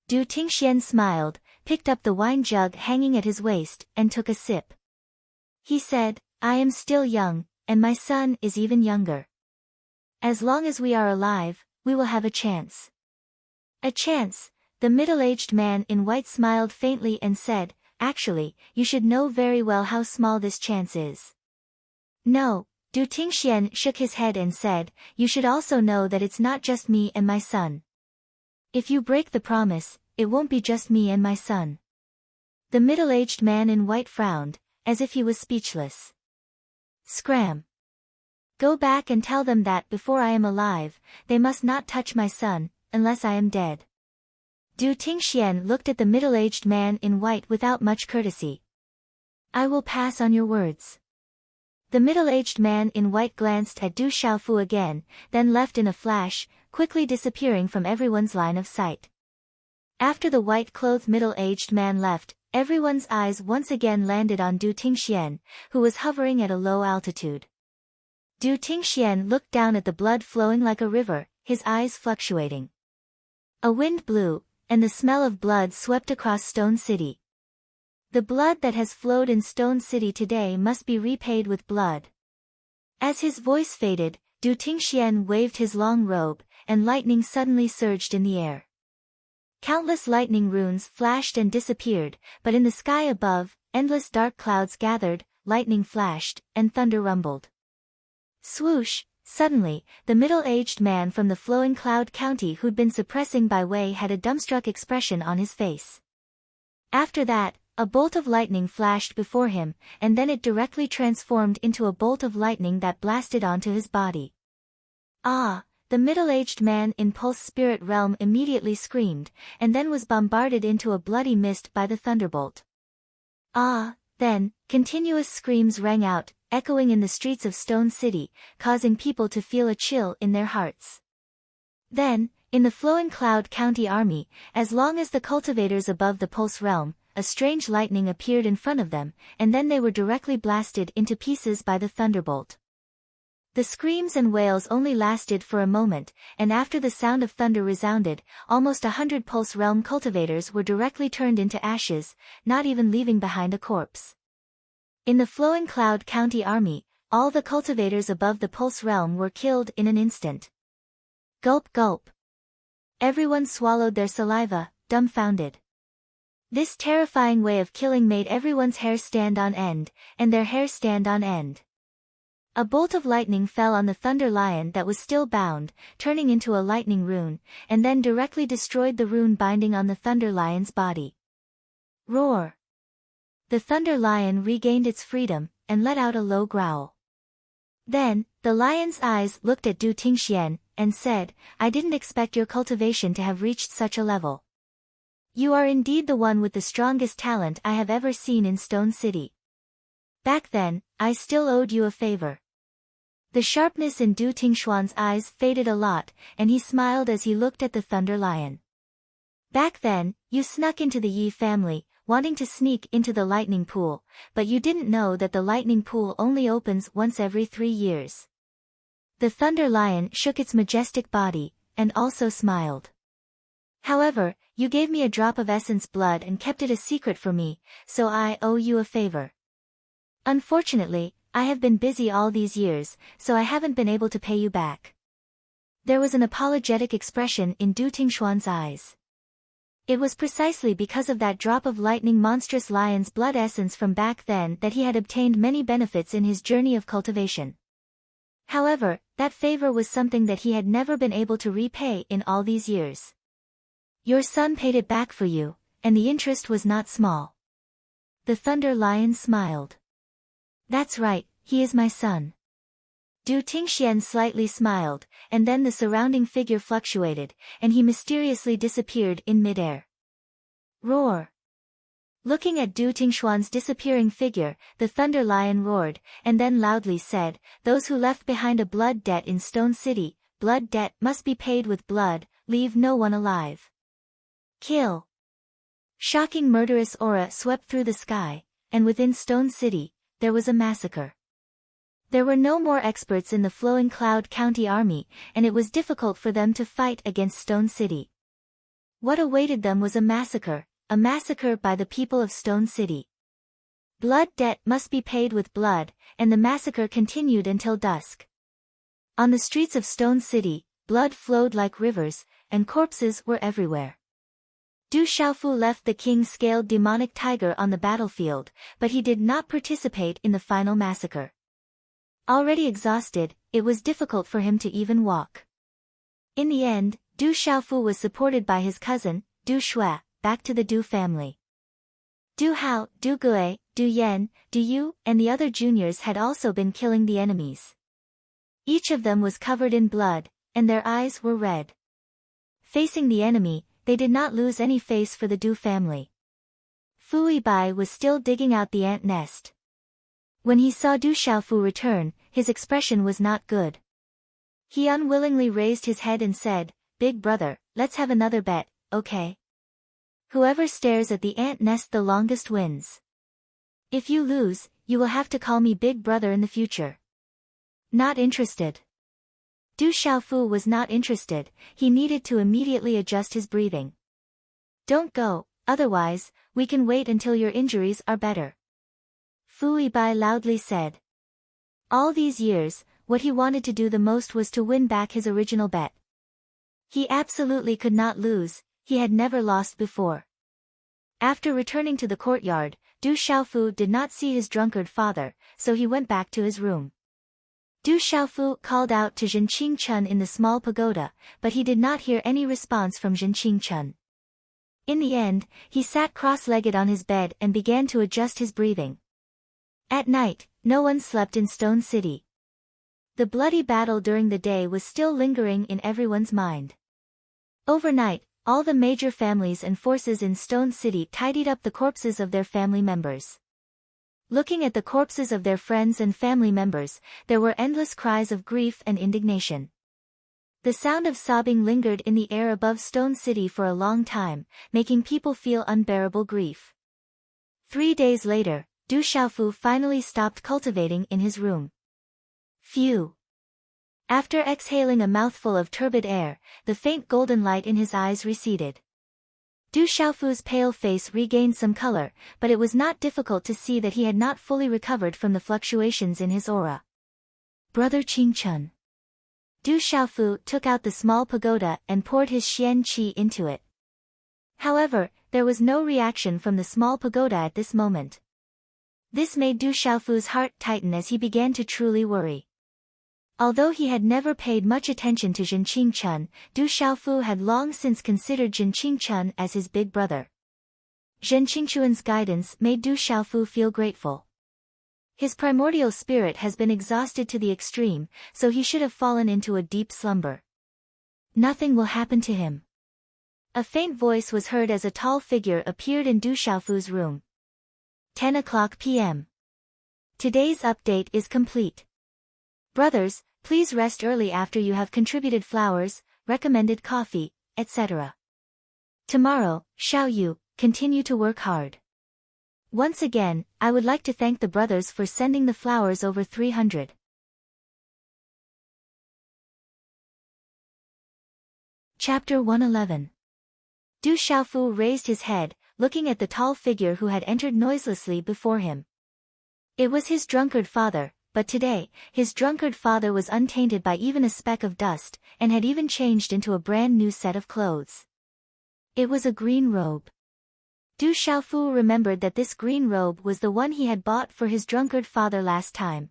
Du Tingxian smiled, picked up the wine jug hanging at his waist, and took a sip. He said, "I am still young, and my son is even younger. As long as we are alive, we will have a chance." "A chance?" The middle-aged man in white smiled faintly and said, "Actually, you should know very well how small this chance is." "No," Du Tingxian shook his head and said, "You should also know that it's not just me and my son. If you break the promise, it won't be just me and my son." The middle-aged man in white frowned, as if he was speechless. "Scram. Go back and tell them that before I am alive, they must not touch my son, unless I am dead." Du Tingxian looked at the middle-aged man in white without much courtesy. "I will pass on your words." The middle-aged man in white glanced at Du Xiaofu again, then left in a flash, quickly disappearing from everyone's line of sight. After the white-clothed middle-aged man left, everyone's eyes once again landed on Du Tingxian, who was hovering at a low altitude. Du Tingxian looked down at the blood flowing like a river, his eyes fluctuating. A wind blew, and the smell of blood swept across Stone City. The blood that has flowed in Stone City today must be repaid with blood. As his voice faded, Du Tingxian waved his long robe, and lightning suddenly surged in the air. Countless lightning runes flashed and disappeared, but in the sky above, endless dark clouds gathered, lightning flashed, and thunder rumbled. Swoosh! Suddenly, the middle-aged man from the flowing cloud county who'd been suppressing Bai Wei had a dumbstruck expression on his face. After that, a bolt of lightning flashed before him, and then it directly transformed into a bolt of lightning that blasted onto his body. "Ah!" The middle-aged man in Pulse Spirit Realm immediately screamed, and then was bombarded into a bloody mist by the thunderbolt. "Ah!" Then, continuous screams rang out, echoing in the streets of Stone City, causing people to feel a chill in their hearts. Then, in the flowing Cloud County army, as long as the cultivators above the Pulse Realm, a strange lightning appeared in front of them, and then they were directly blasted into pieces by the thunderbolt. The screams and wails only lasted for a moment, and after the sound of thunder resounded, almost 100 Pulse Realm cultivators were directly turned into ashes, not even leaving behind a corpse. In the flowing Cloud County army, all the cultivators above the Pulse Realm were killed in an instant. Gulp gulp. Everyone swallowed their saliva, dumbfounded. This terrifying way of killing made everyone's hair stand on end, and their hair stand on end. A bolt of lightning fell on the thunder lion that was still bound, turning into a lightning rune, and then directly destroyed the rune binding on the thunder lion's body. Roar! The thunder lion regained its freedom, and let out a low growl. Then, the lion's eyes looked at Du Tingxian, and said, I didn't expect your cultivation to have reached such a level. You are indeed the one with the strongest talent I have ever seen in Stone City. Back then, I still owed you a favor. The sharpness in Du Tingxuan's eyes faded a lot, and he smiled as he looked at the thunder lion. Back then, you snuck into the Yi family, wanting to sneak into the lightning pool, but you didn't know that the lightning pool only opens once every 3 years. The thunder lion shook its majestic body, and also smiled. However, you gave me a drop of essence blood and kept it a secret for me, so I owe you a favor. Unfortunately, I have been busy all these years, so I haven't been able to pay you back. There was an apologetic expression in Du Tingxuan's eyes. It was precisely because of that drop of lightning monstrous lion's blood essence from back then that he had obtained many benefits in his journey of cultivation. However, that favor was something that he had never been able to repay in all these years. Your son paid it back for you, and the interest was not small. The thunder lion smiled. That's right, he is my son. Du Tingxian slightly smiled, and then the surrounding figure fluctuated, and he mysteriously disappeared in midair. Roar! Looking at Du Tingxuan's disappearing figure, the thunder lion roared, and then loudly said, Those who left behind a blood debt in Stone City, blood debt must be paid with blood, leave no one alive. Kill! Shocking murderous aura swept through the sky, and within Stone City, there was a massacre. There were no more experts in the Flowing Cloud County Army, and it was difficult for them to fight against Stone City. What awaited them was a massacre by the people of Stone City. Blood debt must be paid with blood, and the massacre continued until dusk. On the streets of Stone City, blood flowed like rivers, and corpses were everywhere. Du Xiaofu left the king-scaled demonic tiger on the battlefield, but he did not participate in the final massacre. Already exhausted, it was difficult for him to even walk. In the end, Du Xiaofu was supported by his cousin, Du Shui, back to the Du family. Du Hao, Du Gue, Du Yan, Du Yu, and the other juniors had also been killing the enemies. Each of them was covered in blood, and their eyes were red. Facing the enemy, they did not lose any face for the Du family. Fu Yibai was still digging out the ant nest. When he saw Du Xiaofu return, his expression was not good. He unwillingly raised his head and said, Big brother, let's have another bet, okay? Whoever stares at the ant nest the longest wins. If you lose, you will have to call me Big Brother in the future. Not interested. Du Xiaofu was not interested, he needed to immediately adjust his breathing. Don't go, otherwise, we can wait until your injuries are better. Fu Yibai loudly said. All these years, what he wanted to do the most was to win back his original bet. He absolutely could not lose, he had never lost before. After returning to the courtyard, Du Xiaofu did not see his drunkard father, so he went back to his room. Du Xiaofu called out to Zhen Qingchun in the small pagoda, but he did not hear any response from Zhen Qingchun. In the end, he sat cross-legged on his bed and began to adjust his breathing. At night, no one slept in Stone City. The bloody battle during the day was still lingering in everyone's mind. Overnight, all the major families and forces in Stone City tidied up the corpses of their family members. Looking at the corpses of their friends and family members, there were endless cries of grief and indignation. The sound of sobbing lingered in the air above Stone City for a long time, making people feel unbearable grief. 3 days later, Du Xiaofu finally stopped cultivating in his room. Phew! After exhaling a mouthful of turbid air, the faint golden light in his eyes receded. Du Xiaofu's pale face regained some color, but it was not difficult to see that he had not fully recovered from the fluctuations in his aura. Brother Qingchun. Du Xiaofu took out the small pagoda and poured his xian qi into it. However, there was no reaction from the small pagoda at this moment. This made Du Xiaofu's heart tighten as he began to truly worry. Although he had never paid much attention to Zhen Qingchun, Du Xiaofu had long since considered Zhen Qingchun as his big brother. Zhen Qingchun's guidance made Du Xiaofu feel grateful. His primordial spirit has been exhausted to the extreme, so he should have fallen into a deep slumber. Nothing will happen to him. A faint voice was heard as a tall figure appeared in Du Xiaofu's room. 10:00 p.m. Today's update is complete. Brothers, please rest early after you have contributed flowers, recommended coffee, etc. Tomorrow, Xiao Yu, continue to work hard. Once again, I would like to thank the brothers for sending the flowers over 300. Chapter 111. Du Xiaofu raised his head, looking at the tall figure who had entered noiselessly before him. It was his drunkard father, but today, his drunkard father was untainted by even a speck of dust, and had even changed into a brand new set of clothes. It was a green robe. Du Xiaofu remembered that this green robe was the one he had bought for his drunkard father last time.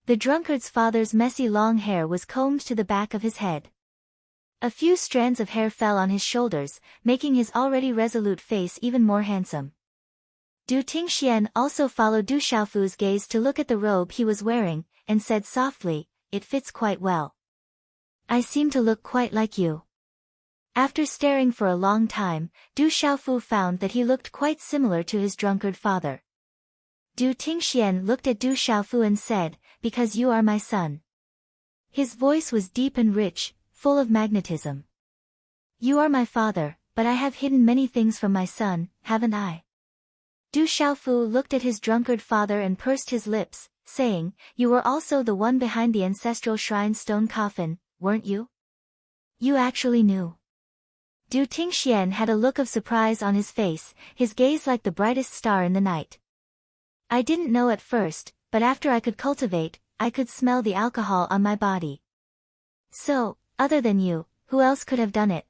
The drunkard's father's messy long hair was combed to the back of his head. A few strands of hair fell on his shoulders, making his already resolute face even more handsome. Du Tingxian also followed Du Xiaofu's gaze to look at the robe he was wearing, and said softly, "It fits quite well. I seem to look quite like you." After staring for a long time, Du Xiaofu found that he looked quite similar to his drunkard father. Du Tingxian looked at Du Xiaofu and said, "Because you are my son." His voice was deep and rich, full of magnetism. "You are my father, but I have hidden many things from my son, haven't I?" Du Xiaofu looked at his drunkard father and pursed his lips, saying, "You were also the one behind the ancestral shrine stone coffin, weren't you? You actually knew." Du Tingxian had a look of surprise on his face, his gaze like the brightest star in the night. "I didn't know at first, but after I could cultivate, I could smell the alcohol on my body." "So, other than you, who else could have done it?"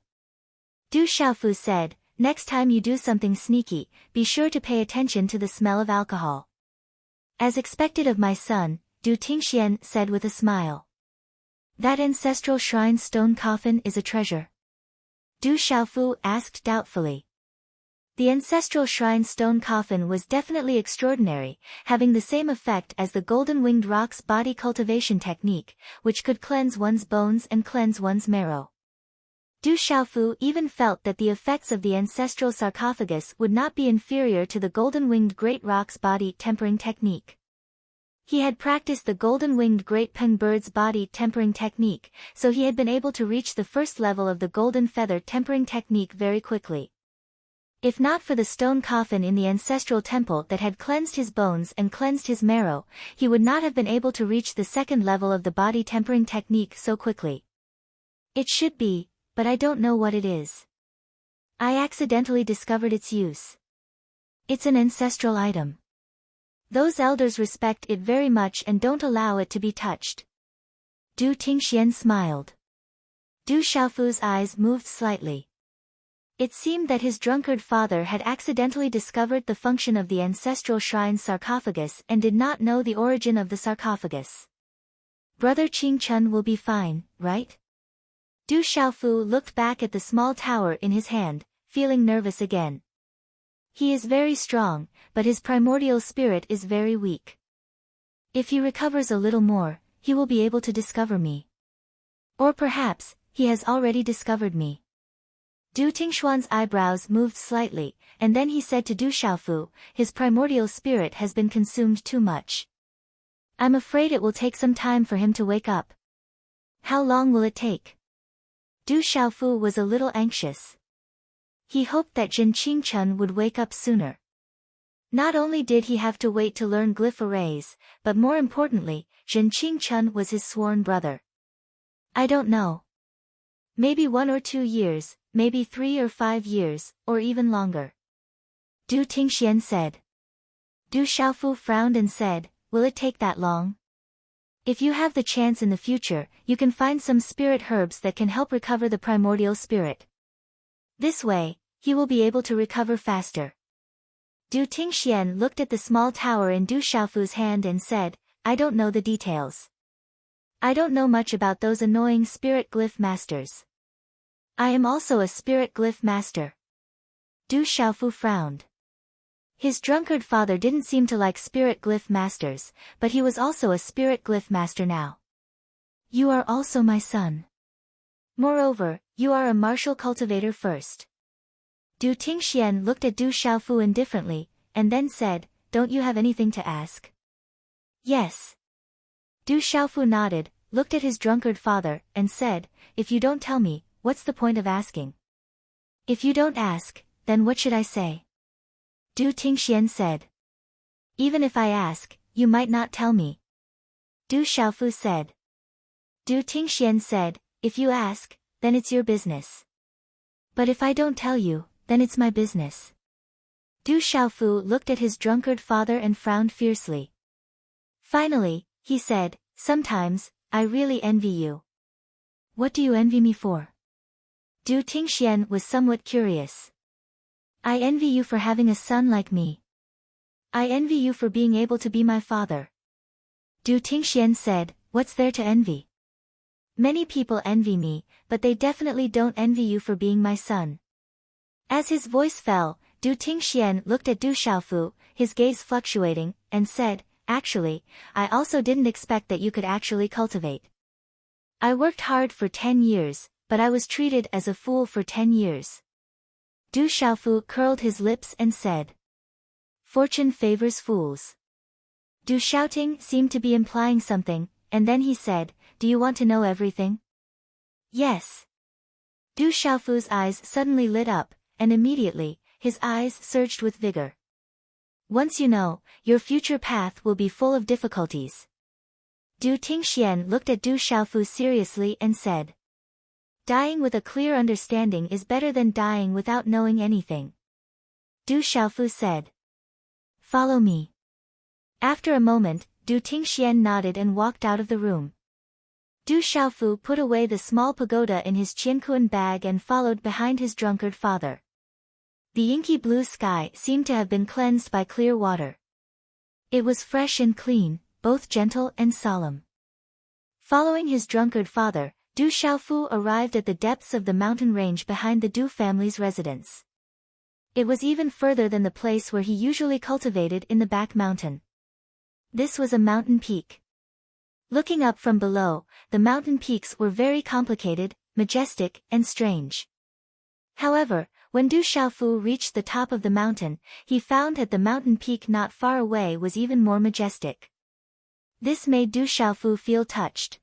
Du Xiaofu said, "Next time you do something sneaky, be sure to pay attention to the smell of alcohol." "As expected of my son," Du Tingxian said with a smile. "That ancestral shrine stone coffin is a treasure?" Du Xiaofu asked doubtfully. The ancestral shrine stone coffin was definitely extraordinary, having the same effect as the golden-winged rock's body cultivation technique, which could cleanse one's bones and cleanse one's marrow. Du Xiaofu even felt that the effects of the ancestral sarcophagus would not be inferior to the golden-winged great rock's body tempering technique. He had practiced the golden-winged great peng bird's body tempering technique, so he had been able to reach the first level of the golden feather tempering technique very quickly. If not for the stone coffin in the ancestral temple that had cleansed his bones and cleansed his marrow, he would not have been able to reach the second level of the body tempering technique so quickly. "It should be, but I don't know what it is. I accidentally discovered its use. It's an ancestral item. Those elders respect it very much and don't allow it to be touched." Du Tingxian smiled. Du Xiaofu's eyes moved slightly. It seemed that his drunkard father had accidentally discovered the function of the ancestral shrine's sarcophagus and did not know the origin of the sarcophagus. "Brother Qingchun will be fine, right?" Du Xiaofu looked back at the small tower in his hand, feeling nervous again. "He is very strong, but his primordial spirit is very weak. If he recovers a little more, he will be able to discover me. Or perhaps, he has already discovered me." Du Tingxuan's eyebrows moved slightly, and then he said to Du Xiaofu, "His primordial spirit has been consumed too much. I'm afraid it will take some time for him to wake up." "How long will it take?" Du Xiaofu was a little anxious. He hoped that Zhen Qingchun would wake up sooner. Not only did he have to wait to learn glyph arrays, but more importantly, Zhen Qingchun was his sworn brother. "I don't know. Maybe 1 or 2 years, maybe 3 or 5 years, or even longer," Du Tingxian said. Du Xiaofu frowned and said, "Will it take that long? If you have the chance in the future, you can find some spirit herbs that can help recover the primordial spirit. This way, he will be able to recover faster." Du Tingxian looked at the small tower in Du Xiaofu's hand and said, I don't know the details. I don't know much about those annoying spirit glyph masters. I am also a spirit glyph master. Du Xiaofu frowned. His drunkard father didn't seem to like spirit glyph masters, but he was also a spirit glyph master now. You are also my son. Moreover, you are a martial cultivator first. Du Tingxian looked at Du Xiaofu indifferently, and then said, Don't you have anything to ask? Yes. Du Xiaofu nodded, looked at his drunkard father, and said, If you don't tell me, what's the point of asking? If you don't ask, then what should I say? Du Tingxian said. Even if I ask, you might not tell me. Du Xiaofu said. Du Tingxian said, If you ask, then it's your business. But if I don't tell you, then it's my business. Du Xiaofu looked at his drunkard father and frowned fiercely. Finally, he said, Sometimes, I really envy you. What do you envy me for? Du Tingxian was somewhat curious. I envy you for having a son like me. I envy you for being able to be my father. Du Tingxian said, What's there to envy? Many people envy me, but they definitely don't envy you for being my son. As his voice fell, Du Tingxian looked at Du Xiaofu, his gaze fluctuating, and said, Actually, I also didn't expect that you could actually cultivate. I worked hard for 10 years, but I was treated as a fool for 10 years. Du Xiaofu curled his lips and said, Fortune favors fools. Du Xiaoting seemed to be implying something, and then he said, Do you want to know everything? Yes. Du Xiaofu's eyes suddenly lit up, and immediately, his eyes surged with vigor. Once you know, your future path will be full of difficulties. Du Tingxian looked at Du Xiaofu seriously and said, Dying with a clear understanding is better than dying without knowing anything. Du Xiaofu said, Follow me. After a moment, Du Tingxian nodded and walked out of the room. Du Xiaofu put away the small pagoda in his qiankuan bag and followed behind his drunkard father. The inky blue sky seemed to have been cleansed by clear water. It was fresh and clean, both gentle and solemn. Following his drunkard father, Du Xiaofu arrived at the depths of the mountain range behind the Du family's residence. It was even further than the place where he usually cultivated in the back mountain. This was a mountain peak. Looking up from below, the mountain peaks were very complicated, majestic, and strange. However, when Du Xiaofu reached the top of the mountain, he found that the mountain peak not far away was even more majestic. This made Du Xiaofu feel touched.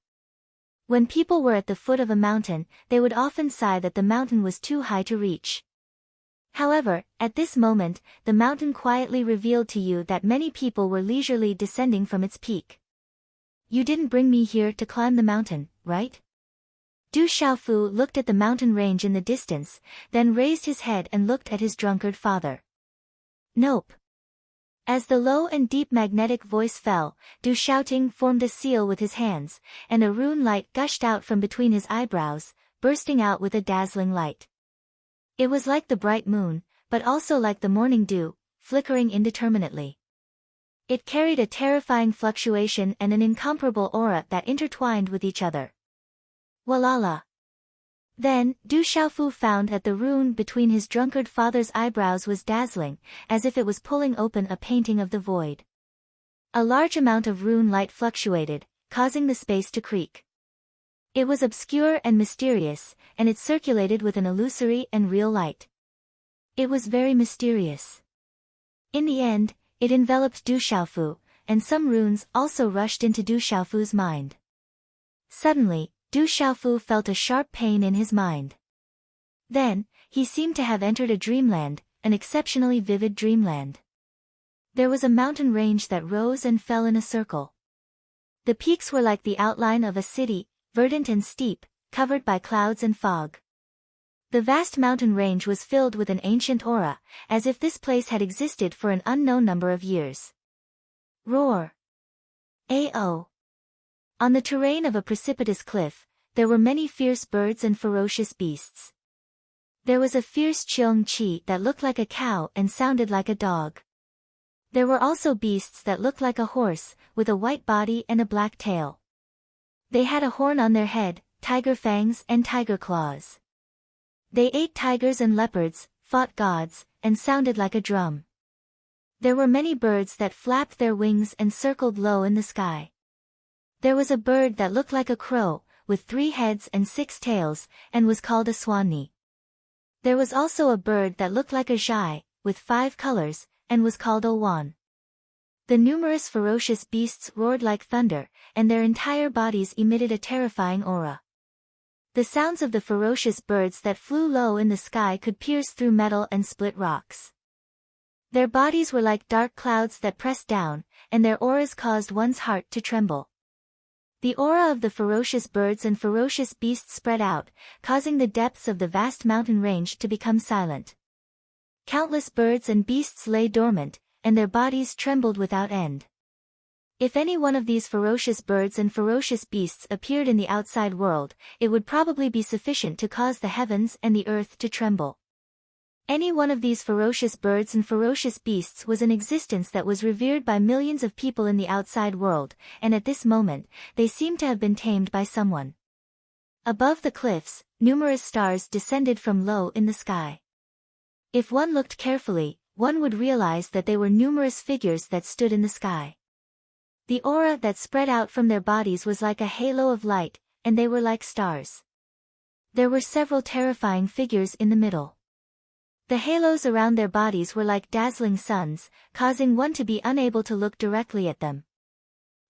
When people were at the foot of a mountain, they would often sigh that the mountain was too high to reach. However, at this moment, the mountain quietly revealed to you that many people were leisurely descending from its peak. You didn't bring me here to climb the mountain, right? Du Xiaofu looked at the mountain range in the distance, then raised his head and looked at his drunkard father. Nope. As the low and deep magnetic voice fell, Du Xiaoting formed a seal with his hands, and a rune light gushed out from between his eyebrows, bursting out with a dazzling light. It was like the bright moon, but also like the morning dew, flickering indeterminately. It carried a terrifying fluctuation and an incomparable aura that intertwined with each other. Walala. Then, Du Xiaofu found that the rune between his drunkard father's eyebrows was dazzling, as if it was pulling open a painting of the void. A large amount of rune light fluctuated, causing the space to creak. It was obscure and mysterious, and it circulated with an illusory and real light. It was very mysterious. In the end, it enveloped Du Xiaofu, and some runes also rushed into Du Xiaofu's mind. Suddenly, Du Xiaofu felt a sharp pain in his mind. Then, he seemed to have entered a dreamland, an exceptionally vivid dreamland. There was a mountain range that rose and fell in a circle. The peaks were like the outline of a city, verdant and steep, covered by clouds and fog. The vast mountain range was filled with an ancient aura, as if this place had existed for an unknown number of years. Roar! A-oh! On the terrain of a precipitous cliff, there were many fierce birds and ferocious beasts. There was a fierce cheong-chi that looked like a cow and sounded like a dog. There were also beasts that looked like a horse, with a white body and a black tail. They had a horn on their head, tiger fangs and tiger claws. They ate tigers and leopards, fought gods, and sounded like a drum. There were many birds that flapped their wings and circled low in the sky. There was a bird that looked like a crow, with 3 heads and 6 tails, and was called a swanni. There was also a bird that looked like a jai, with 5 colors, and was called a wan. The numerous ferocious beasts roared like thunder, and their entire bodies emitted a terrifying aura. The sounds of the ferocious birds that flew low in the sky could pierce through metal and split rocks. Their bodies were like dark clouds that pressed down, and their auras caused one's heart to tremble. The aura of the ferocious birds and ferocious beasts spread out, causing the depths of the vast mountain range to become silent. Countless birds and beasts lay dormant, and their bodies trembled without end. If any one of these ferocious birds and ferocious beasts appeared in the outside world, it would probably be sufficient to cause the heavens and the earth to tremble. Any one of these ferocious birds and ferocious beasts was in existence that was revered by millions of people in the outside world, and at this moment, they seemed to have been tamed by someone. Above the cliffs, numerous stars descended from low in the sky. If one looked carefully, one would realize that they were numerous figures that stood in the sky. The aura that spread out from their bodies was like a halo of light, and they were like stars. There were several terrifying figures in the middle. The halos around their bodies were like dazzling suns, causing one to be unable to look directly at them.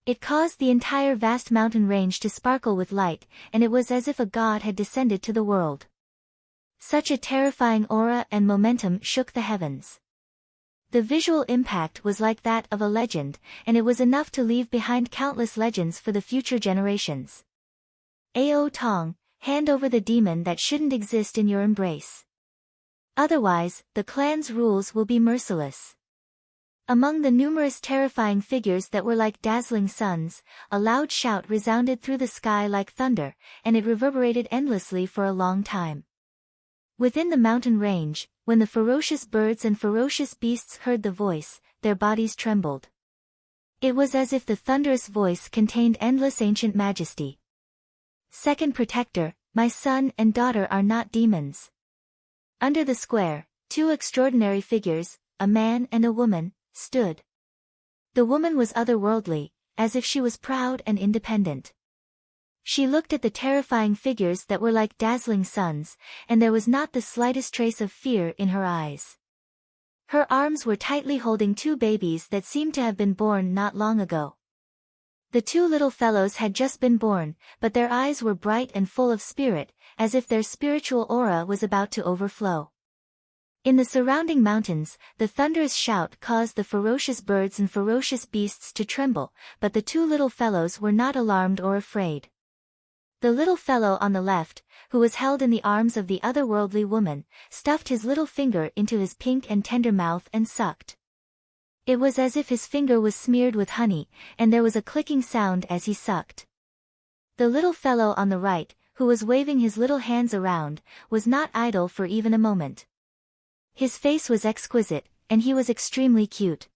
It caused the entire vast mountain range to sparkle with light, and it was as if a god had descended to the world. Such a terrifying aura and momentum shook the heavens. The visual impact was like that of a legend, and it was enough to leave behind countless legends for the future generations. Ao Tong, hand over the demon that shouldn't exist in your embrace. Otherwise, the clan's rules will be merciless. Among the numerous terrifying figures that were like dazzling suns, a loud shout resounded through the sky like thunder, and it reverberated endlessly for a long time. Within the mountain range, when the ferocious birds and ferocious beasts heard the voice, their bodies trembled. It was as if the thunderous voice contained endless ancient majesty. Second Protector, my son and daughter are not demons. Under the square, 2 extraordinary figures, a man and a woman, stood. The woman was otherworldly, as if she was proud and independent. She looked at the terrifying figures that were like dazzling suns, and there was not the slightest trace of fear in her eyes. Her arms were tightly holding 2 babies that seemed to have been born not long ago. The 2 little fellows had just been born, but their eyes were bright and full of spirit, as if their spiritual aura was about to overflow. In the surrounding mountains, the thunderous shout caused the ferocious birds and ferocious beasts to tremble, but the 2 little fellows were not alarmed or afraid. The little fellow on the left, who was held in the arms of the otherworldly woman, stuffed his little finger into his pink and tender mouth and sucked. It was as if his finger was smeared with honey, and there was a clicking sound as he sucked. The little fellow on the right, who was waving his little hands around, was not idle for even a moment. His face was exquisite, and he was extremely cute.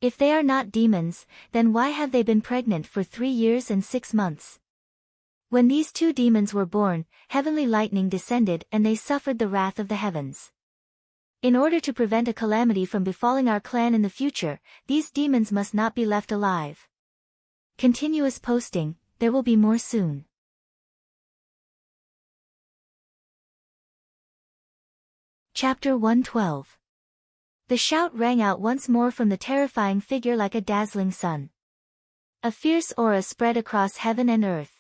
If they are not demons, then why have they been pregnant for 3 years and 6 months? When these 2 demons were born, heavenly lightning descended and they suffered the wrath of the heavens. In order to prevent a calamity from befalling our clan in the future, these demons must not be left alive. Continuous posting, there will be more soon. Chapter 112. The shout rang out once more from the terrifying figure like a dazzling sun. A fierce aura spread across heaven and earth.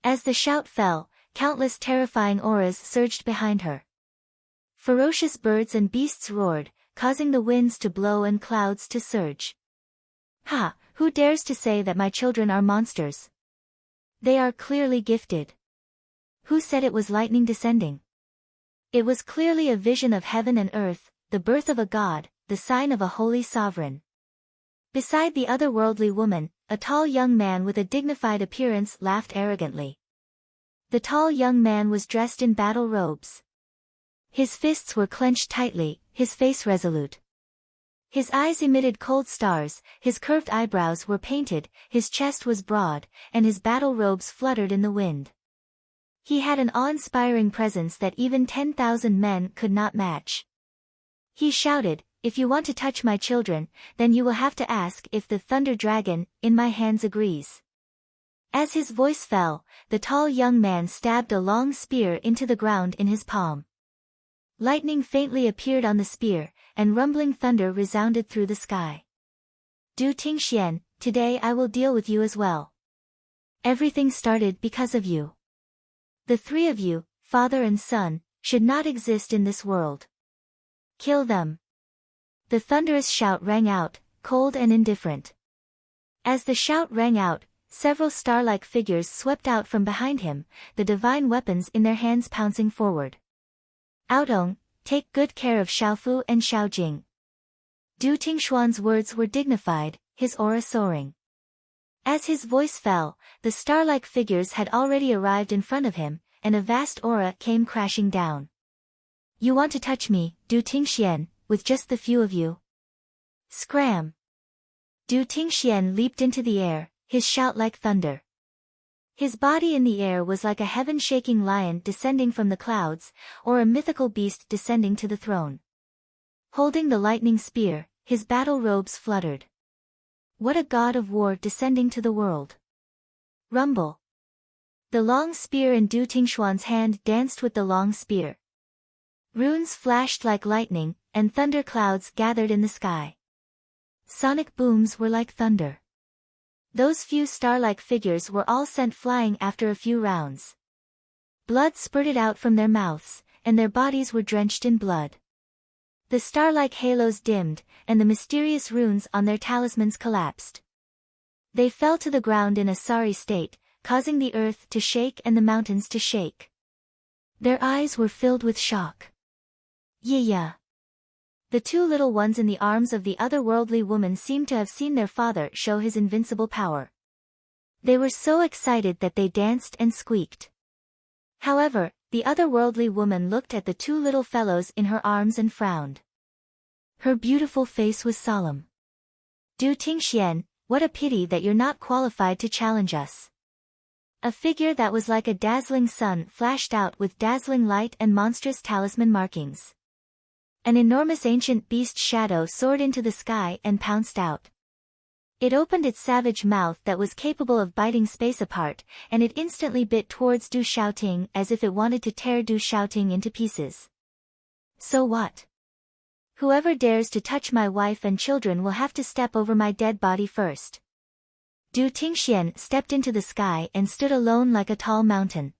As the shout fell, countless terrifying auras surged behind her. Ferocious birds and beasts roared, causing the winds to blow and clouds to surge. Ha! Who dares to say that my children are monsters? They are clearly gifted. Who said it was lightning descending? It was clearly a vision of heaven and earth, the birth of a god, the sign of a holy sovereign. Beside the otherworldly woman, a tall young man with a dignified appearance laughed arrogantly. The tall young man was dressed in battle robes. His fists were clenched tightly, his face resolute. His eyes emitted cold stars, his curved eyebrows were painted, his chest was broad, and his battle robes fluttered in the wind. He had an awe-inspiring presence that even 10,000 men could not match. He shouted, "If you want to touch my children, then you will have to ask if the Thunder Dragon in my hands agrees." As his voice fell, the tall young man stabbed a long spear into the ground in his palm. Lightning faintly appeared on the spear, and rumbling thunder resounded through the sky. "Du Tingxian, today I will deal with you as well. Everything started because of you. The three of you, father and son, should not exist in this world. Kill them." The thunderous shout rang out, cold and indifferent. As the shout rang out, several star-like figures swept out from behind him, the divine weapons in their hands pouncing forward. "Outong, take good care of Xiaofu and Xiaojing." Du Tingshuan's words were dignified, his aura soaring. As his voice fell, the star-like figures had already arrived in front of him, and a vast aura came crashing down. "You want to touch me, Du Tingxian, with just the few of you?" Scram! Du Tingxian leaped into the air, his shout like thunder. His body in the air was like a heaven-shaking lion descending from the clouds, or a mythical beast descending to the throne. Holding the lightning spear, his battle robes fluttered. What a god of war descending to the world! Rumble! The long spear in Du Tingshuan's hand danced with the long spear. Runes flashed like lightning, and thunder clouds gathered in the sky. Sonic booms were like thunder. Those few star-like figures were all sent flying after a few rounds. Blood spurted out from their mouths, and their bodies were drenched in blood. The star-like halos dimmed, and the mysterious runes on their talismans collapsed. They fell to the ground in a sorry state, causing the earth to shake and the mountains to shake. Their eyes were filled with shock. Yeah. The two little ones in the arms of the otherworldly woman seemed to have seen their father show his invincible power. They were so excited that they danced and squeaked. However, the otherworldly woman looked at the two little fellows in her arms and frowned. Her beautiful face was solemn. "Du Tingxian, what a pity that you're not qualified to challenge us." A figure that was like a dazzling sun flashed out with dazzling light and monstrous talisman markings. An enormous ancient beast shadow soared into the sky and pounced out. It opened its savage mouth that was capable of biting space apart, and it instantly bit towards Du Xiaoting as if it wanted to tear Du Xiaoting into pieces. "So what? Whoever dares to touch my wife and children will have to step over my dead body first." Du Tingxian stepped into the sky and stood alone like a tall mountain.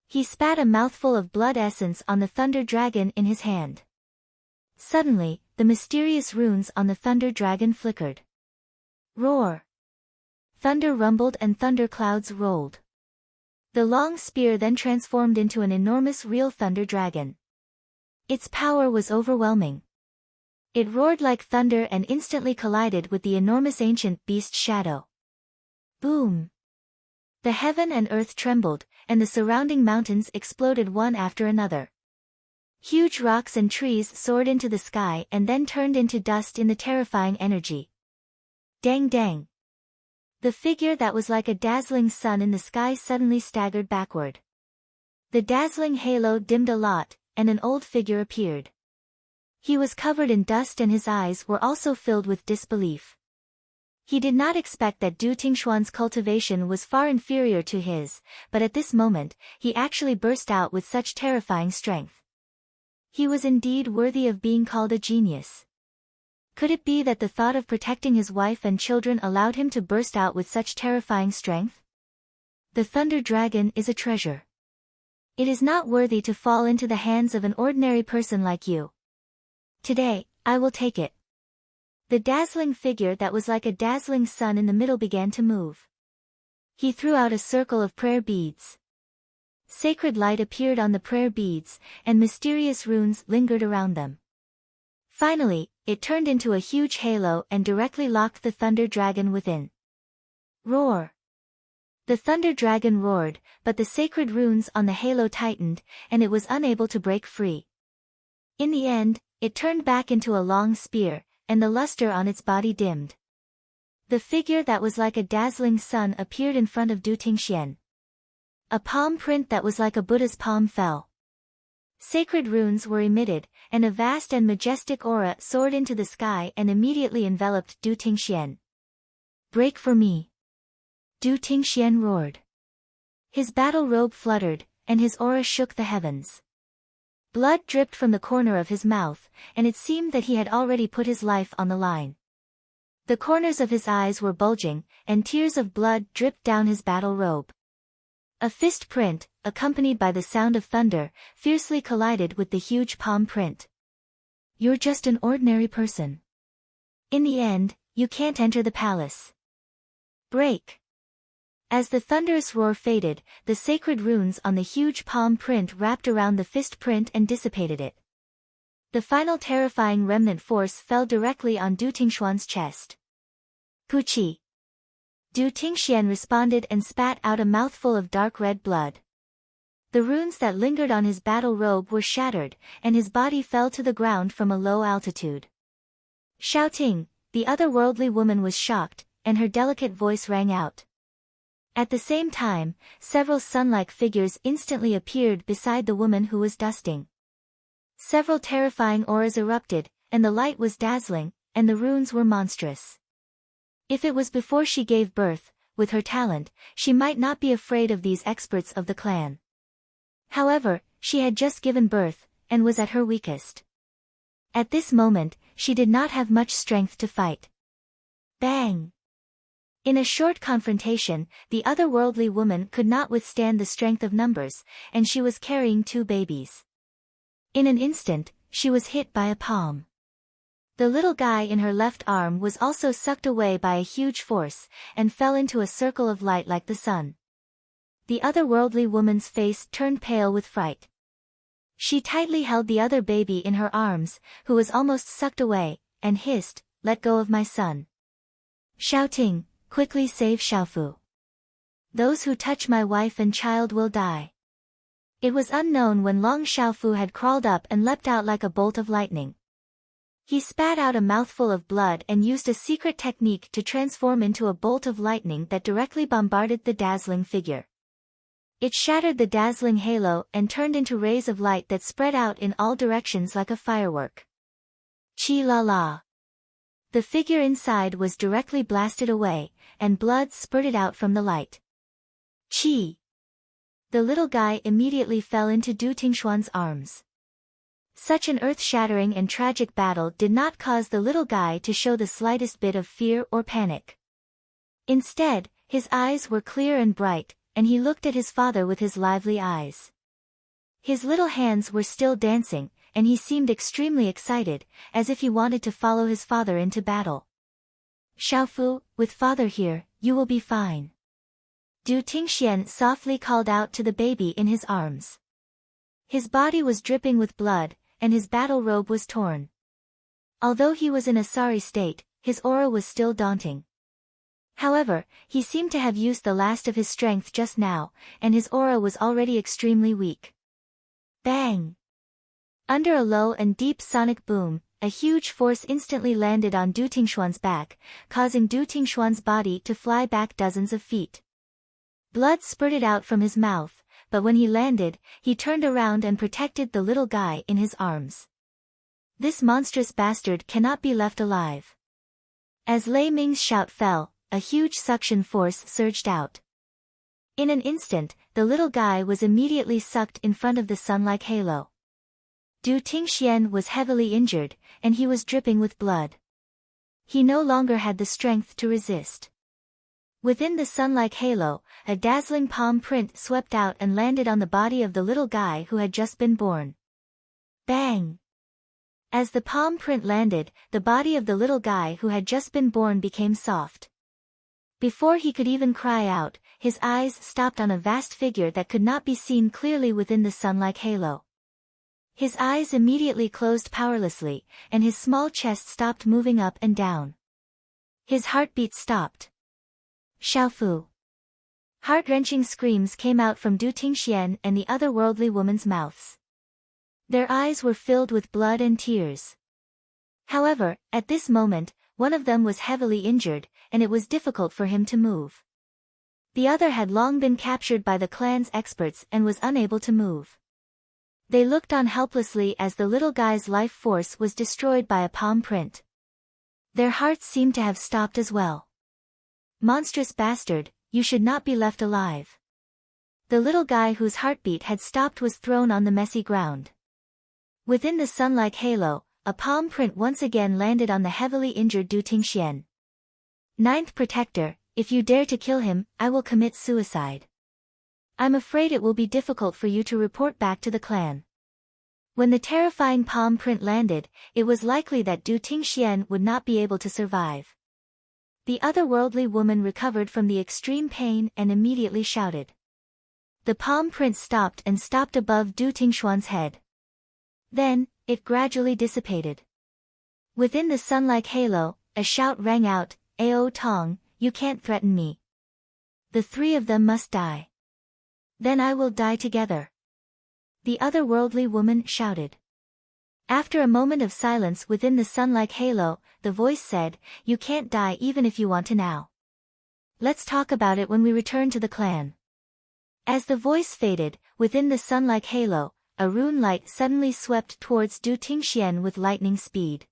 He spat a mouthful of blood essence on the Thunder Dragon in his hand. Suddenly, the mysterious runes on the Thunder Dragon flickered. Roar! Thunder rumbled and thunder clouds rolled. The long spear then transformed into an enormous real Thunder Dragon. Its power was overwhelming. It roared like thunder and instantly collided with the enormous ancient beast shadow. Boom! The heaven and earth trembled, and the surrounding mountains exploded one after another. Huge rocks and trees soared into the sky and then turned into dust in the terrifying energy. Dang dang! The figure that was like a dazzling sun in the sky suddenly staggered backward. The dazzling halo dimmed a lot, and an old figure appeared. He was covered in dust and his eyes were also filled with disbelief. He did not expect that Du Tingshuan's cultivation was far inferior to his, but at this moment, he actually burst out with such terrifying strength. He was indeed worthy of being called a genius. Could it be that the thought of protecting his wife and children allowed him to burst out with such terrifying strength? The Thunder Dragon is a treasure. It is not worthy to fall into the hands of an ordinary person like you. Today, I will take it. The dazzling figure that was like a dazzling sun in the middle began to move. He threw out a circle of prayer beads. Sacred light appeared on the prayer beads, and mysterious runes lingered around them. Finally, it turned into a huge halo and directly locked the Thunder Dragon within. Roar! The Thunder Dragon roared, but the sacred runes on the halo tightened, and it was unable to break free. In the end, it turned back into a long spear, and the luster on its body dimmed. The figure that was like a dazzling sun appeared in front of Du Tingxian. A palm print that was like a Buddha's palm fell. Sacred runes were emitted, and a vast and majestic aura soared into the sky and immediately enveloped Du Tingxian. "Break for me!" Du Tingxian roared. His battle robe fluttered, and his aura shook the heavens. Blood dripped from the corner of his mouth, and it seemed that he had already put his life on the line. The corners of his eyes were bulging, and tears of blood dripped down his battle robe. A fist print, accompanied by the sound of thunder, fiercely collided with the huge palm print. "You're just an ordinary person. In the end, you can't enter the palace. Break!" As the thunderous roar faded, the sacred runes on the huge palm print wrapped around the fist print and dissipated it. The final terrifying remnant force fell directly on Du Tingxuan's chest. "Puchi!" Du Tingxian responded and spat out a mouthful of dark red blood. The runes that lingered on his battle robe were shattered, and his body fell to the ground from a low altitude. Shouting, the otherworldly woman was shocked, and her delicate voice rang out. At the same time, several sun-like figures instantly appeared beside the woman who was dusting. Several terrifying auras erupted, and the light was dazzling, and the runes were monstrous. If it was before she gave birth, with her talent, she might not be afraid of these experts of the clan. However, she had just given birth, and was at her weakest. At this moment, she did not have much strength to fight. Bang! In a short confrontation, the otherworldly woman could not withstand the strength of numbers, and she was carrying 2 babies. In an instant, she was hit by a palm. The little guy in her left arm was also sucked away by a huge force, and fell into a circle of light like the sun. The otherworldly woman's face turned pale with fright. She tightly held the other baby in her arms, who was almost sucked away, and hissed, "Let go of my son." Shouting, "Quickly save Xiaofu. Those who touch my wife and child will die." It was unknown when Long Xiaofu had crawled up and leapt out like a bolt of lightning. He spat out a mouthful of blood and used a secret technique to transform into a bolt of lightning that directly bombarded the dazzling figure. It shattered the dazzling halo and turned into rays of light that spread out in all directions like a firework. Chi la la. The figure inside was directly blasted away, and blood spurted out from the light. Chi. The little guy immediately fell into Du Tingxuan's arms. Such an earth-shattering and tragic battle did not cause the little guy to show the slightest bit of fear or panic. Instead, his eyes were clear and bright, and he looked at his father with his lively eyes. His little hands were still dancing, and he seemed extremely excited, as if he wanted to follow his father into battle. "Xiaofu, with father here, you will be fine." Du Tingxian softly called out to the baby in his arms. His body was dripping with blood, and his battle robe was torn. Although he was in a sorry state, his aura was still daunting. However, he seemed to have used the last of his strength just now, and his aura was already extremely weak. Bang! Under a low and deep sonic boom, a huge force instantly landed on Du Tingxuan's back, causing Du Tingxuan's body to fly back dozens of feet. Blood spurted out from his mouth, but when he landed, he turned around and protected the little guy in his arms. This monstrous bastard cannot be left alive. As Lei Ming's shout fell, a huge suction force surged out. In an instant, the little guy was immediately sucked in front of the sun-like halo. Du Tingxian was heavily injured, and he was dripping with blood. He no longer had the strength to resist. Within the sun-like halo, a dazzling palm print swept out and landed on the body of the little guy who had just been born. Bang! As the palm print landed, the body of the little guy who had just been born became soft. Before he could even cry out, his eyes stopped on a vast figure that could not be seen clearly within the sun-like halo. His eyes immediately closed powerlessly, and his small chest stopped moving up and down. His heartbeat stopped. Xiaofu. Heart-wrenching screams came out from Du Tingxian and the otherworldly woman's mouths. Their eyes were filled with blood and tears. However, at this moment, one of them was heavily injured, and it was difficult for him to move. The other had long been captured by the clan's experts and was unable to move. They looked on helplessly as the little guy's life force was destroyed by a palm print. Their hearts seemed to have stopped as well. Monstrous bastard, you should not be left alive. The little guy whose heartbeat had stopped was thrown on the messy ground. Within the sun-like halo, a palm print once again landed on the heavily injured Du Tingxian. Ninth Protector, if you dare to kill him, I will commit suicide. I'm afraid it will be difficult for you to report back to the clan. When the terrifying palm print landed, it was likely that Du Tingxian would not be able to survive. The otherworldly woman recovered from the extreme pain and immediately shouted. The palm print stopped above Du Tingxian's head. Then, it gradually dissipated. Within the sun-like halo, a shout rang out, Ao Tong, you can't threaten me. The three of them must die. Then I will die together. The otherworldly woman shouted. After a moment of silence within the sun-like halo, the voice said, you can't die even if you want to now. Let's talk about it when we return to the clan. As the voice faded, within the sun-like halo, a rune light suddenly swept towards Du Tingxian with lightning speed.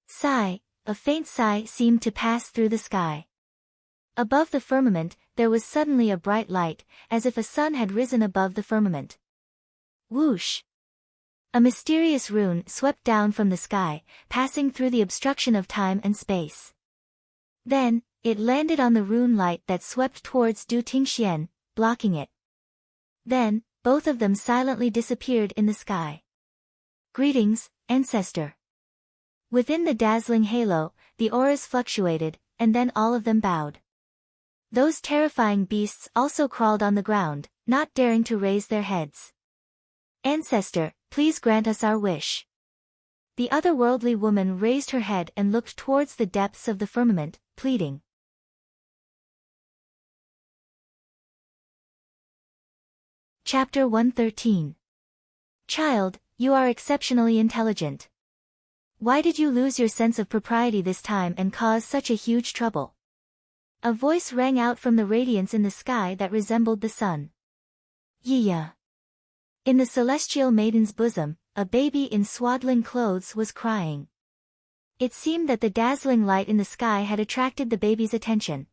Sigh, a faint sigh seemed to pass through the sky. Above the firmament, there was suddenly a bright light, as if a sun had risen above the firmament. Whoosh! A mysterious rune swept down from the sky, passing through the obstruction of time and space. Then, it landed on the rune light that swept towards Du Tingxian, blocking it. Then, both of them silently disappeared in the sky. Greetings, Ancestor. Within the dazzling halo, the auras fluctuated, and then all of them bowed. Those terrifying beasts also crawled on the ground, not daring to raise their heads. Ancestor, please grant us our wish. The otherworldly woman raised her head and looked towards the depths of the firmament, pleading. Chapter 113. Child, you are exceptionally intelligent. Why did you lose your sense of propriety this time and cause such a huge trouble? A voice rang out from the radiance in the sky that resembled the sun. Yiya. In the celestial maiden's bosom, a baby in swaddling clothes was crying. It seemed that the dazzling light in the sky had attracted the baby's attention.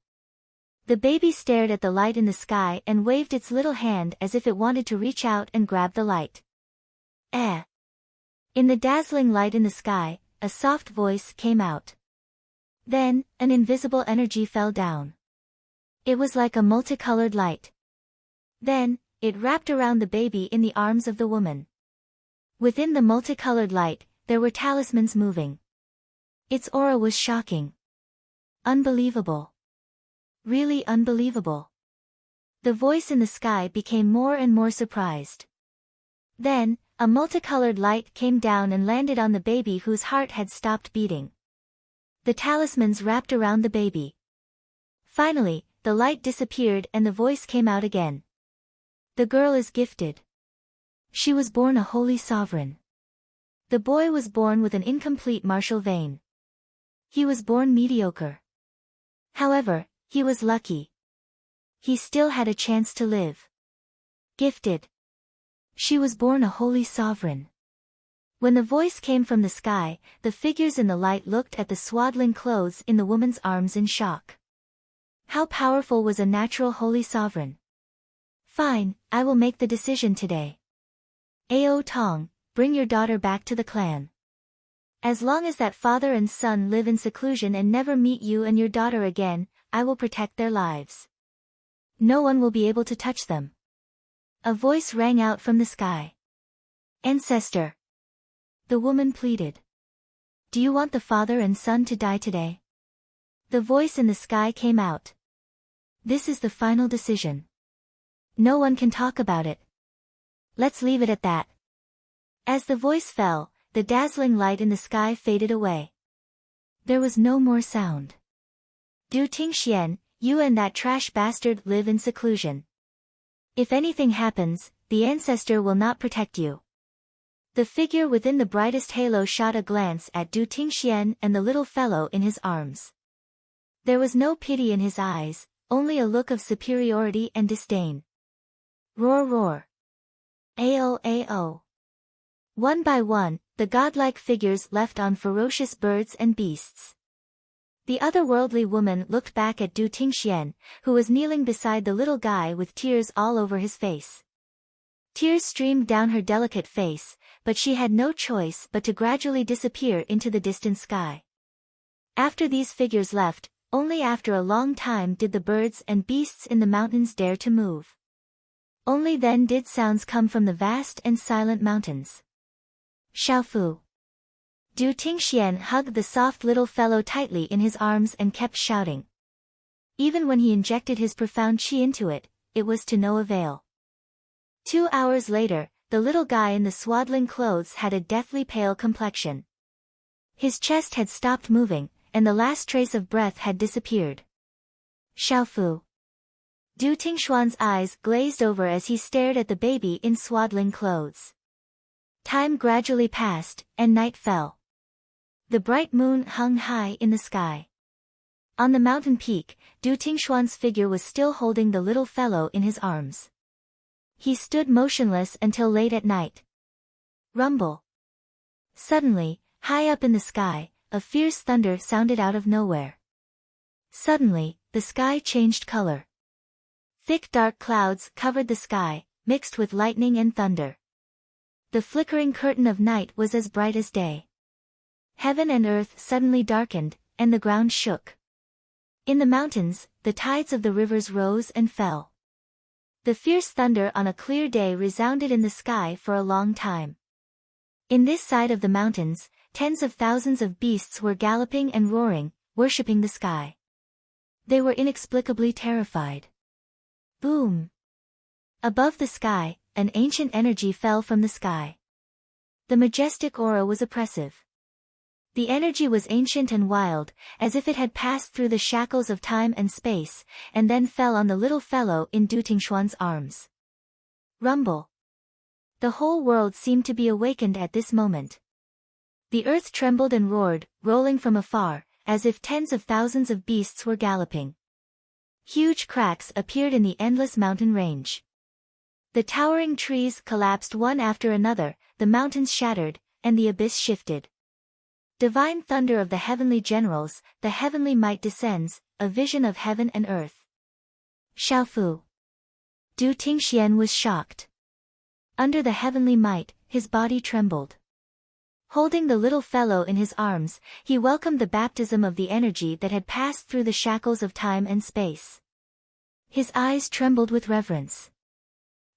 The baby stared at the light in the sky and waved its little hand as if it wanted to reach out and grab the light. Eh. In the dazzling light in the sky, a soft voice came out. Then, an invisible energy fell down. It was like a multicolored light. Then, it wrapped around the baby in the arms of the woman. Within the multicolored light, there were talismans moving. Its aura was shocking. Unbelievable. Really unbelievable. The voice in the sky became more and more surprised. Then, a multicolored light came down and landed on the baby whose heart had stopped beating. The talismans wrapped around the baby. Finally, the light disappeared and the voice came out again. The girl is gifted. She was born a holy sovereign. The boy was born with an incomplete martial vein. He was born mediocre. However, he was lucky. He still had a chance to live. Gifted. She was born a holy sovereign. When the voice came from the sky, the figures in the light looked at the swaddling clothes in the woman's arms in shock. How powerful was a natural holy sovereign? Fine, I will make the decision today. Ao Tong, bring your daughter back to the clan. As long as that father and son live in seclusion and never meet you and your daughter again, I will protect their lives. No one will be able to touch them. A voice rang out from the sky. Ancestor. The woman pleaded. Do you want the father and son to die today? The voice in the sky came out. This is the final decision. No one can talk about it. Let's leave it at that. As the voice fell, the dazzling light in the sky faded away. There was no more sound. Du Tingxian, you and that trash bastard live in seclusion. If anything happens, the ancestor will not protect you. The figure within the brightest halo shot a glance at Du Tingxian and the little fellow in his arms. There was no pity in his eyes, only a look of superiority and disdain. Roar roar. Ao ao. One by one, the godlike figures left on ferocious birds and beasts. The otherworldly woman looked back at Du Tingxian, who was kneeling beside the little guy with tears all over his face. Tears streamed down her delicate face, but she had no choice but to gradually disappear into the distant sky. After these figures left, only after a long time did the birds and beasts in the mountains dare to move. Only then did sounds come from the vast and silent mountains. Xiaofu. Du Tingxian hugged the soft little fellow tightly in his arms and kept shouting. Even when he injected his profound qi into it, it was to no avail. 2 hours later, the little guy in the swaddling clothes had a deathly pale complexion. His chest had stopped moving, and the last trace of breath had disappeared. Xiaofu. Du Tingxuan's eyes glazed over as he stared at the baby in swaddling clothes. Time gradually passed, and night fell. The bright moon hung high in the sky. On the mountain peak, Du Tingxuan's figure was still holding the little fellow in his arms. He stood motionless until late at night. Rumble. Suddenly, high up in the sky, a fierce thunder sounded out of nowhere. Suddenly, the sky changed color. Thick dark clouds covered the sky, mixed with lightning and thunder. The flickering curtain of night was as bright as day. Heaven and earth suddenly darkened, and the ground shook. In the mountains, the tides of the rivers rose and fell. The fierce thunder on a clear day resounded in the sky for a long time. In this side of the mountains, tens of thousands of beasts were galloping and roaring, worshipping the sky. They were inexplicably terrified. Boom! Above the sky, an ancient energy fell from the sky. The majestic aura was oppressive. The energy was ancient and wild, as if it had passed through the shackles of time and space, and then fell on the little fellow in Du Tingxuan's arms. Rumble. The whole world seemed to be awakened at this moment. The earth trembled and roared, rolling from afar, as if tens of thousands of beasts were galloping. Huge cracks appeared in the endless mountain range. The towering trees collapsed one after another, the mountains shattered, and the abyss shifted. Divine thunder of the heavenly generals, the heavenly might descends, a vision of heaven and earth. Xiaofu. Du Tingxian was shocked. Under the heavenly might, his body trembled. Holding the little fellow in his arms, he welcomed the baptism of the energy that had passed through the shackles of time and space. His eyes trembled with reverence.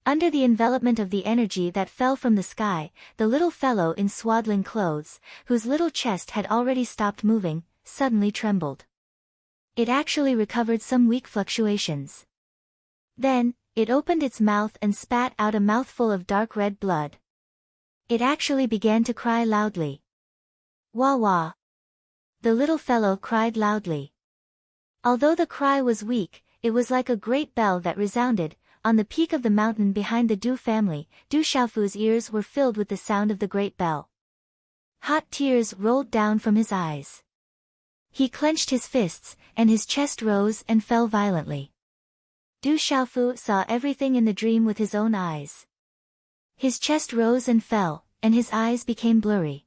Under the envelopment of the energy that fell from the sky, the little fellow in swaddling clothes, whose little chest had already stopped moving, suddenly trembled. It actually recovered some weak fluctuations. Then, it opened its mouth and spat out a mouthful of dark red blood. It actually began to cry loudly. Wah wah! The little fellow cried loudly. Although the cry was weak, it was like a great bell that resounded. On the peak of the mountain behind the Du family, Du Xiaofu's ears were filled with the sound of the great bell. Hot tears rolled down from his eyes. He clenched his fists, and his chest rose and fell violently. Du Xiaofu saw everything in the dream with his own eyes. His chest rose and fell, and his eyes became blurry.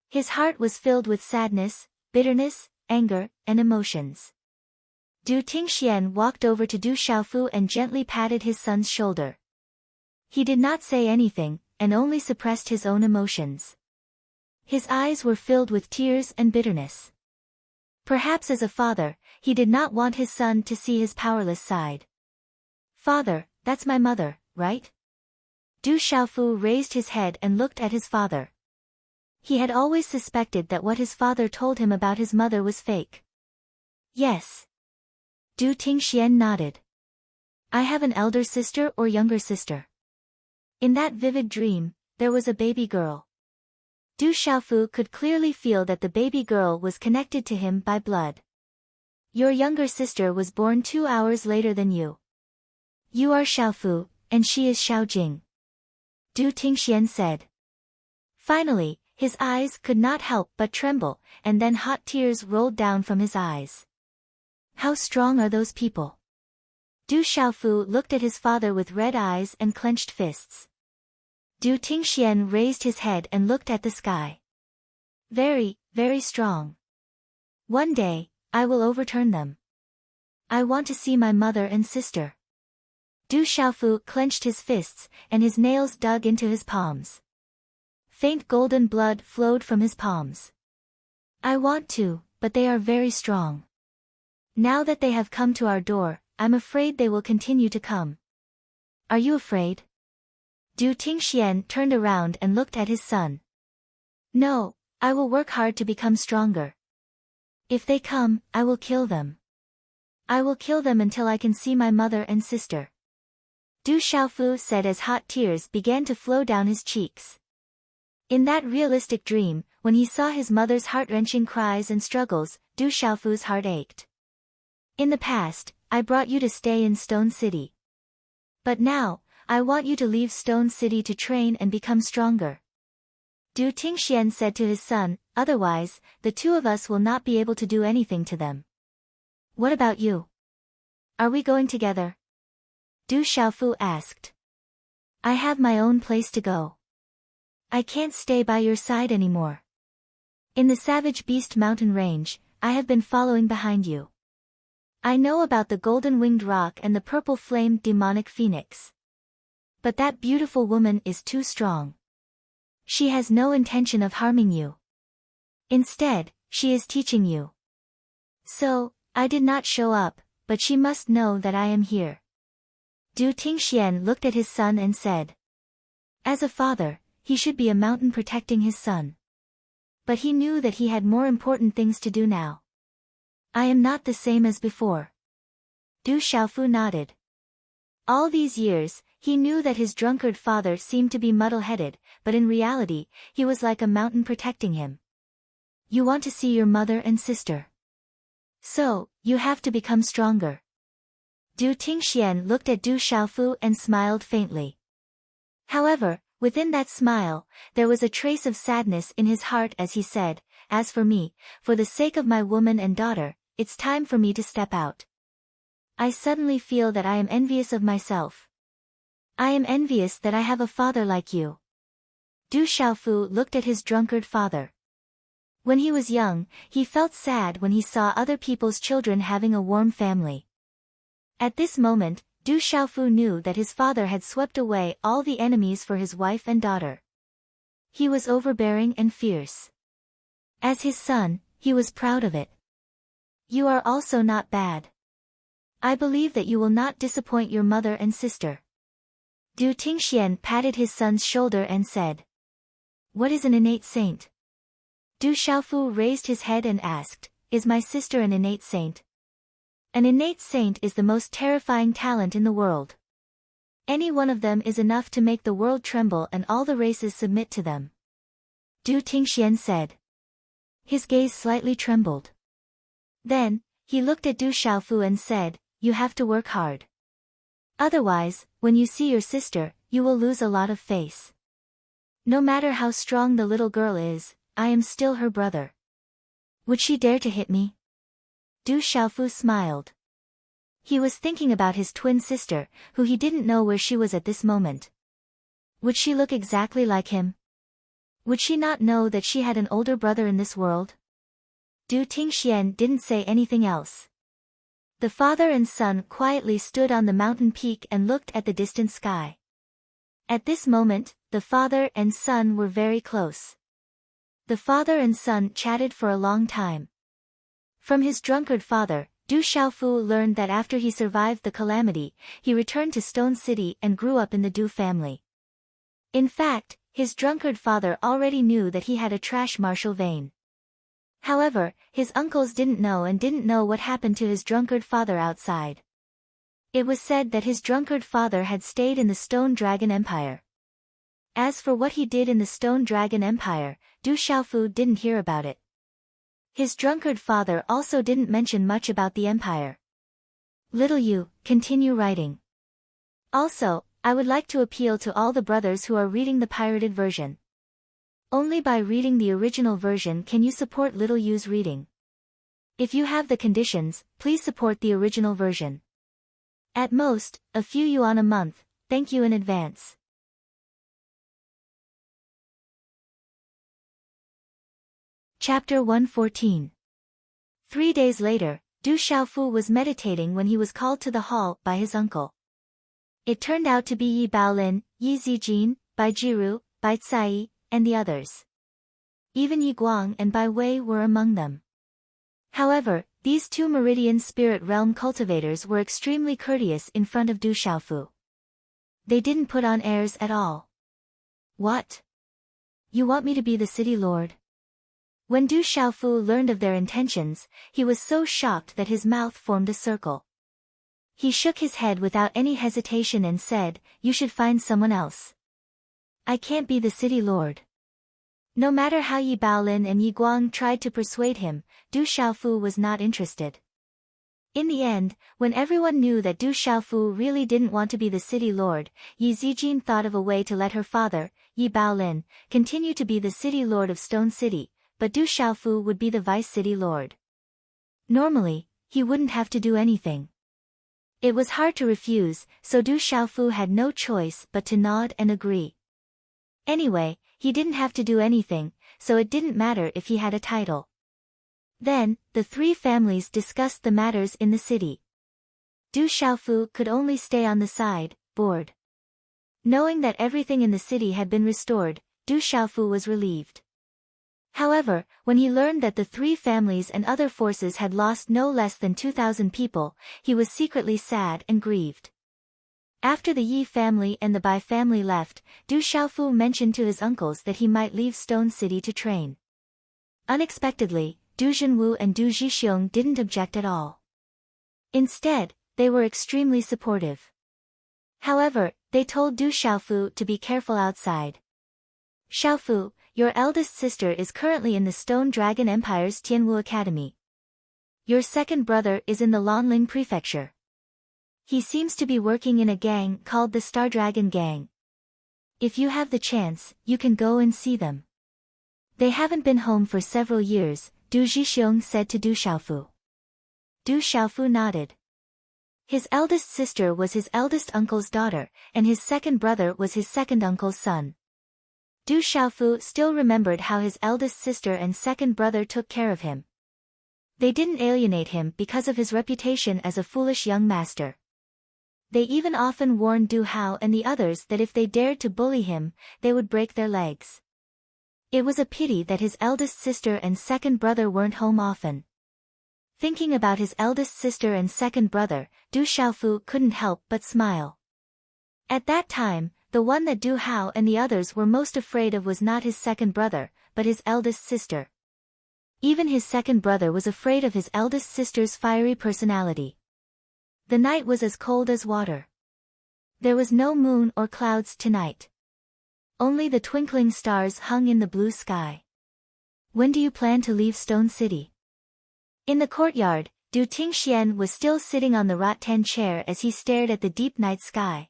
His heart was filled with sadness, bitterness, anger, and emotions. Du Tingxian walked over to Du Xiaofu and gently patted his son's shoulder. He did not say anything, and only suppressed his own emotions. His eyes were filled with tears and bitterness. Perhaps as a father, he did not want his son to see his powerless side. Father, that's my mother, right? Du Xiaofu raised his head and looked at his father. He had always suspected that what his father told him about his mother was fake. Yes. Du Tingxian nodded. I have an elder sister or younger sister. In that vivid dream, there was a baby girl. Du Xiaofu could clearly feel that the baby girl was connected to him by blood. Your younger sister was born 2 hours later than you. You are Xiaofu, and she is Xiaojing. Du Tingxian said. Finally, his eyes could not help but tremble, and then hot tears rolled down from his eyes. How strong are those people? Du Xiaofu looked at his father with red eyes and clenched fists. Du Tingxian raised his head and looked at the sky. Very, very strong. One day, I will overturn them. I want to see my mother and sister. Du Xiaofu clenched his fists, and his nails dug into his palms. Faint golden blood flowed from his palms. I want to, but they are very strong. Now that they have come to our door, I'm afraid they will continue to come. Are you afraid? Du Tingxian turned around and looked at his son. No, I will work hard to become stronger. If they come, I will kill them. I will kill them until I can see my mother and sister. Du Xiaofu said as hot tears began to flow down his cheeks. In that realistic dream, when he saw his mother's heart-wrenching cries and struggles, Du Xiaofu's heart ached. In the past, I brought you to stay in Stone City. But now, I want you to leave Stone City to train and become stronger. Du Tingxian said to his son, otherwise, the two of us will not be able to do anything to them. What about you? Are we going together? Du Xiaofu asked. I have my own place to go. I can't stay by your side anymore. In the Savage Beast Mountain Range, I have been following behind you. I know about the golden-winged rock and the purple-flamed demonic phoenix. But that beautiful woman is too strong. She has no intention of harming you. Instead, she is teaching you. So, I did not show up, but she must know that I am here. Du Tingxian looked at his son and said. As a father, he should be a mountain protecting his son. But he knew that he had more important things to do now. I am not the same as before. Du Xiaofu nodded. All these years, he knew that his drunkard father seemed to be muddle-headed, but in reality, he was like a mountain protecting him. You want to see your mother and sister. So, you have to become stronger. Du Tingxian looked at Du Xiaofu and smiled faintly. However, within that smile, there was a trace of sadness in his heart as he said, as for me, for the sake of my woman and daughter, it's time for me to step out. I suddenly feel that I am envious of myself. I am envious that I have a father like you. Du Xiaofu looked at his drunkard father. When he was young, he felt sad when he saw other people's children having a warm family. At this moment, Du Xiaofu knew that his father had swept away all the enemies for his wife and daughter. He was overbearing and fierce. As his son, he was proud of it. You are also not bad. I believe that you will not disappoint your mother and sister. Du Tingxian patted his son's shoulder and said. What is an innate saint? Du Xiaofu raised his head and asked, is my sister an innate saint? An innate saint is the most terrifying talent in the world. Any one of them is enough to make the world tremble and all the races submit to them. Du Tingxian said. His gaze slightly trembled. Then, he looked at Du Xiaofu and said, you have to work hard. Otherwise, when you see your sister, you will lose a lot of face. No matter how strong the little girl is, I am still her brother. Would she dare to hit me? Du Xiaofu smiled. He was thinking about his twin sister, who he didn't know where she was at this moment. Would she look exactly like him? Would she not know that she had an older brother in this world? Du Tingxian didn't say anything else. The father and son quietly stood on the mountain peak and looked at the distant sky. At this moment, the father and son were very close. The father and son chatted for a long time. From his drunkard father, Du Xiaofu learned that after he survived the calamity, he returned to Stone City and grew up in the Du family. In fact, his drunkard father already knew that he had a trash martial vein. However, his uncles didn't know what happened to his drunkard father outside. It was said that his drunkard father had stayed in the Stone Dragon Empire. As for what he did in the Stone Dragon Empire, Du Xiaofu didn't hear about it. His drunkard father also didn't mention much about the empire. Little you, continue writing. Also, I would like to appeal to all the brothers who are reading the pirated version. Only by reading the original version can you support Little U's reading. If you have the conditions, please support the original version. At most, a few yuan a month, thank you in advance. Chapter 114. 3 days later, Du Xiaofu was meditating when he was called to the hall by his uncle. It turned out to be Yi Baolin, Yi Zijin, Bai Jiru, Bai Cai, and the others. Even Yi Guang and Bai Wei were among them. However, these two Meridian Spirit Realm cultivators were extremely courteous in front of Du Xiaofu. They didn't put on airs at all. What? You want me to be the city lord? When Du Xiaofu learned of their intentions, he was so shocked that his mouth formed a circle. He shook his head without any hesitation and said, "You should find someone else. I can't be the city lord." No matter how Yi Baolin and Yi Guang tried to persuade him, Du Xiaofu was not interested. In the end, when everyone knew that Du Xiaofu really didn't want to be the city lord, Yi Zijin thought of a way to let her father, Yi Baolin, continue to be the city lord of Stone City, but Du Xiaofu would be the vice city lord. Normally, he wouldn't have to do anything. It was hard to refuse, so Du Xiaofu had no choice but to nod and agree. Anyway, he didn't have to do anything, so it didn't matter if he had a title. Then, the three families discussed the matters in the city. Du Xiaofu could only stay on the side, bored. Knowing that everything in the city had been restored, Du Xiaofu was relieved. However, when he learned that the three families and other forces had lost no less than 2,000 people, he was secretly sad and grieved. After the Yi family and the Bai family left, Du Xiaofu mentioned to his uncles that he might leave Stone City to train. Unexpectedly, Du Zhenwu and Du Zhixiong didn't object at all. Instead, they were extremely supportive. However, they told Du Xiaofu to be careful outside. "Xiaofu, your eldest sister is currently in the Stone Dragon Empire's Tianwu Academy. Your second brother is in the Lanling Prefecture. He seems to be working in a gang called the Star Dragon Gang. If you have the chance, you can go and see them. They haven't been home for several years," Du Zhixiong said to Du Xiaofu. Du Xiaofu nodded. His eldest sister was his eldest uncle's daughter, and his second brother was his second uncle's son. Du Xiaofu still remembered how his eldest sister and second brother took care of him. They didn't alienate him because of his reputation as a foolish young master. They even often warned Du Hao and the others that if they dared to bully him, they would break their legs. It was a pity that his eldest sister and second brother weren't home often. Thinking about his eldest sister and second brother, Du Xiaofu couldn't help but smile. At that time, the one that Du Hao and the others were most afraid of was not his second brother, but his eldest sister. Even his second brother was afraid of his eldest sister's fiery personality. The night was as cold as water. There was no moon or clouds tonight. Only the twinkling stars hung in the blue sky. "When do you plan to leave Stone City?" In the courtyard, Du Tingxian was still sitting on the rattan chair as he stared at the deep night sky.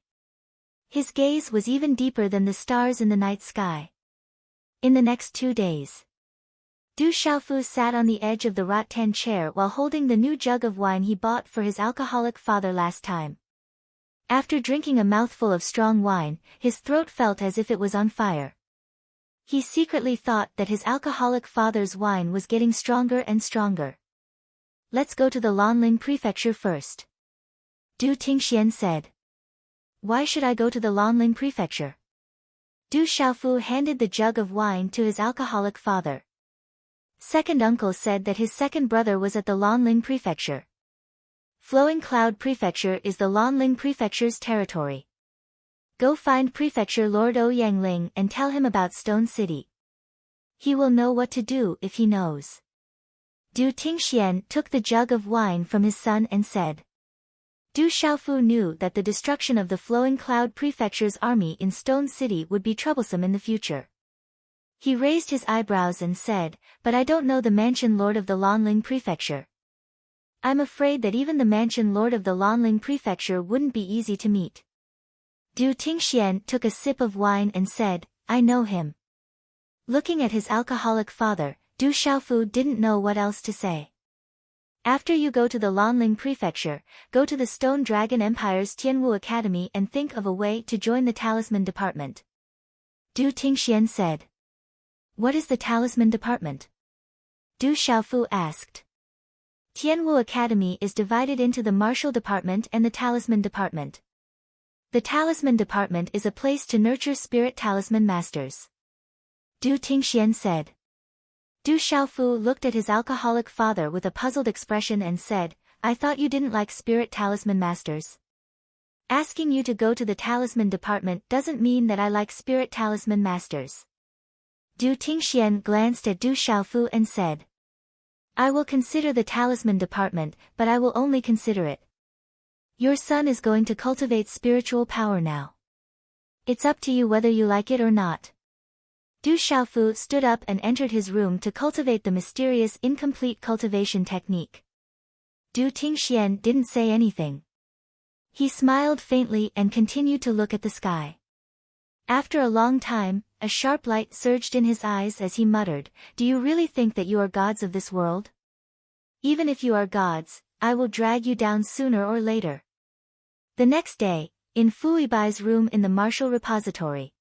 His gaze was even deeper than the stars in the night sky. In the next 2 days. Du Xiaofu sat on the edge of the rattan chair while holding the new jug of wine he bought for his alcoholic father last time. After drinking a mouthful of strong wine, his throat felt as if it was on fire. He secretly thought that his alcoholic father's wine was getting stronger and stronger. "Let's go to the Lanling Prefecture first," Du Tingxian said. "Why should I go to the Lanling Prefecture?" Du Xiaofu handed the jug of wine to his alcoholic father. Second uncle said that his second brother was at the Lanling Prefecture. Flowing Cloud Prefecture is the Lanling Prefecture's territory. Go find Prefecture Lord Ouyangling and tell him about Stone City. He will know what to do if he knows. Du Tingxian took the jug of wine from his son and said. Du Xiaofu knew that the destruction of the Flowing Cloud Prefecture's army in Stone City would be troublesome in the future. He raised his eyebrows and said, "But I don't know the mansion lord of the Lanling Prefecture. I'm afraid that even the mansion lord of the Lanling Prefecture wouldn't be easy to meet." Du Tingxian took a sip of wine and said, "I know him. Looking at his alcoholic father, Du Xiaofu didn't know what else to say. After you go to the Lanling Prefecture, go to the Stone Dragon Empire's Tianwu Academy and think of a way to join the Talisman Department. Du Tingxian said. What is the Talisman Department? Du Xiaofu asked. Tianwu Academy is divided into the Martial Department and the Talisman Department. The Talisman Department is a place to nurture spirit talisman masters. Du Tingxian said. Du Xiaofu looked at his alcoholic father with a puzzled expression and said, I thought you didn't like spirit talisman masters. Asking you to go to the Talisman Department doesn't mean that I like spirit talisman masters. Du Tingxian glanced at Du Xiaofu and said. I will consider the Talisman Department, but I will only consider it. Your son is going to cultivate spiritual power now. It's up to you whether you like it or not. Du Xiaofu stood up and entered his room to cultivate the mysterious incomplete cultivation technique. Du Tingxian didn't say anything. He smiled faintly and continued to look at the sky. After a long time, a sharp light surged in his eyes as he muttered, Do you really think that you are gods of this world? Even if you are gods, I will drag you down sooner or later. The next day, in Fu Weibai's room in the martial repository.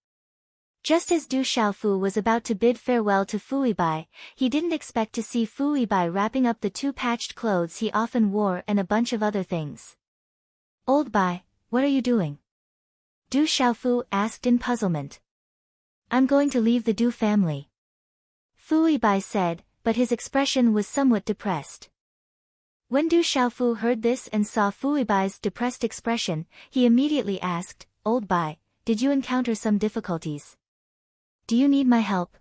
Just as Du Xiaofu was about to bid farewell to Fu Weibai, he didn't expect to see Fu Weibai wrapping up the 2 patched clothes he often wore and a bunch of other things. Old Bai, what are you doing? Du Xiaofu asked in puzzlement. I'm going to leave the Du family. Fu Weibai said, but his expression was somewhat depressed. When Du Xiaofu heard this and saw Fu Weibai's depressed expression, he immediately asked, Old Bai, did you encounter some difficulties? Do you need my help?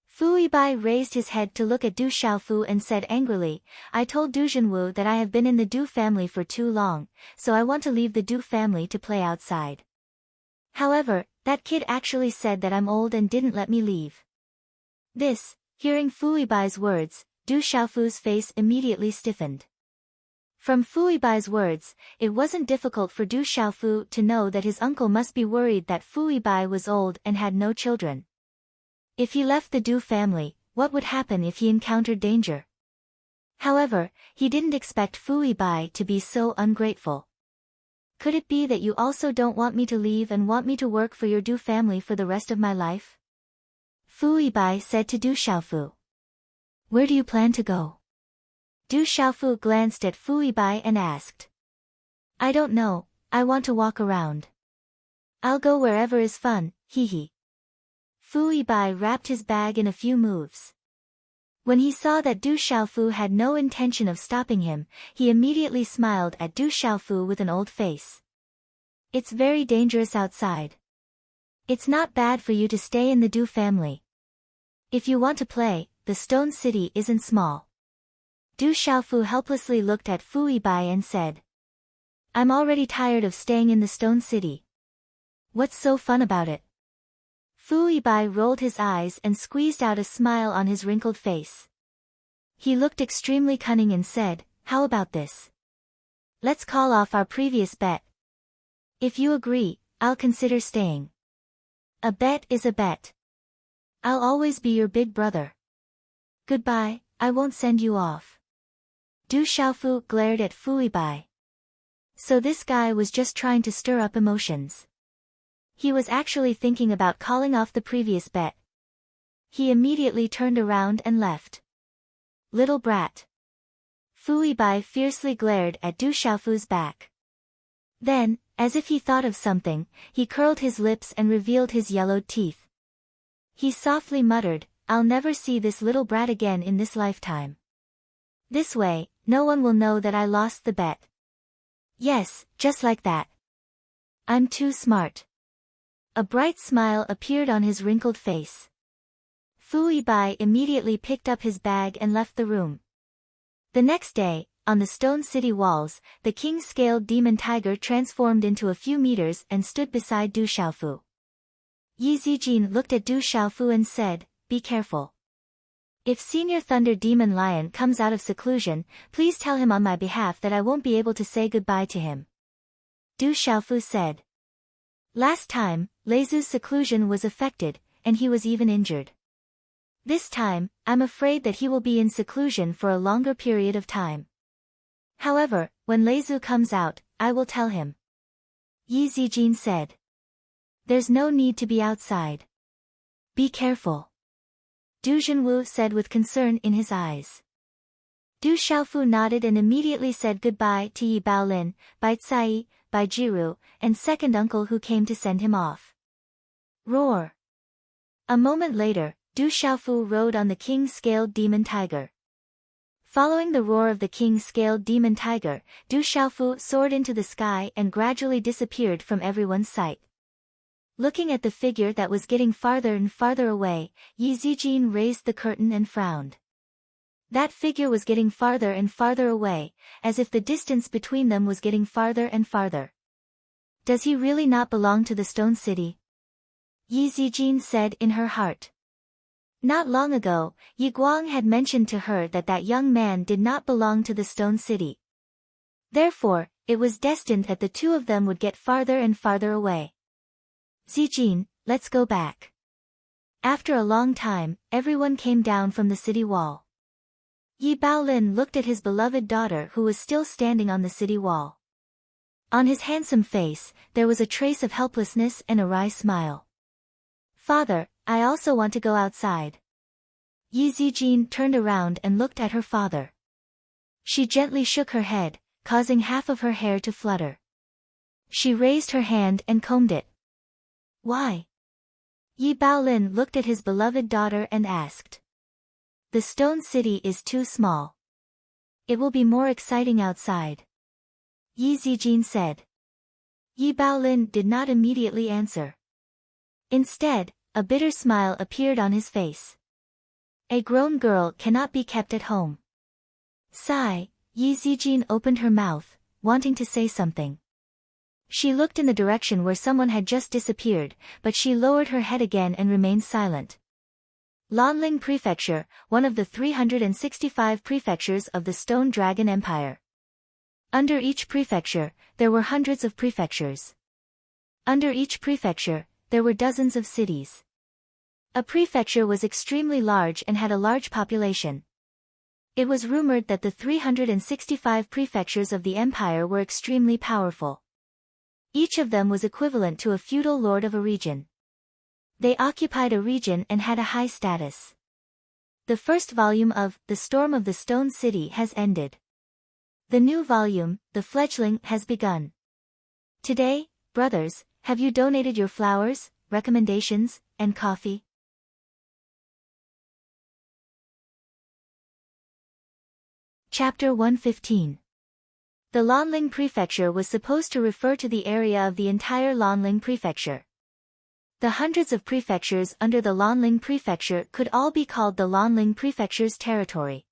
Fu Weibai raised his head to look at Du Xiaofu and said angrily, I told Du Zhenwu that I have been in the Du family for too long, so I want to leave the Du family to play outside. However, that kid actually said that I'm old and didn't let me leave. Hearing Fu Weibai's words, Du Xiaofu's face immediately stiffened. From Fu Weibai's words, it wasn't difficult for Du Xiaofu to know that his uncle must be worried that Fu Weibai was old and had no children. If he left the Du family, what would happen if he encountered danger? However, he didn't expect Fu Weibai to be so ungrateful. Could it be that you also don't want me to leave and want me to work for your Du family for the rest of my life? Fu Weibai said to Du Xiaofu. Where do you plan to go? Du Xiaofu glanced at Fu Weibai and asked. I don't know, I want to walk around. I'll go wherever is fun, hee. Fu Weibai wrapped his bag in a few moves. When he saw that Du Xiaofu had no intention of stopping him, he immediately smiled at Du Xiaofu with an old face. It's very dangerous outside. It's not bad for you to stay in the Du family. If you want to play, the Stone City isn't small. Du Xiaofu helplessly looked at Fu Weibai and said. I'm already tired of staying in the Stone City. What's so fun about it? Fu Weibai rolled his eyes and squeezed out a smile on his wrinkled face. He looked extremely cunning and said, How about this? Let's call off our previous bet. If you agree, I'll consider staying. A bet is a bet. I'll always be your big brother. Goodbye, I won't send you off. Du Xiaofu glared at Fu Weibai. So this guy was just trying to stir up emotions. He was actually thinking about calling off the previous bet. He immediately turned around and left. Little brat. Fu Weibai fiercely glared at Du Xiaofu's back. Then, as if he thought of something, he curled his lips and revealed his yellowed teeth. He softly muttered, I'll never see this little brat again in this lifetime. This way, no one will know that I lost the bet. Yes, just like that. I'm too smart. A bright smile appeared on his wrinkled face. Fu Weibai immediately picked up his bag and left the room. The next day, on the Stone City walls, the king-scaled demon tiger transformed into a few meters and stood beside Du Xiaofu. Yi Zijin looked at Du Xiaofu and said, Be careful. If Senior Thunder Demon Lion comes out of seclusion, please tell him on my behalf that I won't be able to say goodbye to him. Du Xiaofu said. Last time, Leizu's seclusion was affected, and he was even injured. This time, I'm afraid that he will be in seclusion for a longer period of time. However, when Leizu comes out, I will tell him. Yi Zijin said. There's no need to be outside. Be careful. Du Zhenwu said with concern in his eyes. Du Xiaofu nodded and immediately said goodbye to Yi Baolin, Bai Cai, Bai Jiru, and second uncle who came to send him off. Roar. A moment later, Du Xiaofu rode on the king-scaled demon tiger. Following the roar of the king-scaled demon tiger, Du Xiaofu soared into the sky and gradually disappeared from everyone's sight. Looking at the figure that was getting farther and farther away, Yi Zijin raised the curtain and frowned. That figure was getting farther and farther away, as if the distance between them was getting farther and farther. Does he really not belong to the Stone City? Yi Zijin said in her heart. Not long ago, Yi Guang had mentioned to her that that young man did not belong to the Stone City. Therefore, it was destined that the two of them would get farther and farther away. Zijin, let's go back. After a long time, everyone came down from the city wall. Yi Baolin looked at his beloved daughter who was still standing on the city wall. On his handsome face, there was a trace of helplessness and a wry smile. Father, I also want to go outside. Yi Zijin turned around and looked at her father. She gently shook her head, causing half of her hair to flutter. She raised her hand and combed it. Why? Yi Baolin looked at his beloved daughter and asked. The Stone City is too small. It will be more exciting outside. Yi Zijin said. Yi Baolin did not immediately answer. Instead, a bitter smile appeared on his face. A grown girl cannot be kept at home. Sigh, Yi Zijin opened her mouth, wanting to say something. She looked in the direction where someone had just disappeared, but she lowered her head again and remained silent. Lanling Prefecture, one of the 365 prefectures of the Stone Dragon Empire. Under each prefecture, there were hundreds of prefectures. Under each prefecture, there were dozens of cities. A prefecture was extremely large and had a large population. It was rumored that the 365 prefectures of the empire were extremely powerful. Each of them was equivalent to a feudal lord of a region. They occupied a region and had a high status. The first volume of The Storm of the Stone City has ended. The new volume, The Fledgling, has begun. Today, brothers, have you donated your flowers, recommendations, and coffee? Chapter 115. The Lanling Prefecture was supposed to refer to the area of the entire Lanling Prefecture. The hundreds of prefectures under the Lanling Prefecture could all be called the Lanling Prefecture's territory.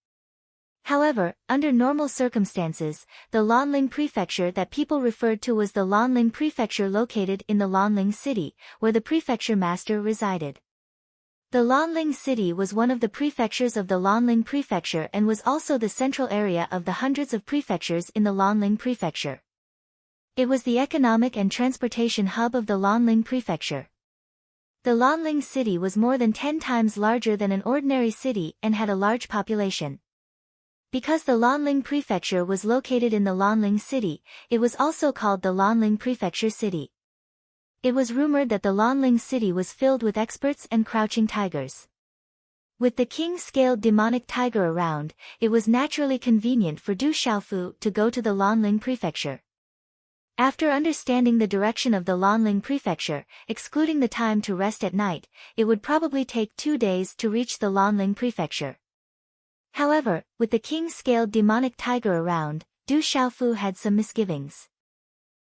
However, under normal circumstances, the Lanling Prefecture that people referred to was the Lanling Prefecture located in the Lanling City, where the prefecture master resided. The Lanling City was one of the prefectures of the Lanling Prefecture and was also the central area of the hundreds of prefectures in the Lanling Prefecture. It was the economic and transportation hub of the Lanling Prefecture. The Lanling City was more than 10 times larger than an ordinary city and had a large population. Because the Lanling Prefecture was located in the Lanling City, it was also called the Lanling Prefecture City. It was rumored that the Lanling City was filled with experts and crouching tigers. With the king-scaled demonic tiger around, it was naturally convenient for Du Xiaofu to go to the Lanling Prefecture. After understanding the direction of the Lanling Prefecture, excluding the time to rest at night, it would probably take 2 days to reach the Lanling Prefecture. However, with the king-scaled demonic tiger around, Du Xiaofu had some misgivings.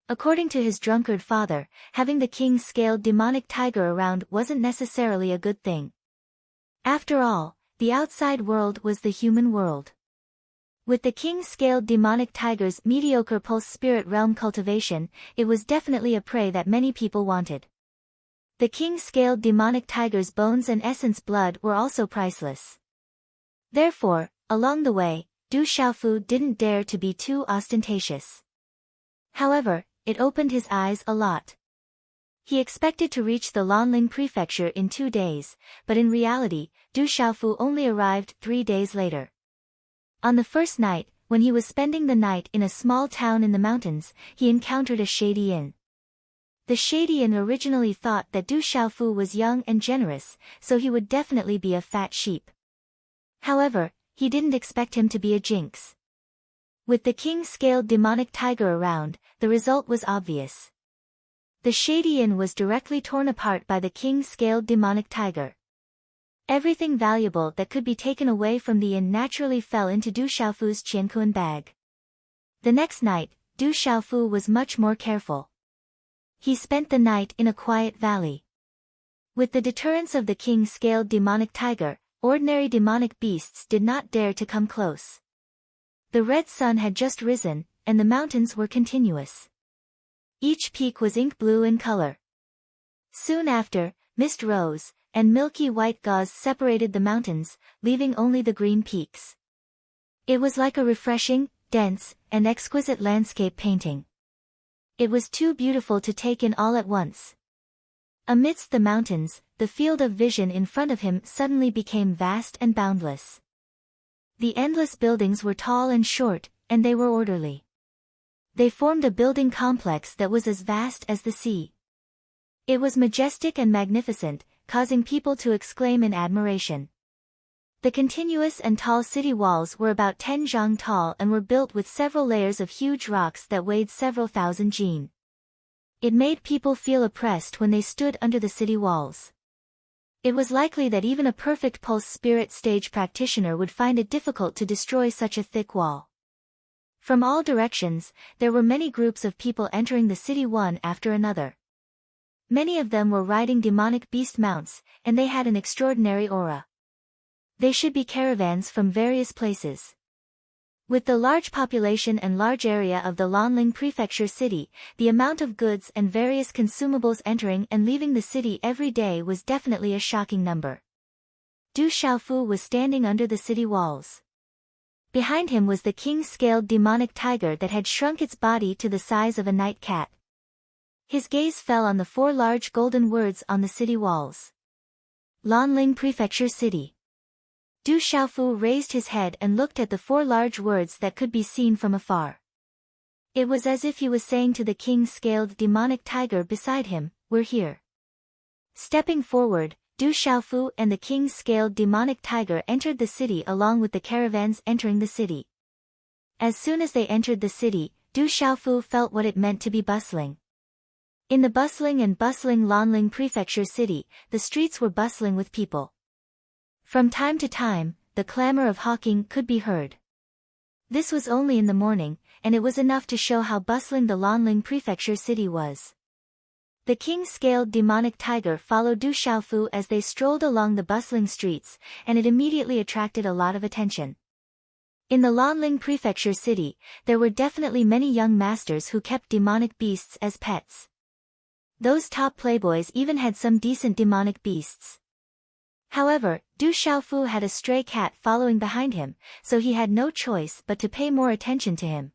According to his drunkard father, having the king-scaled demonic tiger around wasn't necessarily a good thing. After all, the outside world was the human world. With the king-scaled demonic tiger's mediocre pulse spirit realm cultivation, it was definitely a prey that many people wanted. The king-scaled demonic tiger's bones and essence blood were also priceless. Therefore, along the way, Du Xiaofu didn't dare to be too ostentatious. However, it opened his eyes a lot. He expected to reach the Lanling prefecture in 2 days, but in reality, Du Xiaofu only arrived 3 days later. On the first night, when he was spending the night in a small town in the mountains, he encountered a shady inn. The shady inn originally thought that Du Xiaofu was young and generous, so he would definitely be a fat sheep. However, he didn't expect him to be a jinx. With the king-scaled demonic tiger around, the result was obvious. The shady inn was directly torn apart by the king-scaled demonic tiger. Everything valuable that could be taken away from the inn naturally fell into Du Xiaofu's qiankuan bag. The next night, Du Xiaofu was much more careful. He spent the night in a quiet valley. With the deterrence of the king-scaled demonic tiger, ordinary demonic beasts did not dare to come close. The red sun had just risen, and the mountains were continuous. Each peak was ink blue in color. Soon after, mist rose, and milky white gauze separated the mountains, leaving only the green peaks. It was like a refreshing, dense, and exquisite landscape painting. It was too beautiful to take in all at once. Amidst the mountains, the field of vision in front of him suddenly became vast and boundless. The endless buildings were tall and short, and they were orderly. They formed a building complex that was as vast as the sea. It was majestic and magnificent, causing people to exclaim in admiration. The continuous and tall city walls were about 10 zhang tall and were built with several layers of huge rocks that weighed several thousand jin. It made people feel oppressed when they stood under the city walls. It was likely that even a perfect pulse spirit stage practitioner would find it difficult to destroy such a thick wall. From all directions, there were many groups of people entering the city one after another. Many of them were riding demonic beast mounts, and they had an extraordinary aura. They should be caravans from various places. With the large population and large area of the Lanling prefecture city, the amount of goods and various consumables entering and leaving the city every day was definitely a shocking number. Du Xiaofu was standing under the city walls. Behind him was the king-scaled demonic tiger that had shrunk its body to the size of a night cat. His gaze fell on the 4 large golden words on the city walls. Lanling Prefecture City. Du Xiaofu raised his head and looked at the 4 large words that could be seen from afar. It was as if he was saying to the king-scaled demonic tiger beside him, "We're here." Stepping forward, Du Xiaofu and the king-scaled demonic tiger entered the city along with the caravans entering the city. As soon as they entered the city, Du Xiaofu felt what it meant to be bustling. In the bustling Lanling Prefecture City, the streets were bustling with people. From time to time, the clamor of hawking could be heard. This was only in the morning, and it was enough to show how bustling the Lanling Prefecture City was. The king-scaled demonic tiger followed Du Xiaofu as they strolled along the bustling streets, and it immediately attracted a lot of attention. In the Lanling Prefecture City, there were definitely many young masters who kept demonic beasts as pets. Those top playboys even had some decent demonic beasts. However, Du Xiaofu had a stray cat following behind him, so he had no choice but to pay more attention to him.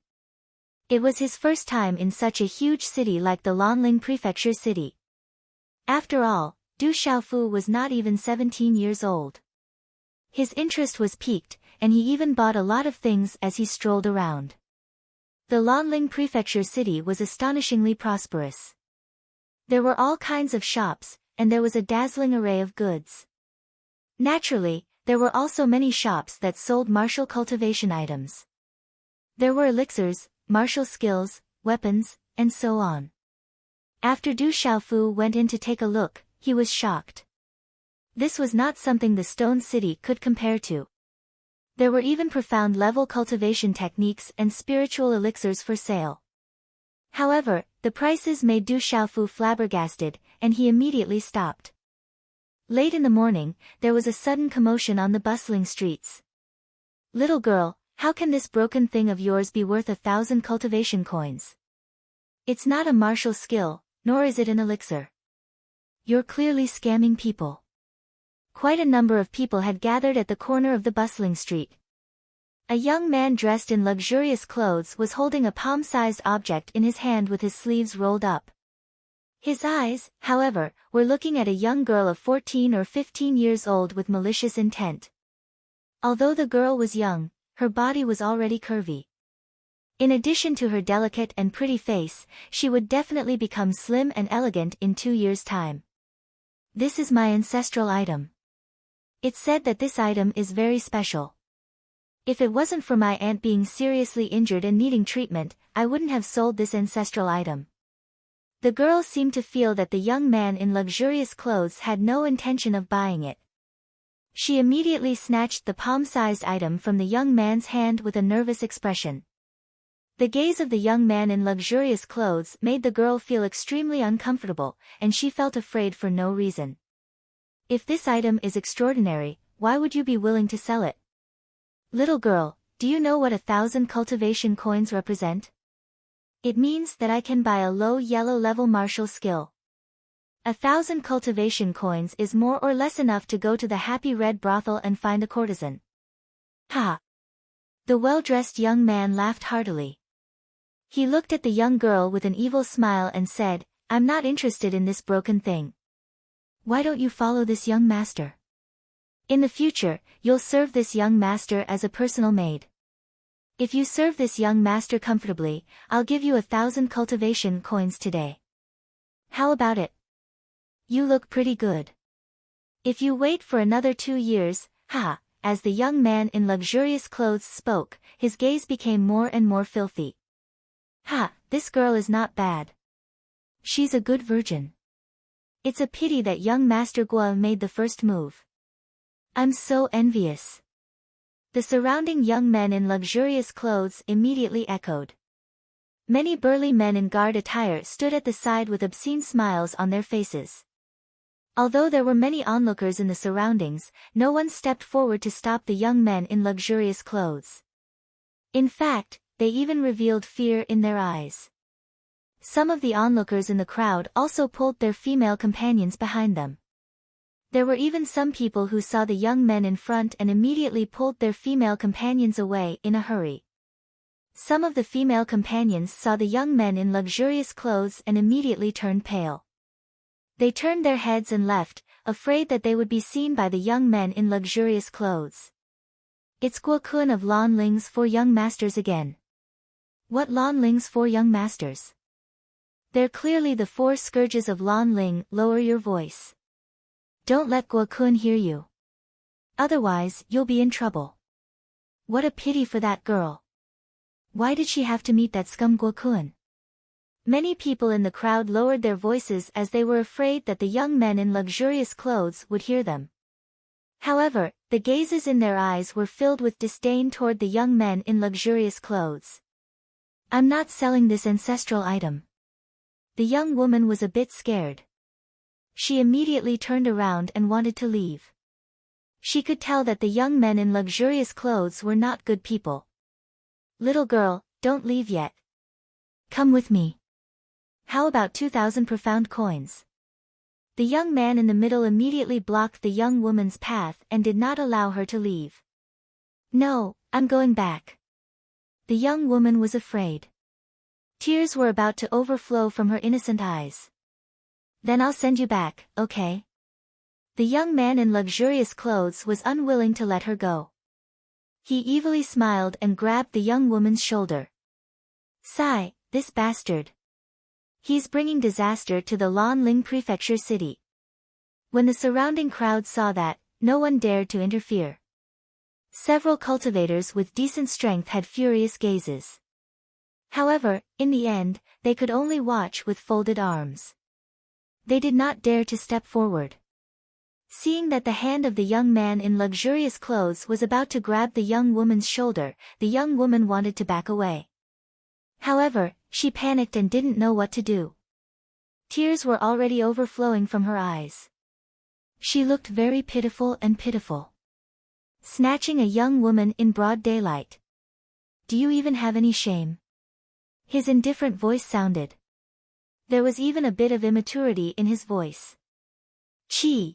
It was his first time in such a huge city like the Lanling Prefecture City. After all, Du Xiaofu was not even 17 years old. His interest was piqued, and he even bought a lot of things as he strolled around. The Lanling Prefecture City was astonishingly prosperous. There were all kinds of shops, and there was a dazzling array of goods. Naturally, there were also many shops that sold martial cultivation items. There were elixirs, martial skills, weapons, and so on. After Du Xiaofu went in to take a look, he was shocked. This was not something the Stone City could compare to. There were even profound level cultivation techniques and spiritual elixirs for sale. However, the prices made Du Xiaofu flabbergasted, and he immediately stopped. Late in the morning, there was a sudden commotion on the bustling streets. "Little girl, how can this broken thing of yours be worth 1,000 cultivation coins? It's not a martial skill, nor is it an elixir. You're clearly scamming people." Quite a number of people had gathered at the corner of the bustling street. A young man dressed in luxurious clothes was holding a palm-sized object in his hand with his sleeves rolled up. His eyes, however, were looking at a young girl of 14 or 15 years old with malicious intent. Although the girl was young, her body was already curvy. In addition to her delicate and pretty face, she would definitely become slim and elegant in 2 years' time. This is my ancestral item. It's said that this item is very special. If it wasn't for my aunt being seriously injured and needing treatment, I wouldn't have sold this ancestral item. The girl seemed to feel that the young man in luxurious clothes had no intention of buying it. She immediately snatched the palm-sized item from the young man's hand with a nervous expression. The gaze of the young man in luxurious clothes made the girl feel extremely uncomfortable, and she felt afraid for no reason. If this item is extraordinary, why would you be willing to sell it? Little girl, do you know what 1,000 cultivation coins represent? It means that I can buy a low yellow level martial skill. 1,000 cultivation coins is more or less enough to go to the happy red brothel and find a courtesan. Ha! The well-dressed young man laughed heartily. He looked at the young girl with an evil smile and said, I'm not interested in this broken thing. Why don't you follow this young master? In the future, you'll serve this young master as a personal maid. If you serve this young master comfortably, I'll give you 1,000 cultivation coins today. How about it? You look pretty good. If you wait for another 2 years, haha. As the young man in luxurious clothes spoke, his gaze became more and more filthy. Ha, this girl is not bad. She's a good virgin. It's a pity that young Master Guo made the first move. I'm so envious. The surrounding young men in luxurious clothes immediately echoed. Many burly men in guard attire stood at the side with obscene smiles on their faces. Although there were many onlookers in the surroundings, no one stepped forward to stop the young men in luxurious clothes. In fact, they even revealed fear in their eyes. Some of the onlookers in the crowd also pulled their female companions behind them. There were even some people who saw the young men in front and immediately pulled their female companions away in a hurry. Some of the female companions saw the young men in luxurious clothes and immediately turned pale. They turned their heads and left, afraid that they would be seen by the young men in luxurious clothes. It's Guo Kun of Lan Ling's 4 young masters again. What Lan Ling's 4 young masters? They're clearly the 4 scourges of Lan Ling. Lower your voice. Don't let Guo Kun hear you. Otherwise, you'll be in trouble. What a pity for that girl. Why did she have to meet that scum Guo Kun? Many people in the crowd lowered their voices as they were afraid that the young men in luxurious clothes would hear them. However, the gazes in their eyes were filled with disdain toward the young men in luxurious clothes. I'm not selling this ancestral item. The young woman was a bit scared. She immediately turned around and wanted to leave. She could tell that the young men in luxurious clothes were not good people. Little girl, don't leave yet. Come with me. How about 2,000 profound coins? The young man in the middle immediately blocked the young woman's path and did not allow her to leave. No, I'm going back. The young woman was afraid. Tears were about to overflow from her innocent eyes. Then I'll send you back, okay? The young man in luxurious clothes was unwilling to let her go. He evilly smiled and grabbed the young woman's shoulder. Sigh, this bastard. He's bringing disaster to the Lan Ling Prefecture city. When the surrounding crowd saw that, no one dared to interfere. Several cultivators with decent strength had furious gazes. However, in the end, they could only watch with folded arms. They did not dare to step forward. Seeing that the hand of the young man in luxurious clothes was about to grab the young woman's shoulder, the young woman wanted to back away. However, she panicked and didn't know what to do. Tears were already overflowing from her eyes. She looked very pitiful and pitiful. Snatching a young woman in broad daylight. Do you even have any shame? His indifferent voice sounded. There was even a bit of immaturity in his voice. Chi.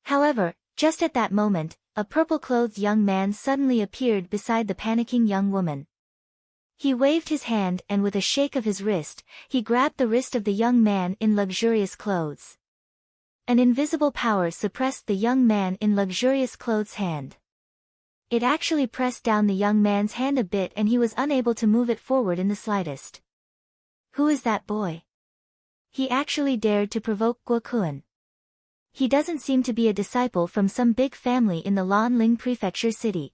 However, just at that moment, a purple-clothed young man suddenly appeared beside the panicking young woman. He waved his hand and with a shake of his wrist, he grabbed the wrist of the young man in luxurious clothes. An invisible power suppressed the young man in luxurious clothes' hand. It actually pressed down the young man's hand a bit and he was unable to move it forward in the slightest. Who is that boy? He actually dared to provoke Guokuan. He doesn't seem to be a disciple from some big family in the Lanling Prefecture city.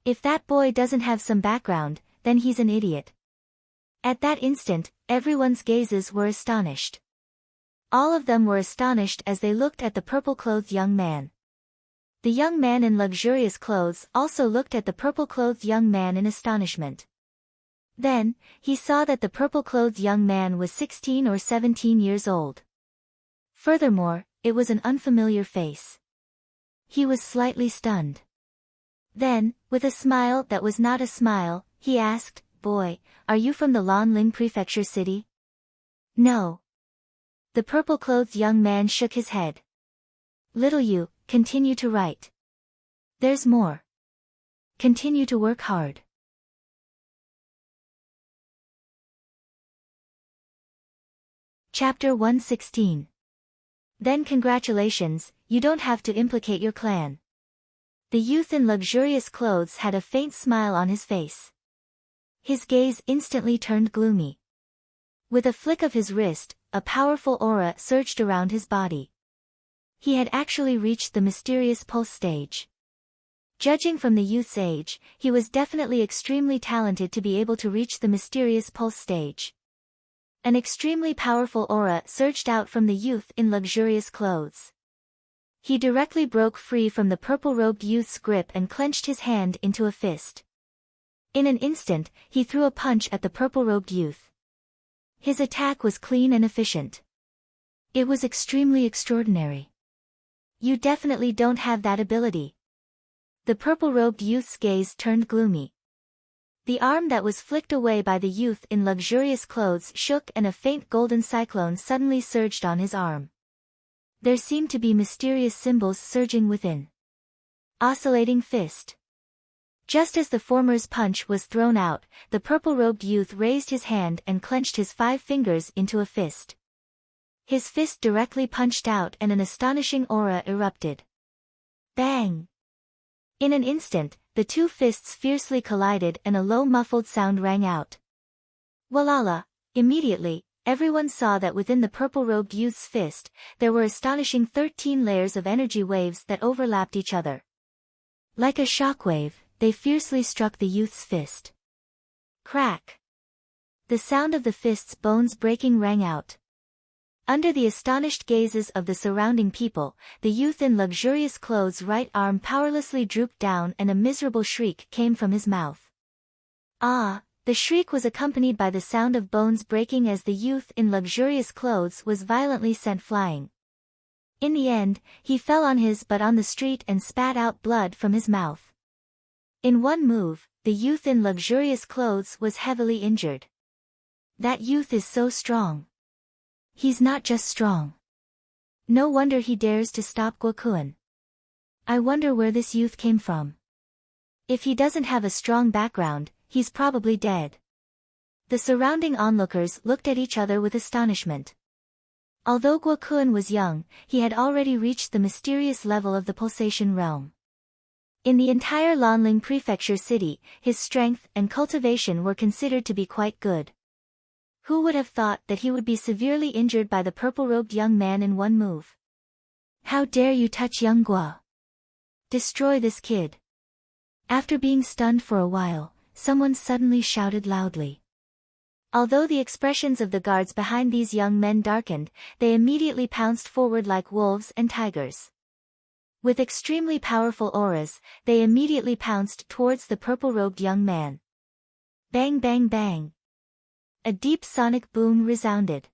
If that boy doesn't have some background, then he's an idiot. At that instant, everyone's gazes were astonished. All of them were astonished as they looked at the purple-clothed young man. The young man in luxurious clothes also looked at the purple-clothed young man in astonishment. Then, he saw that the purple-clothed young man was 16 or 17 years old. Furthermore, it was an unfamiliar face. He was slightly stunned. Then, with a smile that was not a smile, he asked, "Boy, are you from the Lanling Prefecture city?" "No." The purple-clothed young man shook his head. "Little you, continue to write. There's more. Continue to work hard." Chapter 116. Then congratulations, you don't have to implicate your clan. The youth in luxurious clothes had a faint smile on his face. His gaze instantly turned gloomy. With a flick of his wrist, a powerful aura surged around his body. He had actually reached the mysterious pulse stage. Judging from the youth's age, he was definitely extremely talented to be able to reach the mysterious pulse stage. An extremely powerful aura surged out from the youth in luxurious clothes. He directly broke free from the purple-robed youth's grip and clenched his hand into a fist. In an instant, he threw a punch at the purple-robed youth. His attack was clean and efficient. It was extremely extraordinary. You definitely don't have that ability. The purple-robed youth's gaze turned gloomy. The arm that was flicked away by the youth in luxurious clothes shook and a faint golden cyclone suddenly surged on his arm. There seemed to be mysterious symbols surging within. Oscillating fist. Just as the former's punch was thrown out, the purple-robed youth raised his hand and clenched his 5 fingers into a fist. His fist directly punched out and an astonishing aura erupted. Bang! In an instant, the 2 fists fiercely collided and a low muffled sound rang out. Walala! Immediately, everyone saw that within the purple-robed youth's fist, there were astonishing 13 layers of energy waves that overlapped each other. Like a shockwave, they fiercely struck the youth's fist. Crack! The sound of the fist's bones breaking rang out. Under the astonished gazes of the surrounding people, the youth in luxurious clothes' right arm powerlessly drooped down and a miserable shriek came from his mouth. Ah! The shriek was accompanied by the sound of bones breaking as the youth in luxurious clothes was violently sent flying. In the end, he fell on his butt on the street and spat out blood from his mouth. In one move, the youth in luxurious clothes was heavily injured. That youth is so strong. He's not just strong. No wonder he dares to stop Guokuan. I wonder where this youth came from. If he doesn't have a strong background, he's probably dead. The surrounding onlookers looked at each other with astonishment. Although Guokuan was young, he had already reached the mysterious level of the pulsation realm. In the entire Lanling Prefecture city, his strength and cultivation were considered to be quite good. Who would have thought that he would be severely injured by the purple-robed young man in one move? How dare you touch young Gua? Destroy this kid. After being stunned for a while, someone suddenly shouted loudly. Although the expressions of the guards behind these young men darkened, they immediately pounced forward like wolves and tigers. With extremely powerful auras, they immediately pounced towards the purple-robed young man. Bang bang bang. A deep sonic boom resounded.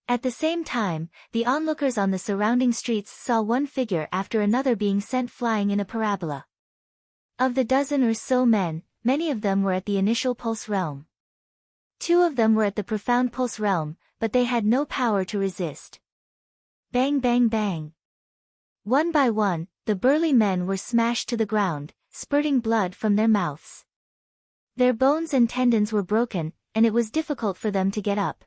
At the same time, the onlookers on the surrounding streets saw one figure after another being sent flying in a parabola. Of the dozen or so men, many of them were at the initial pulse realm. 2 of them were at the profound pulse realm, but they had no power to resist. Bang bang bang. One by one, the burly men were smashed to the ground, spurting blood from their mouths. Their bones and tendons were broken, and it was difficult for them to get up.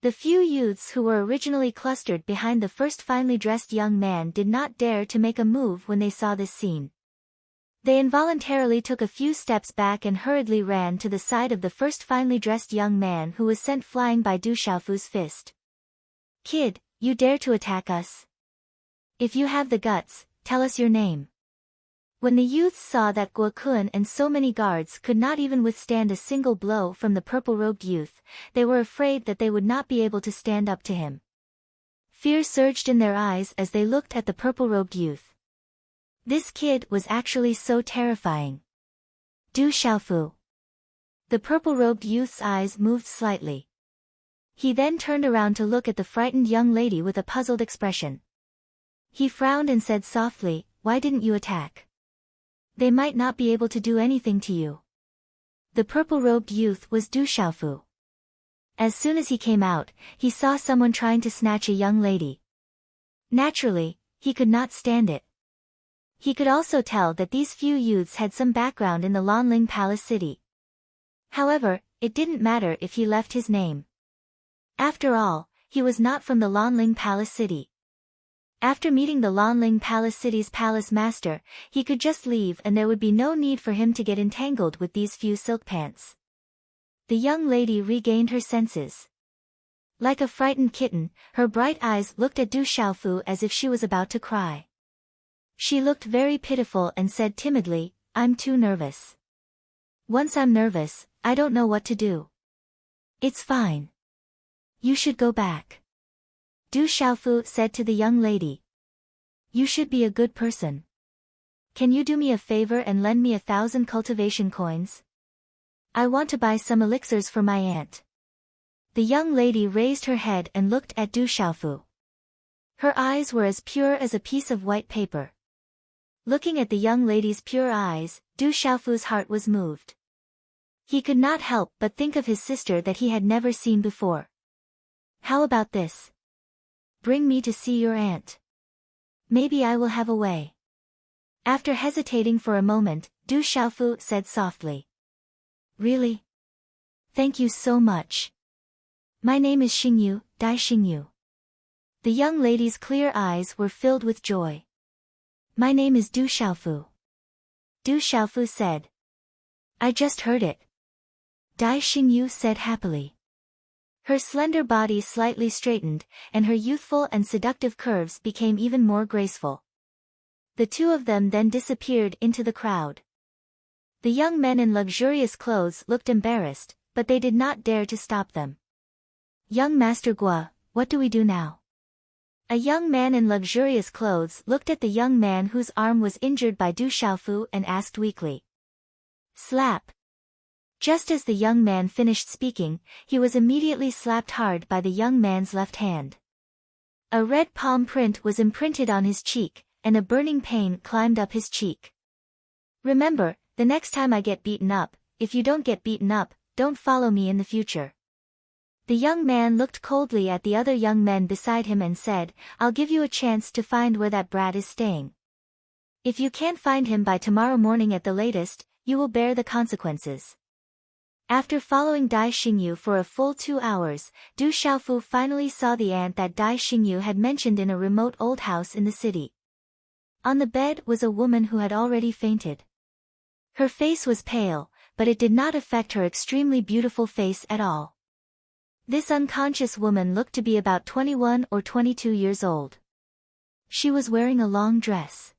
The few youths who were originally clustered behind the first finely dressed young man did not dare to make a move when they saw this scene. They involuntarily took a few steps back and hurriedly ran to the side of the first finely dressed young man who was sent flying by Du Xiaofu's fist. "Kid, you dare to attack us? If you have the guts, tell us your name." When the youths saw that Guo Kun and so many guards could not even withstand a single blow from the purple-robed youth, they were afraid that they would not be able to stand up to him. Fear surged in their eyes as they looked at the purple-robed youth. This kid was actually so terrifying. Du Xiaofu. The purple-robed youth's eyes moved slightly. He then turned around to look at the frightened young lady with a puzzled expression. He frowned and said softly, "Why didn't you attack? They might not be able to do anything to you." The purple-robed youth was Du Xiaofu. As soon as he came out, he saw someone trying to snatch a young lady. Naturally, he could not stand it. He could also tell that these few youths had some background in the Lanling Palace city. However, it didn't matter if he left his name. After all, he was not from the Lanling Palace city. After meeting the Lanling Palace city's palace master, he could just leave and there would be no need for him to get entangled with these few silk pants. The young lady regained her senses. Like a frightened kitten, her bright eyes looked at Du Xiaofu as if she was about to cry. She looked very pitiful and said timidly, "I'm too nervous. Once I'm nervous, I don't know what to do." "It's fine. You should go back," Du Xiaofu said to the young lady. "You should be a good person. Can you do me a favor and lend me 1,000 cultivation coins? I want to buy some elixirs for my aunt." The young lady raised her head and looked at Du Xiaofu. Her eyes were as pure as a piece of white paper. Looking at the young lady's pure eyes, Du Xiaofu's heart was moved. He could not help but think of his sister that he had never seen before. "How about this? Bring me to see your aunt. Maybe I will have a way." After hesitating for a moment, Du Xiaofu said softly, "Really? Thank you so much. My name is Xingyu, Dai Xingyu." The young lady's clear eyes were filled with joy. "My name is Du Xiaofu." Du Xiaofu said. "I just heard it." Dai Xingyu said happily. Her slender body slightly straightened, and her youthful and seductive curves became even more graceful. The two of them then disappeared into the crowd. The young men in luxurious clothes looked embarrassed, but they did not dare to stop them. "Young Master Guo, what do we do now?" A young man in luxurious clothes looked at the young man whose arm was injured by Du Xiaofu and asked weakly. "Slap." Just as the young man finished speaking, he was immediately slapped hard by the young man's left hand. A red palm print was imprinted on his cheek, and a burning pain climbed up his cheek. "Remember, the next time I get beaten up, if you don't get beaten up, don't follow me in the future." The young man looked coldly at the other young men beside him and said, "I'll give you a chance to find where that brat is staying. If you can't find him by tomorrow morning at the latest, you will bear the consequences." After following Dai Xingyu for a full 2 hours, Du Xiaofu finally saw the aunt that Dai Xingyu had mentioned in a remote old house in the city. On the bed was a woman who had already fainted. Her face was pale, but it did not affect her extremely beautiful face at all. This unconscious woman looked to be about 21 or 22 years old. She was wearing a long dress.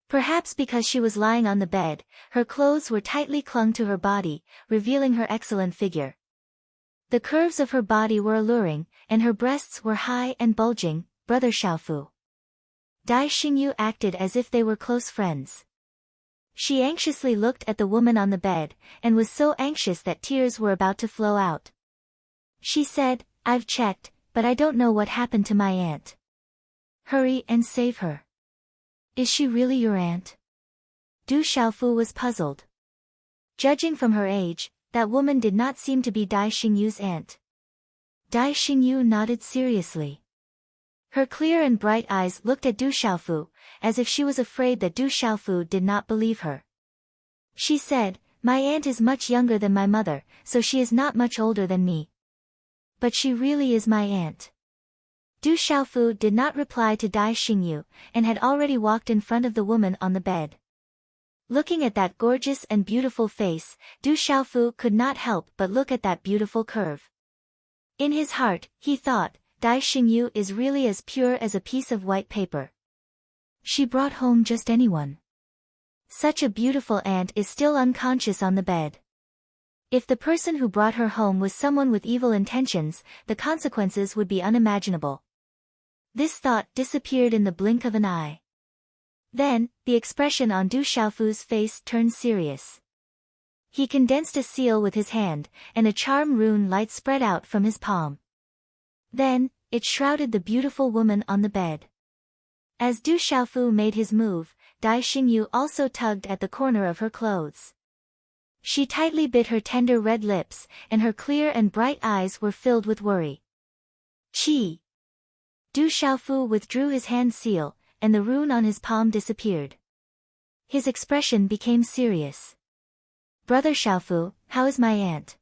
Perhaps because she was lying on the bed, her clothes were tightly clung to her body, revealing her excellent figure. The curves of her body were alluring, and her breasts were high and bulging. "Brother Xiaofu." Dai Xingyu acted as if they were close friends. She anxiously looked at the woman on the bed, and was so anxious that tears were about to flow out. She said, "I've checked, but I don't know what happened to my aunt. Hurry and save her." "Is she really your aunt?" Du Xiaofu was puzzled. Judging from her age, that woman did not seem to be Dai Xingyu's aunt. Dai Xingyu nodded seriously. Her clear and bright eyes looked at Du Xiaofu, as if she was afraid that Du Xiaofu did not believe her. She said, my aunt is much younger than my mother, so she is not much older than me. But she really is my aunt. Du Xiaofu did not reply to Dai Xingyu, and had already walked in front of the woman on the bed. Looking at that gorgeous and beautiful face, Du Xiaofu could not help but look at that beautiful curve. In his heart, he thought, Dai Xingyu is really as pure as a piece of white paper. She brought home just anyone. Such a beautiful aunt is still unconscious on the bed. If the person who brought her home was someone with evil intentions, the consequences would be unimaginable. This thought disappeared in the blink of an eye. Then, the expression on Du Xiaofu's face turned serious. He condensed a seal with his hand, and a charm rune light spread out from his palm. Then, it shrouded the beautiful woman on the bed. As Du Xiaofu made his move, Dai Xingyu also tugged at the corner of her clothes. She tightly bit her tender red lips, and her clear and bright eyes were filled with worry. Chi! Du Xiaofu withdrew his hand seal, and the rune on his palm disappeared. His expression became serious. Brother Xiaofu, how is my aunt?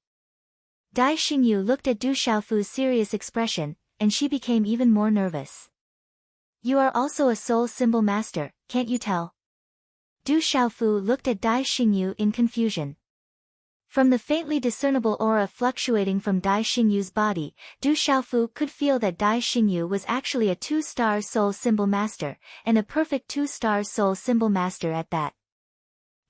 Dai Xingyu looked at Du Xiaofu's serious expression, and she became even more nervous. You are also a soul symbol master, can't you tell? Du Xiaofu looked at Dai Xingyu in confusion. From the faintly discernible aura fluctuating from Dai Xingyu's body, Du Xiaofu could feel that Dai Xingyu was actually a 2-star soul symbol master, and a perfect 2-star soul symbol master at that.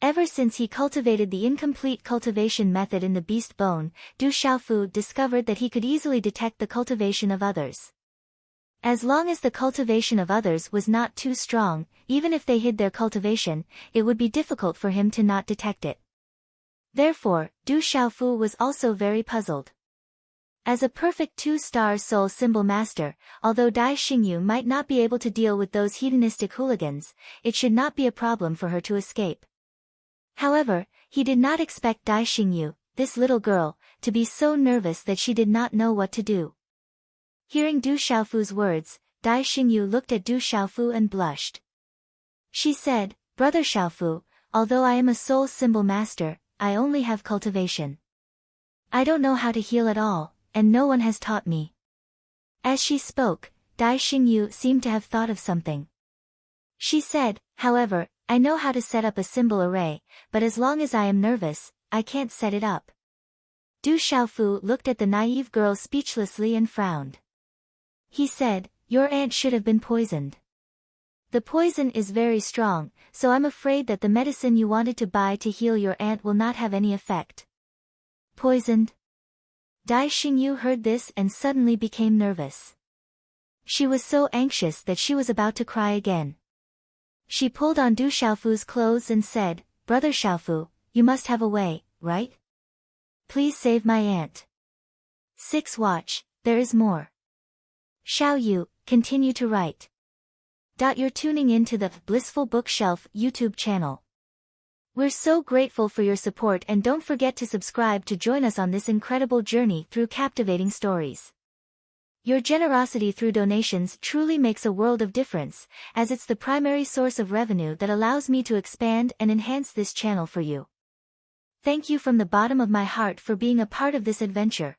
Ever since he cultivated the incomplete cultivation method in the beast bone, Du Xiaofu discovered that he could easily detect the cultivation of others. As long as the cultivation of others was not too strong, even if they hid their cultivation, it would be difficult for him to not detect it. Therefore, Du Xiaofu was also very puzzled. As a perfect 2-star soul symbol master, although Dai Xingyu might not be able to deal with those hedonistic hooligans, it should not be a problem for her to escape. However, he did not expect Dai Xingyu, this little girl, to be so nervous that she did not know what to do. Hearing Du Xiaofu's words, Dai Xingyu looked at Du Xiaofu and blushed. She said, Brother Xiaofu, although I am a soul symbol master, I only have cultivation. I don't know how to heal at all, and no one has taught me. As she spoke, Dai Xingyu seemed to have thought of something. She said, however, I know how to set up a symbol array, but as long as I am nervous, I can't set it up. Du Xiaofu looked at the naive girl speechlessly and frowned. He said, Your aunt should have been poisoned. The poison is very strong, so I'm afraid that the medicine you wanted to buy to heal your aunt will not have any effect. Poisoned? Dai Xingyu heard this and suddenly became nervous. She was so anxious that she was about to cry again. She pulled on Du Xiaofu's clothes and said, Brother Xiaofu, you must have a way, right? Please save my aunt. 6 Watch, there is more. Xiao Yu, continue to write. You're tuning in to the Blissful Bookshelf YouTube channel. We're so grateful for your support, and don't forget to subscribe to join us on this incredible journey through captivating stories. Your generosity through donations truly makes a world of difference, as it's the primary source of revenue that allows me to expand and enhance this channel for you. Thank you from the bottom of my heart for being a part of this adventure.